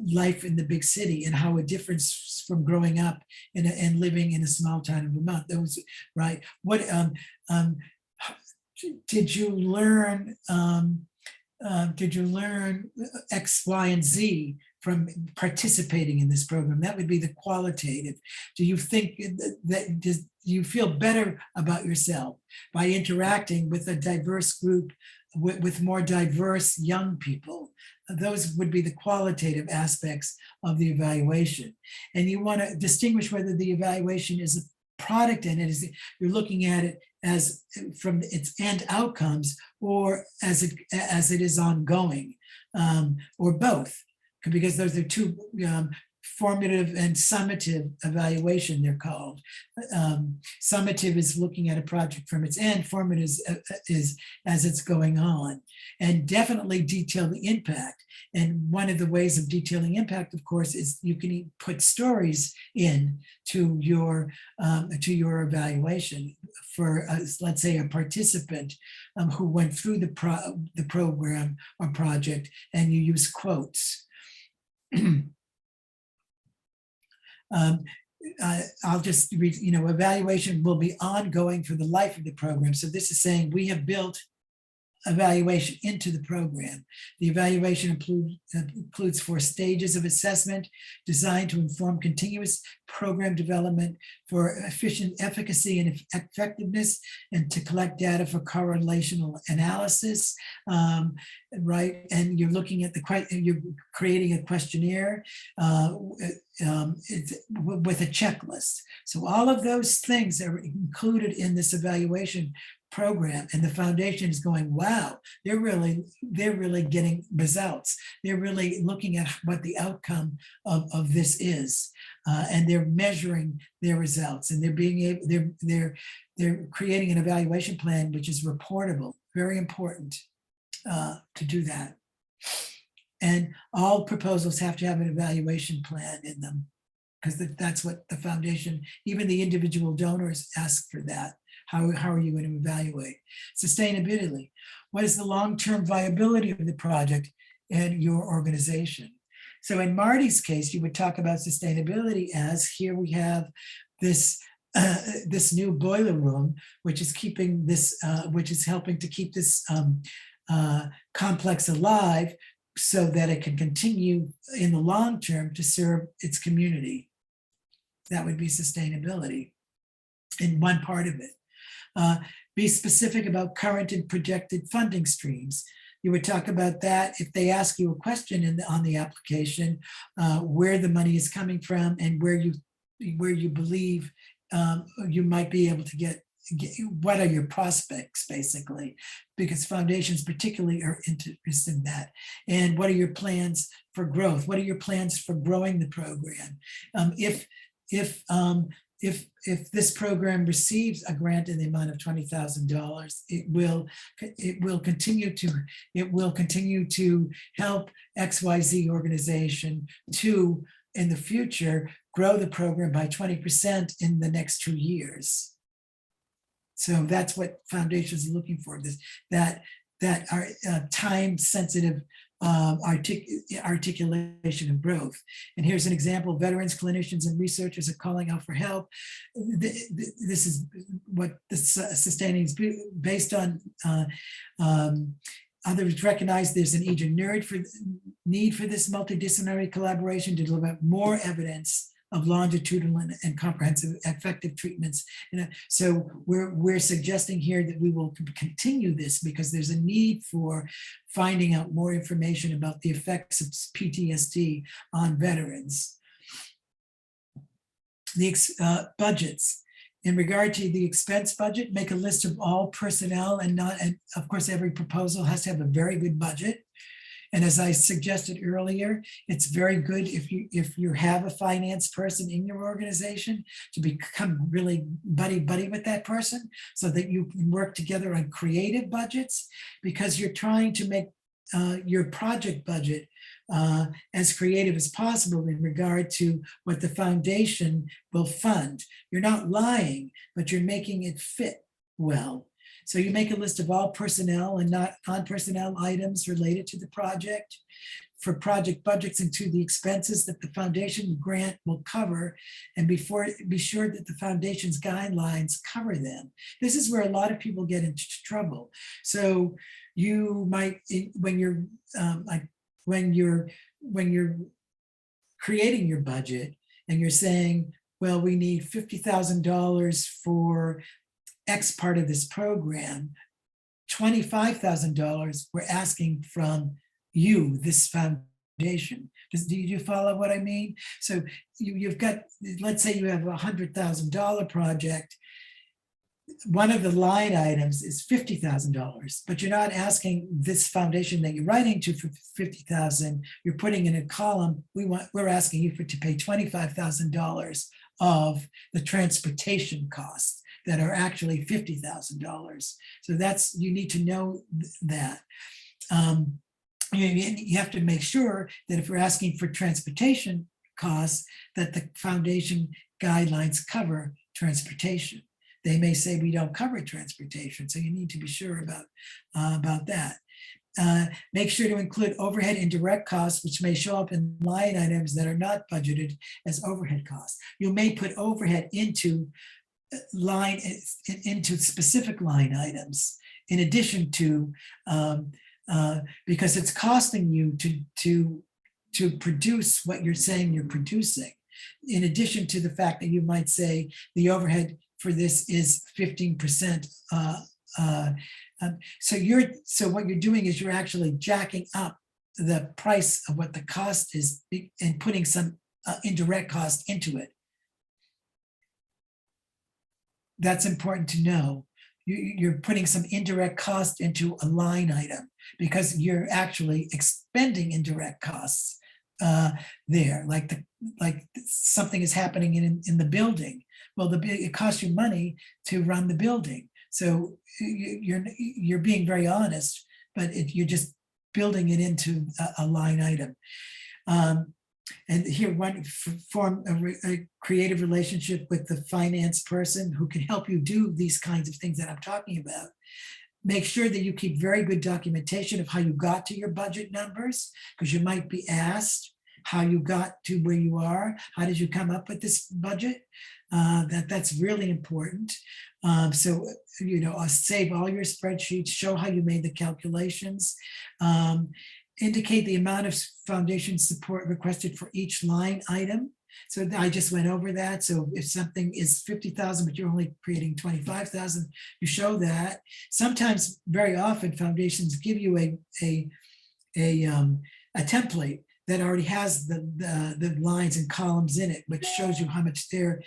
life in the big city and how it differs from growing up and living in a small town in Vermont? Those, right? What did you learn? Did you learn X, Y, and Z from participating in this program? That would be the qualitative. Do you think that do you feel better about yourself by interacting with a diverse group, with more diverse young people? Those would be the qualitative aspects of the evaluation. And you want to distinguish whether the evaluation is a product and you're looking at it as from its end outcomes or as it is ongoing, or both, because those are two formative and summative evaluation, they're called. Summative is looking at a project from its end, formative is as it's going on, and definitely detail the impact. And one of the ways of detailing impact, of course, is you can put stories in to your evaluation for, let's say, a participant who went through the program or project, and you use quotes. I'll just read, evaluation will be ongoing for the life of the program. So this is saying we have built evaluation into the program. The evaluation includes 4 stages of assessment designed to inform continuous program development for efficient efficacy and effectiveness, and to collect data for correlational analysis, right? And you're looking at you're creating a questionnaire with a checklist. So all of those things are included in this evaluation program, and the foundation is going, wow, they're really getting results. They're really looking at what the outcome of this is, and they're measuring their results, and they're creating an evaluation plan which is reportable. Very important to do that. And all proposals have to have an evaluation plan in them, because that's what the foundation, even the individual donors ask for that. How are you going to evaluate? Sustainability. What is the long-term viability of the project and your organization? So in Marty's case, you would talk about sustainability as, here we have this this new boiler room, which is keeping this, which is helping to keep this complex alive, so that it can continue in the long term to serve its community. That would be sustainability in one part of it. Be specific about current and projected funding streams. You would talk about that if they ask you a question on the application, where the money is coming from and where you believe you might be able to get, what are your prospects, basically, because foundations particularly are interested in that. And what are your plans for growth? What are your plans for growing the program? If this program receives a grant in the amount of $20,000, it will continue to help XYZ organization to, in the future, grow the program by 20% in the next 2 years. So that's what foundations are looking for, that are time-sensitive articulation of growth. And here's an example: veterans, clinicians, and researchers are calling out for help. This is what the sustaining is based on. Others recognize there's an eager need for this multidisciplinary collaboration to deliver more evidence of longitudinal and comprehensive effective treatments. So we're suggesting here that we will continue this, because there's a need for finding out more information about the effects of PTSD on veterans. The budgets. In regard to the expense budget, make a list of all personnel, and of course, every proposal has to have a very good budget. And as I suggested earlier, it's very good if you have a finance person in your organization to become really buddy with that person, so that you can work together on creative budgets, because you're trying to make your project budget as creative as possible in regard to what the foundation will fund. You're not lying, but you're making it fit well. So you make a list of all personnel and non-personnel items related to the project. For project budgets, include the expenses that the foundation grant will cover, and be sure that the foundation's guidelines cover them. This is where a lot of people get into trouble. So you might, when you're creating your budget and you're saying, well, we need $50,000 for X part of this program, $25,000 we're asking from you, this foundation. Do you follow what I mean? So you've got, let's say you have a $100,000 project. One of the line items is $50,000, but you're not asking this foundation that you're writing to for $50,000. You're putting in a column. We're asking you to pay $25,000 of the transportation costs that are actually $50,000. So you need to know that. You have to make sure that if we're asking for transportation costs, that the foundation guidelines cover transportation. They may say we don't cover transportation, so you need to be sure about that. Make sure to include overhead and direct costs, which may show up in line items that are not budgeted as overhead costs. You may put overhead into specific line items in addition to, because it's costing you to produce what you're saying you're producing. In addition to the fact that you might say the overhead for this is 15%. So what you're doing is you're actually jacking up the price of what the cost is and putting some indirect cost into it. That's important to know. You're putting some indirect cost into a line item because you're actually expending indirect costs there, like something is happening in the building. Well, it costs you money to run the building. So you're being very honest, but you're just building it into a line item. And here, one, form a creative relationship with the finance person who can help you do these kinds of things that I'm talking about. Make sure that you keep very good documentation of how you got to your budget numbers, because you might be asked how you got to where you are. How did you come up with this budget? That's really important. So, save all your spreadsheets, show how you made the calculations. Indicate the amount of foundation support requested for each line item. So I just went over that. So if something is 50,000, but you're only creating 25,000, you show that. Sometimes, very often, foundations give you a template that already has the lines and columns in it, which shows you how much they're,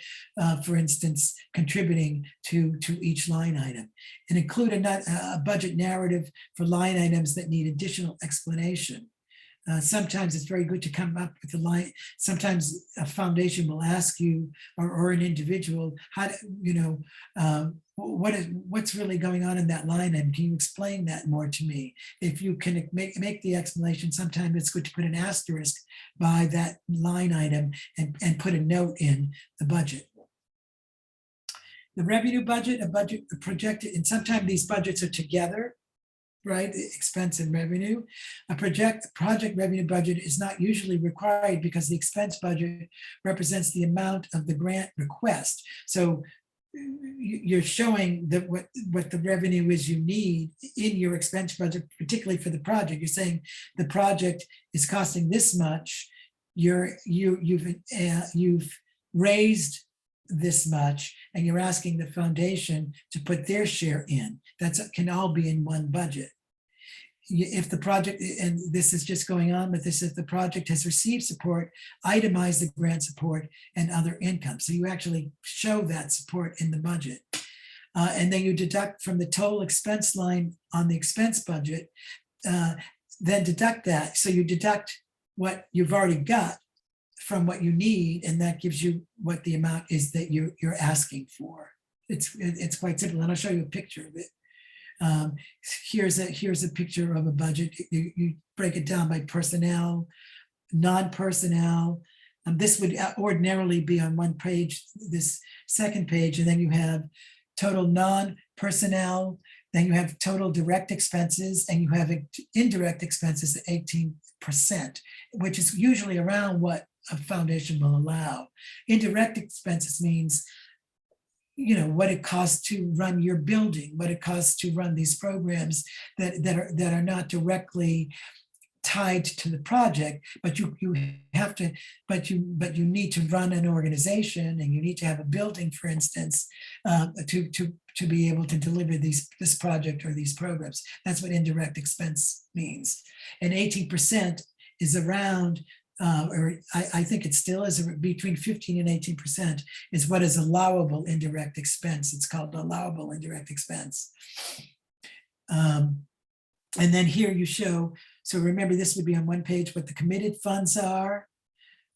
for instance, contributing to each line item. And include a budget narrative for line items that need additional explanation. Sometimes it's very good to come up with a line. Sometimes a foundation will ask you, or an individual, how to, what's really going on in that line item? Can you explain that more to me? If you can make the explanation, sometimes it's good to put an asterisk by that line item and put a note in the budget. The revenue budget, a budget projected, and sometimes these budgets are together, right? Expense and revenue. A project revenue budget is not usually required because the expense budget represents the amount of the grant request. So you're showing that what the revenue is you need in your expense budget, particularly for the project. You're saying the project is costing this much. You've raised this much, and you're asking the foundation to put their share in. That can all be in one budget. If the project, and this is just going on with this, if the project has received support, itemize the grant support and other income. So you actually show that support in the budget. And then you deduct from the total expense line on the expense budget, then deduct that. So you deduct what you've already got from what you need, and that gives you what the amount is that you're asking for. It's quite simple, and I'll show you a picture of it. Here's a picture of a budget. You break it down by personnel, non-personnel. This would ordinarily be on one page, this second page, and then you have total non-personnel, then you have total direct expenses, and you have indirect expenses at 18%, which is usually around what a foundation will allow. Indirect expenses means what it costs to run your building, what it costs to run these programs that are not directly tied to the project, but you need to run an organization, and you need to have a building, for instance, to be able to deliver this project or these programs. That's what indirect expense means. And 18% is around, or I think it still is between 15 and 18% is what is allowable indirect expense. It's called allowable indirect expense. And then here you show, so remember this would be on one page, what the committed funds are,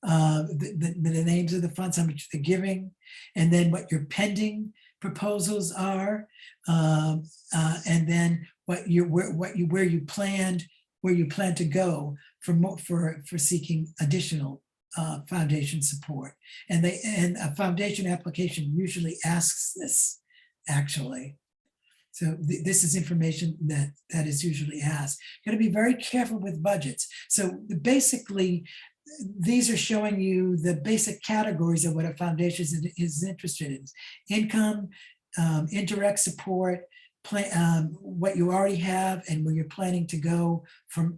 the names of the funds, how much they're giving, and then what your pending proposals are, and then where you plan to go for seeking additional foundation support. And a foundation application usually asks this, actually. So this is information that is usually asked. Got to be very careful with budgets. So basically, these are showing you the basic categories of what a foundation is interested in: income, indirect support, what you already have and where you're planning to go for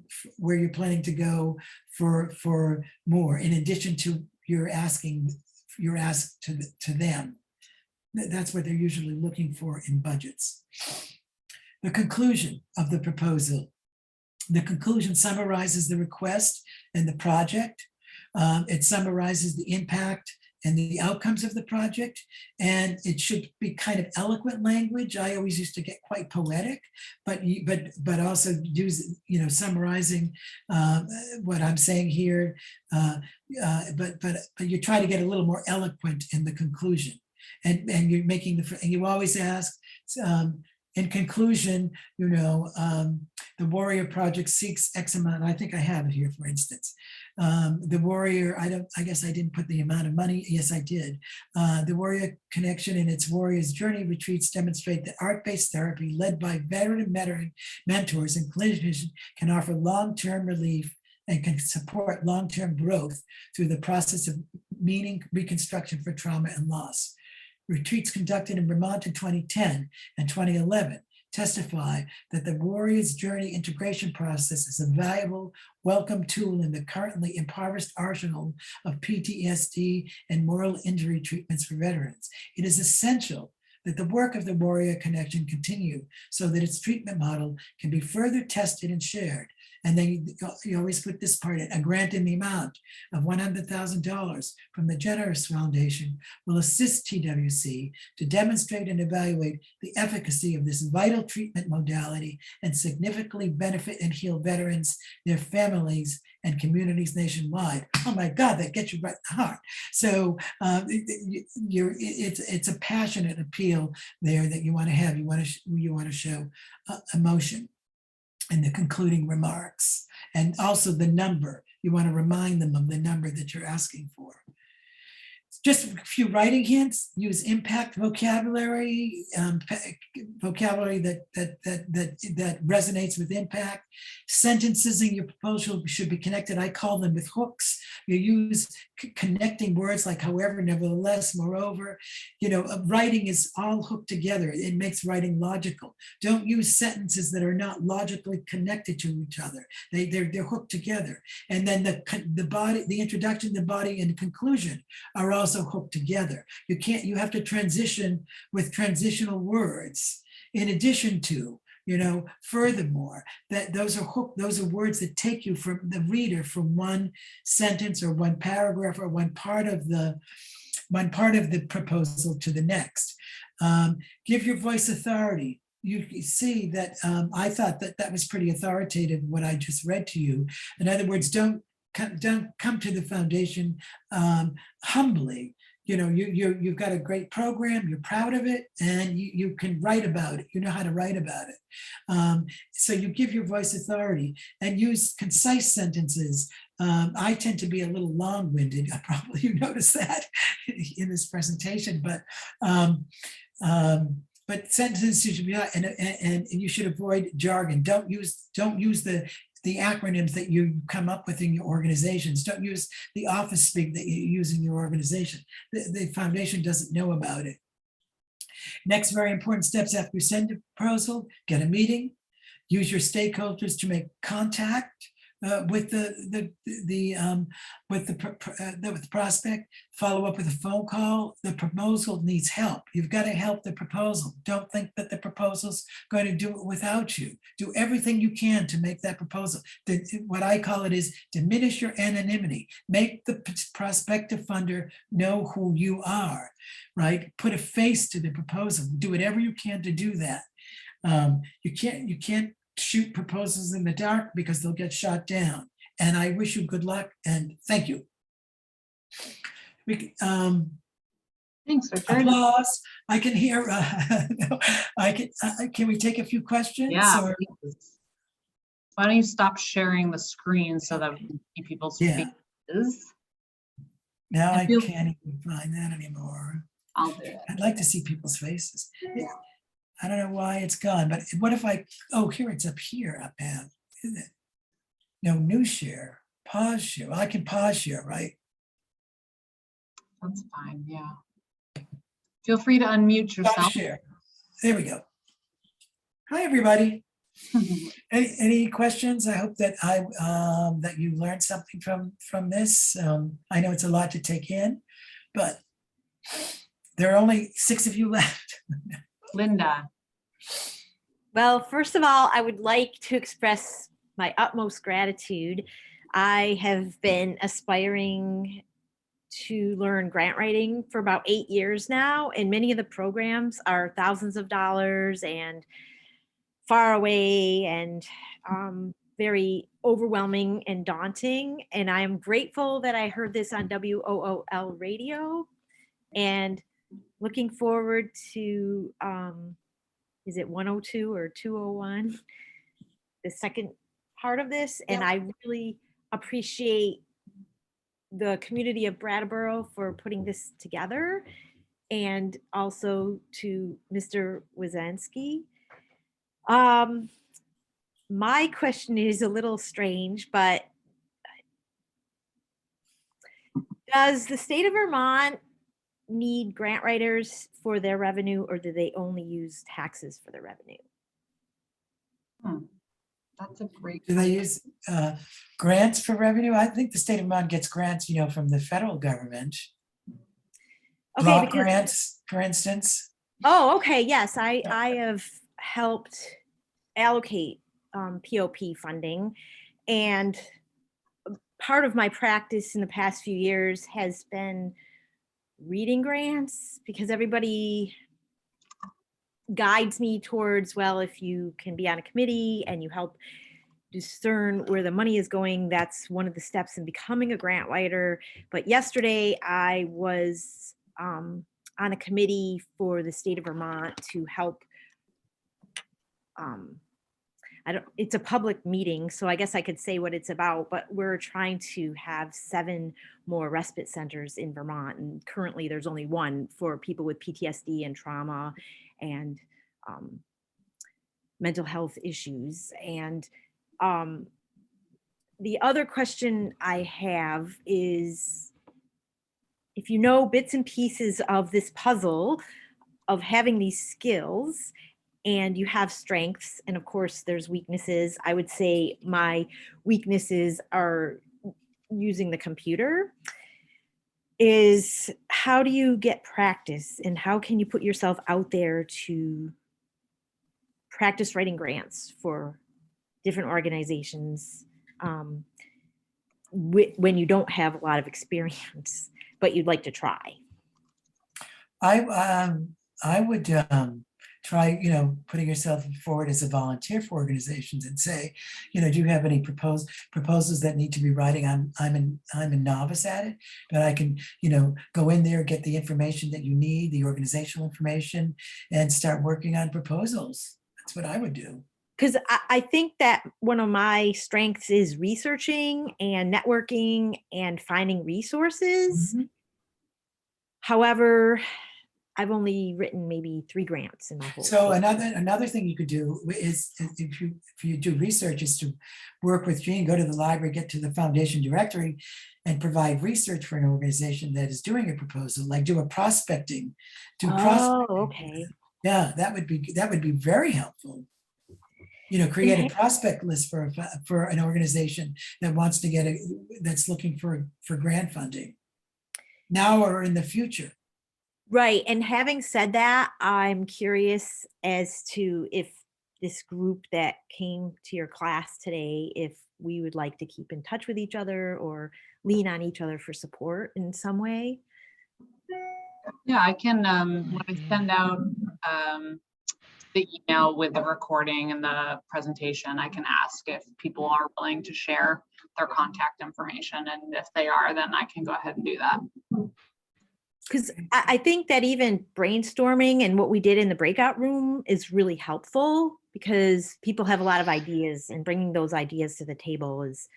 more, in addition to you're asked to them. That's what they're usually looking for in budgets. The conclusion of the proposal. The conclusion summarizes the request and the project. It summarizes the impact and the outcomes of the project, and it should be kind of eloquent language. I always used to get quite poetic, but also use, summarizing what I'm saying here. But you try to get a little more eloquent in the conclusion, and you're making and you always ask. In conclusion, the Warrior Project seeks X amount. I think I have it here, for instance. The Warrior, I guess I didn't put the amount of money. Yes, I did. The Warrior Connection and its Warrior's Journey retreats demonstrate that art-based therapy led by veteran mentors and clinicians can offer long-term relief and can support long-term growth through the process of meaning reconstruction for trauma and loss. Retreats conducted in Vermont in 2010 and 2011 testify that the Warrior's Journey integration process is a valuable, welcome tool in the currently impoverished arsenal of PTSD and moral injury treatments for veterans. It is essential that the work of the Warrior Connection continue so that its treatment model can be further tested and shared. And then you always put this part in: a grant in the amount of $100,000 from the Generous Foundation will assist TWC to demonstrate and evaluate the efficacy of this vital treatment modality and significantly benefit and heal veterans, their families, and communities nationwide. Oh my God, that gets you right in the heart. So it's a passionate appeal there that you want to have. You want to show emotion in the concluding remarks, and also the number. You want to remind them of the number that you're asking for. Just a few writing hints: use impact vocabulary, vocabulary that resonates with impact. Sentences in your proposal should be connected. I call them with hooks. You use connecting words like however, nevertheless, moreover. Writing is all hooked together. It makes writing logical. Don't use sentences that are not logically connected to each other. They're hooked together. And then the body, the introduction, the body, and the conclusion are also hooked together. You have to transition with transitional words in addition to, furthermore, that those are words that take you from the reader from one sentence or one paragraph or one part of the proposal to the next. Give your voice authority. You see that I thought that was pretty authoritative, what I just read to you. In other words, don't come to the foundation humbly. You've got a great program, you're proud of it, and you can write about it. You know how to write about it. So you give your voice authority and use concise sentences. I tend to be a little long-winded. Probably you noticed that in this presentation, but sentences should be, and you should avoid jargon. Don't use the acronyms that you come up with in your organizations. Don't use the office speak that you use in your organization. The foundation doesn't know about it. Next, very important steps after you send a proposal: get a meeting, use your stakeholders to make contact with the prospect, follow up with a phone call. The proposal needs help. You've got to help the proposal. Don't think that the proposal's going to do it without you. Do everything you can to make that proposal. What I call it is diminish your anonymity. Make the prospective funder know who you are, right? Put a face to the proposal. Do whatever you can to do that. You can't shoot proposals in the dark because they'll get shot down. And I wish you good luck and thank you. Thanks, Richard. Applause. I can hear. Can we take a few questions? Yeah. Or? Why don't you stop sharing the screen so that we can see people's faces? Now I can't even find that anymore. I'll do it. I'd like to see people's faces. Yeah. I don't know why it's gone, but what if here it's up here, up down, isn't it? No, new share, pause share. Well, I can pause share, right? That's fine, yeah. Feel free to unmute yourself. Pause share. There we go. Hi, everybody. Any questions? I hope that that you learned something from this. I know it's a lot to take in, but there are only 6 of you left. Linda. Well, first of all, I would like to express my utmost gratitude. I have been aspiring to learn grant writing for about 8 years now, and many of the programs are thousands of dollars and far away and very overwhelming and daunting. And I am grateful that I heard this on WOOL radio, and looking forward to, is it 102 or 201? The second part of this. And I really appreciate the community of Brattleboro for putting this together, and also to Mr. Wizansky. My question is a little strange, but does the state of Vermont need grant writers for their revenue, or do they only use taxes for their revenue? That's a great. Do they use grants for revenue? I think the state of Vermont gets grants, from the federal government. Okay, Block grants, for instance. Oh, okay. Yes, I have helped allocate POP funding, and part of my practice in the past few years has been reading grants, because everybody guides me towards, well, if you can be on a committee and you help discern where the money is going, that's one of the steps in becoming a grant writer. But yesterday I was on a committee for the state of Vermont to help. It's a public meeting, so I guess I could say what it's about, but we're trying to have 7 more respite centers in Vermont. And currently there's only 1 for people with PTSD and trauma and mental health issues. And the other question I have is, if you know bits and pieces of this puzzle of having these skills, and you have strengths, and of course there's weaknesses. I would say my weaknesses are using the computer. Is how do you get practice, and how can you put yourself out there to practice writing grants for different organizations when you don't have a lot of experience, but you'd like to try? I would try, putting yourself forward as a volunteer for organizations and say, do you have any proposals that need to be writing? I'm a novice at it, but I can, go in there, get the information that you need, the organizational information, and start working on proposals. That's what I would do. Because I think that one of my strengths is researching and networking and finding resources. Mm-hmm. However, I've only written maybe 3 grants in my whole. So another thing you could do is, if you do research, is to work with Jeanne, go to the library, get to the foundation directory, and provide research for an organization that is doing a proposal, like do a prospecting. Okay. Yeah, that would be very helpful. Create a prospect list for an organization that wants to that's looking for grant funding now or in the future. Right. And having said that, I'm curious as to if this group that came to your class today, if we would like to keep in touch with each other or lean on each other for support in some way. Yeah, I can, when I send out the email with the recording and the presentation, I can ask if people are willing to share their contact information. And if they are, then I can go ahead and do that. Because I think that even brainstorming and what we did in the breakout room is really helpful, because people have a lot of ideas, and bringing those ideas to the table is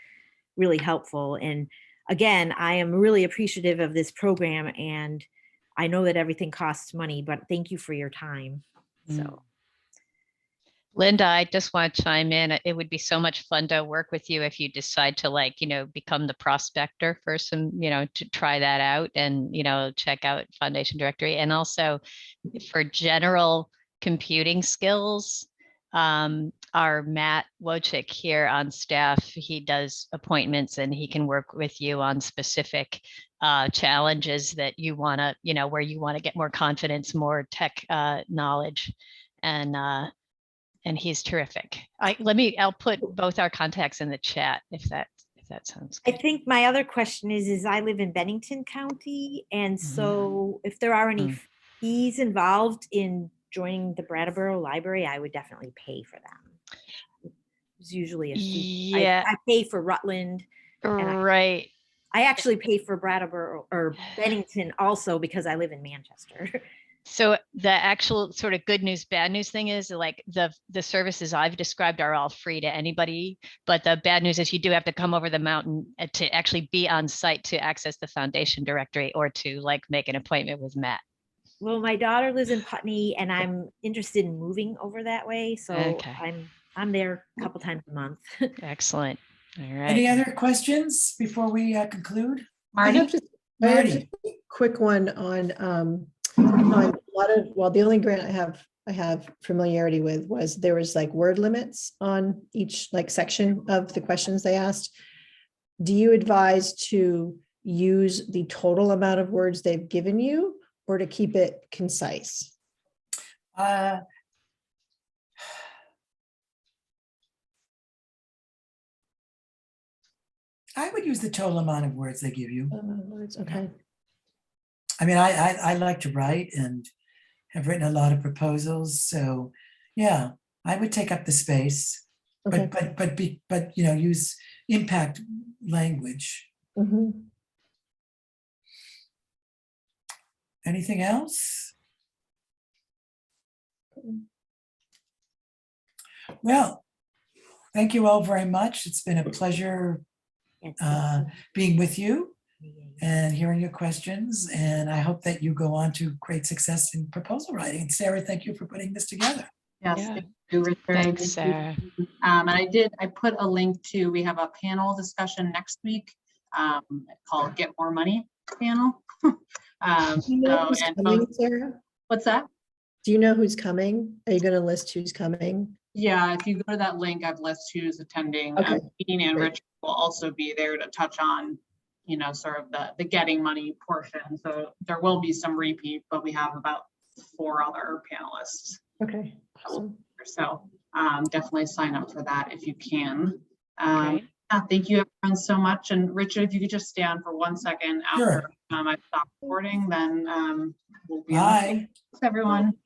really helpful. And again, I am really appreciative of this program, and I know that everything costs money, but thank you for your time. So. Linda, I just want to chime in. It would be so much fun to work with you if you decide to become the prospector for some, to try that out and, check out Foundation Directory. And also for general computing skills, our Matt Wojcik here on staff, he does appointments and he can work with you on specific challenges that you want to, where you want to get more confidence, more tech knowledge, and he's terrific. I'll put both our contacts in the chat if that sounds I good. think my other question is I live in Bennington County, and so if there are any fees involved in joining the Brattleboro Library, I would definitely pay for them. It's usually a fee. Yeah. I pay for Rutland. Right. I actually pay for Brattleboro or Bennington also because I live in Manchester. So the actual sort of good news, bad news thing is like the services I've described are all free to anybody. But the bad news is you do have to come over the mountain to actually be on site to access the foundation directory or to like make an appointment with Matt. Well, my daughter lives in Putney and I'm interested in moving over that way. So Okay. I'm there a couple times a month. Excellent. All right. Any other questions before we conclude? I Marty? have just Marty. a quick one on a lot of, well, the only grant I have familiarity with was there was like word limits on each like section of the questions they asked. Do you advise to use the total amount of words they've given you or to keep it concise? I would use the total amount of words they give you. Words, okay. I mean, I like to write and have written a lot of proposals. So yeah, I would take up the space, Okay. but use impact language. Mhm. Anything else? Well, thank you all very much. It's been a pleasure being with you and hearing your questions. And I hope that you go on to great success in proposal writing. Sarah, thank you for putting this together. Yes, Yeah. thank you, Richard. Thanks, Sarah. And I put a link to, we have a panel discussion next week called Get More Money panel. Do you know who's and coming, both, Sarah? what's that? Do you know who's coming? Are you going to list who's coming? Yeah, if you go to that link, I've listed who's attending. Okay, Jeanne and great. Richard will also be there to touch on, sort of the getting money portion. So there will be some repeat, but we have about 4 other panelists. Okay. Awesome. So definitely sign up for that if you can. Great. Thank you everyone so much. And Richard, if you could just stay on for 1 second after Sure. I stop recording, then we'll be Bye. Thanks, everyone.